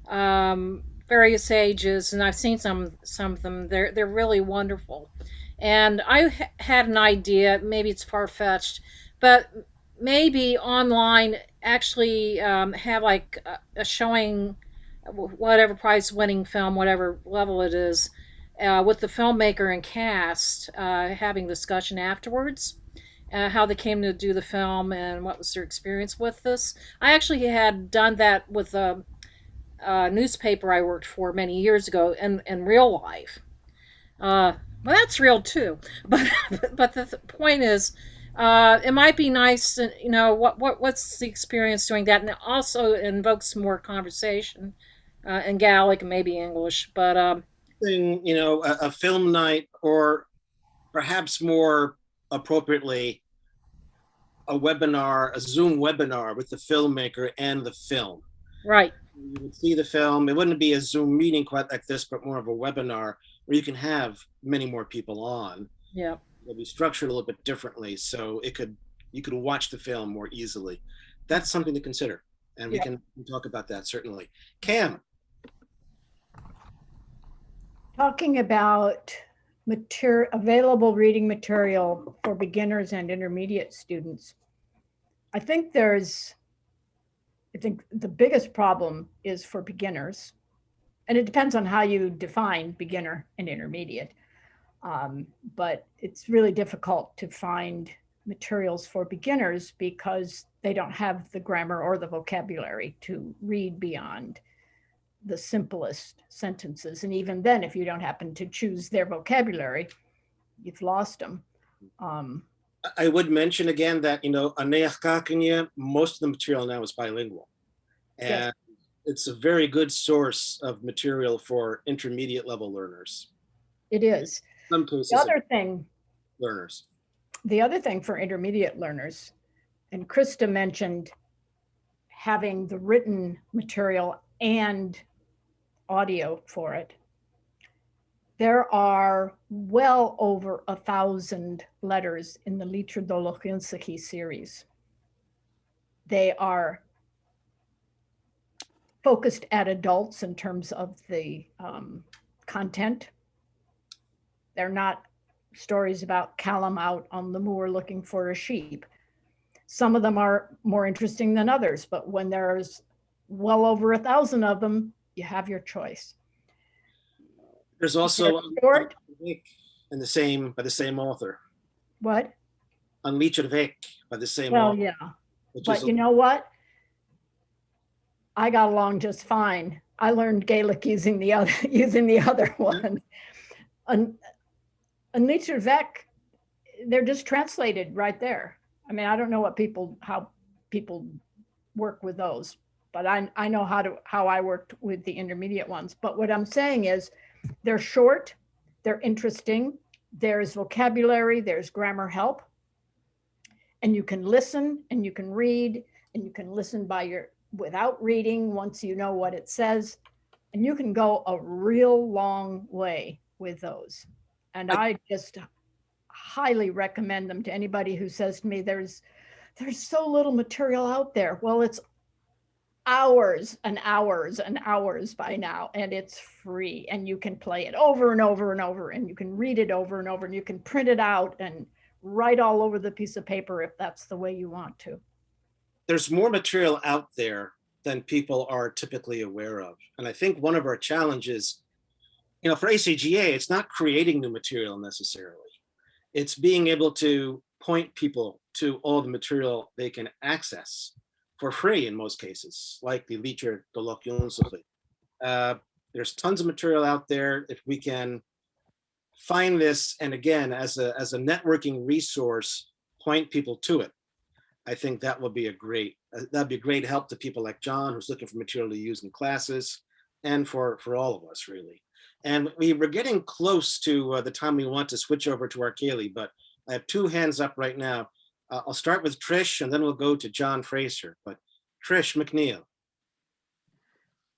various ages, and I've seen some of them. They're really wonderful. And I had an idea, maybe it's far-fetched, but maybe online actually have like a showing, whatever prize-winning film, whatever level it is, with the filmmaker and cast having discussion afterwards. How they came to do the film and what was their experience with this. I actually had done that with a newspaper I worked for many years ago in real life. Well, that's real too. But the point is, it might be nice, what's the experience doing that, and it also invokes more conversation in Gaelic and maybe English. But a film night, or perhaps more appropriately, a Zoom webinar with the filmmaker and the film. Right. You would see the film. It wouldn't be a Zoom meeting quite like this, but more of a webinar where you can have many more people on. Yeah. It'll be structured a little bit differently, so you could watch the film more easily. That's something to consider, and we can talk about that certainly. Cam. Talking about available reading material for beginners and intermediate students. I think the biggest problem is for beginners, and it depends on how you define beginner and intermediate. But it's really difficult to find materials for beginners because they don't have the grammar or the vocabulary to read beyond the simplest sentences. And even then, if you don't happen to choose their vocabulary, you've lost them. I would mention again that, most of the material now is bilingual. And it's a very good source of material for intermediate level learners. It is. Some cases, the other thing for intermediate learners, and Krista mentioned having the written material and audio for it. There are well over 1,000 letters in the Litr Dolochinsaki series. They are focused at adults in terms of the content. They're not stories about Callum out on the moor looking for a sheep. Some of them are more interesting than others, but when there's well over 1,000 of them, you have your choice. There's also short by the same author. What? Unleashed Vec by the same Well, author, yeah, which but is you know what? I got along just fine. I learned Gaelic using the other one. Unleashed Vec, they're just translated right there. I mean, I don't know how people work with those, but I know how I worked with the intermediate ones. But what I'm saying is they're short, they're interesting, there's vocabulary, there's grammar help, and you can listen and you can read and you can listen without reading once you know what it says, and you can go a real long way with those. And I just highly recommend them to anybody who says to me, there's so little material out there. Well, it's hours and hours and hours by now, and it's free, and you can play it over and over and over, and you can read it over and over, and you can print it out and write all over the piece of paper if that's the way you want to. There's more material out there than people are typically aware of. And I think one of our challenges, for ACGA, it's not creating new material necessarily. It's being able to point people to all the material they can access for free in most cases, like the Líochar do Loch Lúnsaigh. There's tons of material out there. If we can find this, and again, as a networking resource, point people to it, I think that would be that'd be a great help to people like John, who's looking for material to use in classes, and for all of us, really. And we're getting close to the time we want to switch over to our Céilí, but I have two hands up right now. I'll start with Trish, and then we'll go to John Fraser. But Trish McNeil.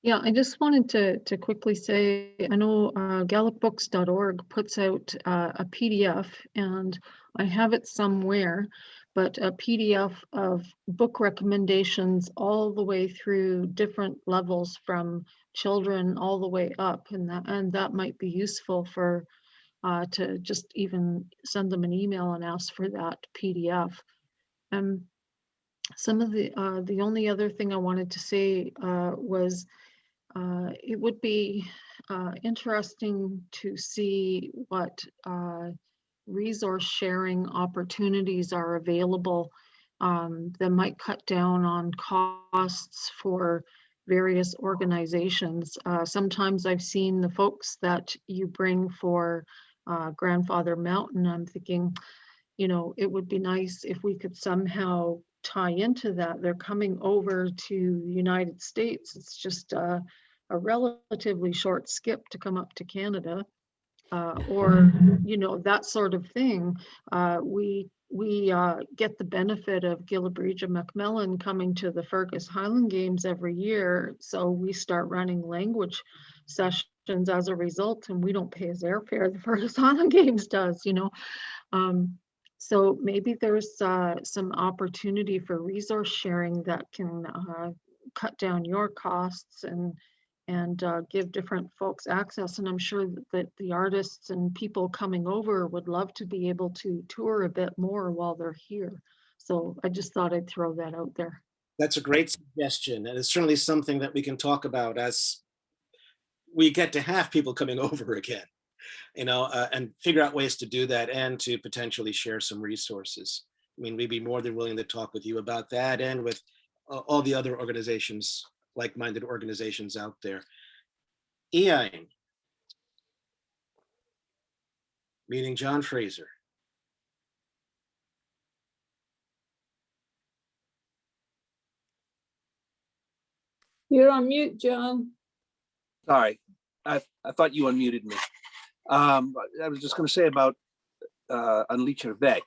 Yeah, I just wanted to quickly say, I know GaelicBooks.org puts out a PDF, and I have it somewhere, but a PDF of book recommendations all the way through different levels from children all the way up, and that might be useful for to just even send them an email and ask for that PDF. Some of the only other thing I wanted to say was it would be interesting to see what resource sharing opportunities are available that might cut down on costs for various organizations. Sometimes I've seen the folks that you bring for Grandfather Mountain. I'm thinking, it would be nice if we could somehow tie into that. They're coming over to the United States. It's just a relatively short skip to come up to Canada, or that sort of thing. We get the benefit of Gilabreaja Macmillan coming to the Fergus Highland Games every year, so we start running language sessions as a result, and we don't pay his airfare. The Fergus Highland Games does, So maybe there's some opportunity for resource sharing that can cut down your costs and give different folks access. And I'm sure that the artists and people coming over would love to be able to tour a bit more while they're here. So I just thought I'd throw that out there. That's a great suggestion. And it's certainly something that we can talk about as we get to have people coming over again, and figure out ways to do that and to potentially share some resources. I mean, we'd be more than willing to talk with you about that and with all the other organizations, like-minded organizations out there. Ian, meeting John Fraser. You're on mute, John. Sorry, I thought you unmuted me. I was just going to say about Unleashed Vec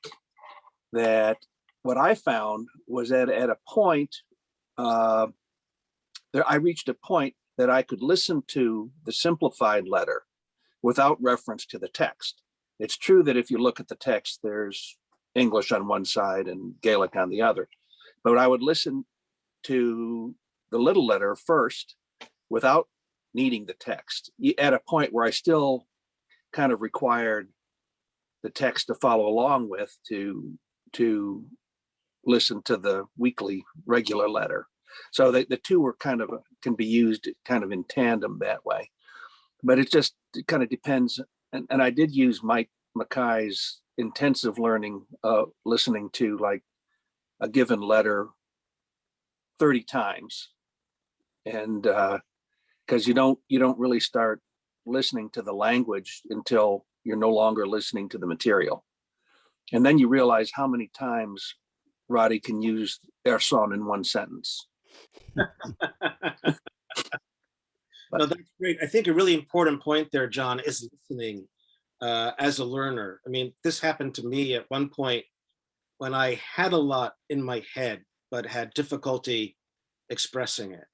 that what I found was that at a point, I reached a point that I could listen to the simplified letter without reference to the text. It's true that if you look at the text, there's English on one side and Gaelic on the other, but I would listen to the little letter first without needing the text, at a point where I still kind of required the text to follow along with to listen to the weekly regular letter. So the two were can be used kind of in tandem that way. But it kind of depends. And I did use Mackay's intensive learning, listening to like a given letter 30 times. And because you don't really start listening to the language until you're no longer listening to the material. And then you realize how many times Roddy can use Erson in one sentence. No, that's great. I think a really important point there, John, is listening as a learner. I mean, this happened to me at one point when I had a lot in my head, but had difficulty expressing it.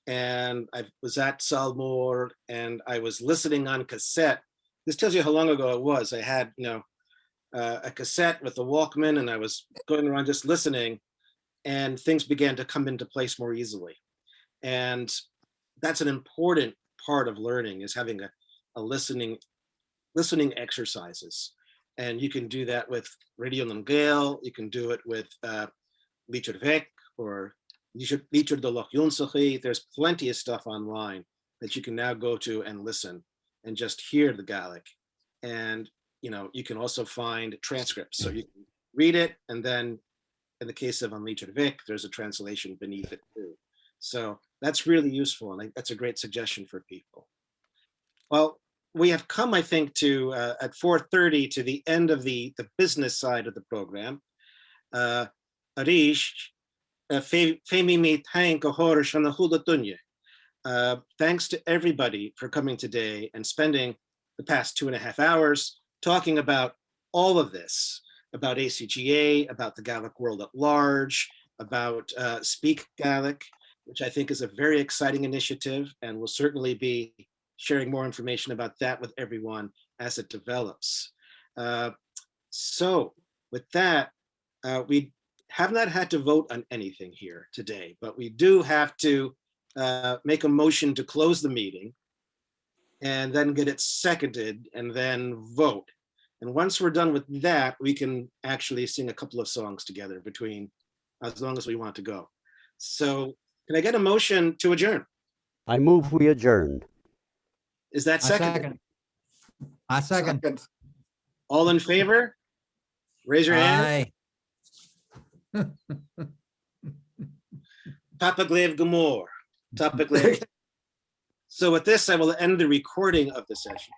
And I was at Salmore and I was listening on cassette. This tells you how long ago it was. I had, a cassette with a Walkman, and I was going around just listening, and things began to come into place more easily. And that's an important part of learning, is having a listening exercises. And you can do that with Radio Nan Gael, you can do it with Lítir Vec or Lítir de Loch Yunsachi. There's plenty of stuff online that you can now go to and listen and just hear the Gaelic. And you can also find transcripts. So you can read it, and then in the case of An Lítir Vec, there's a translation beneath it too. So that's really useful, and that's a great suggestion for people. Well, we have come, I think, to at 4:30 to the end of the business side of the program. Arish, thanks to everybody for coming today and spending the past 2.5 hours talking about all of this, about ACGA, about the Gaelic world at large, about Speak Gaelic, which I think is a very exciting initiative, and we'll certainly be sharing more information about that with everyone as it develops. So with that, we have not had to vote on anything here today, but we do have to make a motion to close the meeting and then get it seconded and then vote. And once we're done with that, we can actually sing a couple of songs together between, as long as we want to go. So can I get a motion to adjourn? I move we adjourn. Is that second? I second. All in favor? Raise your hand. Aye. Tapaglev Gamor. Tapaglev. So with this, I will end the recording of the session.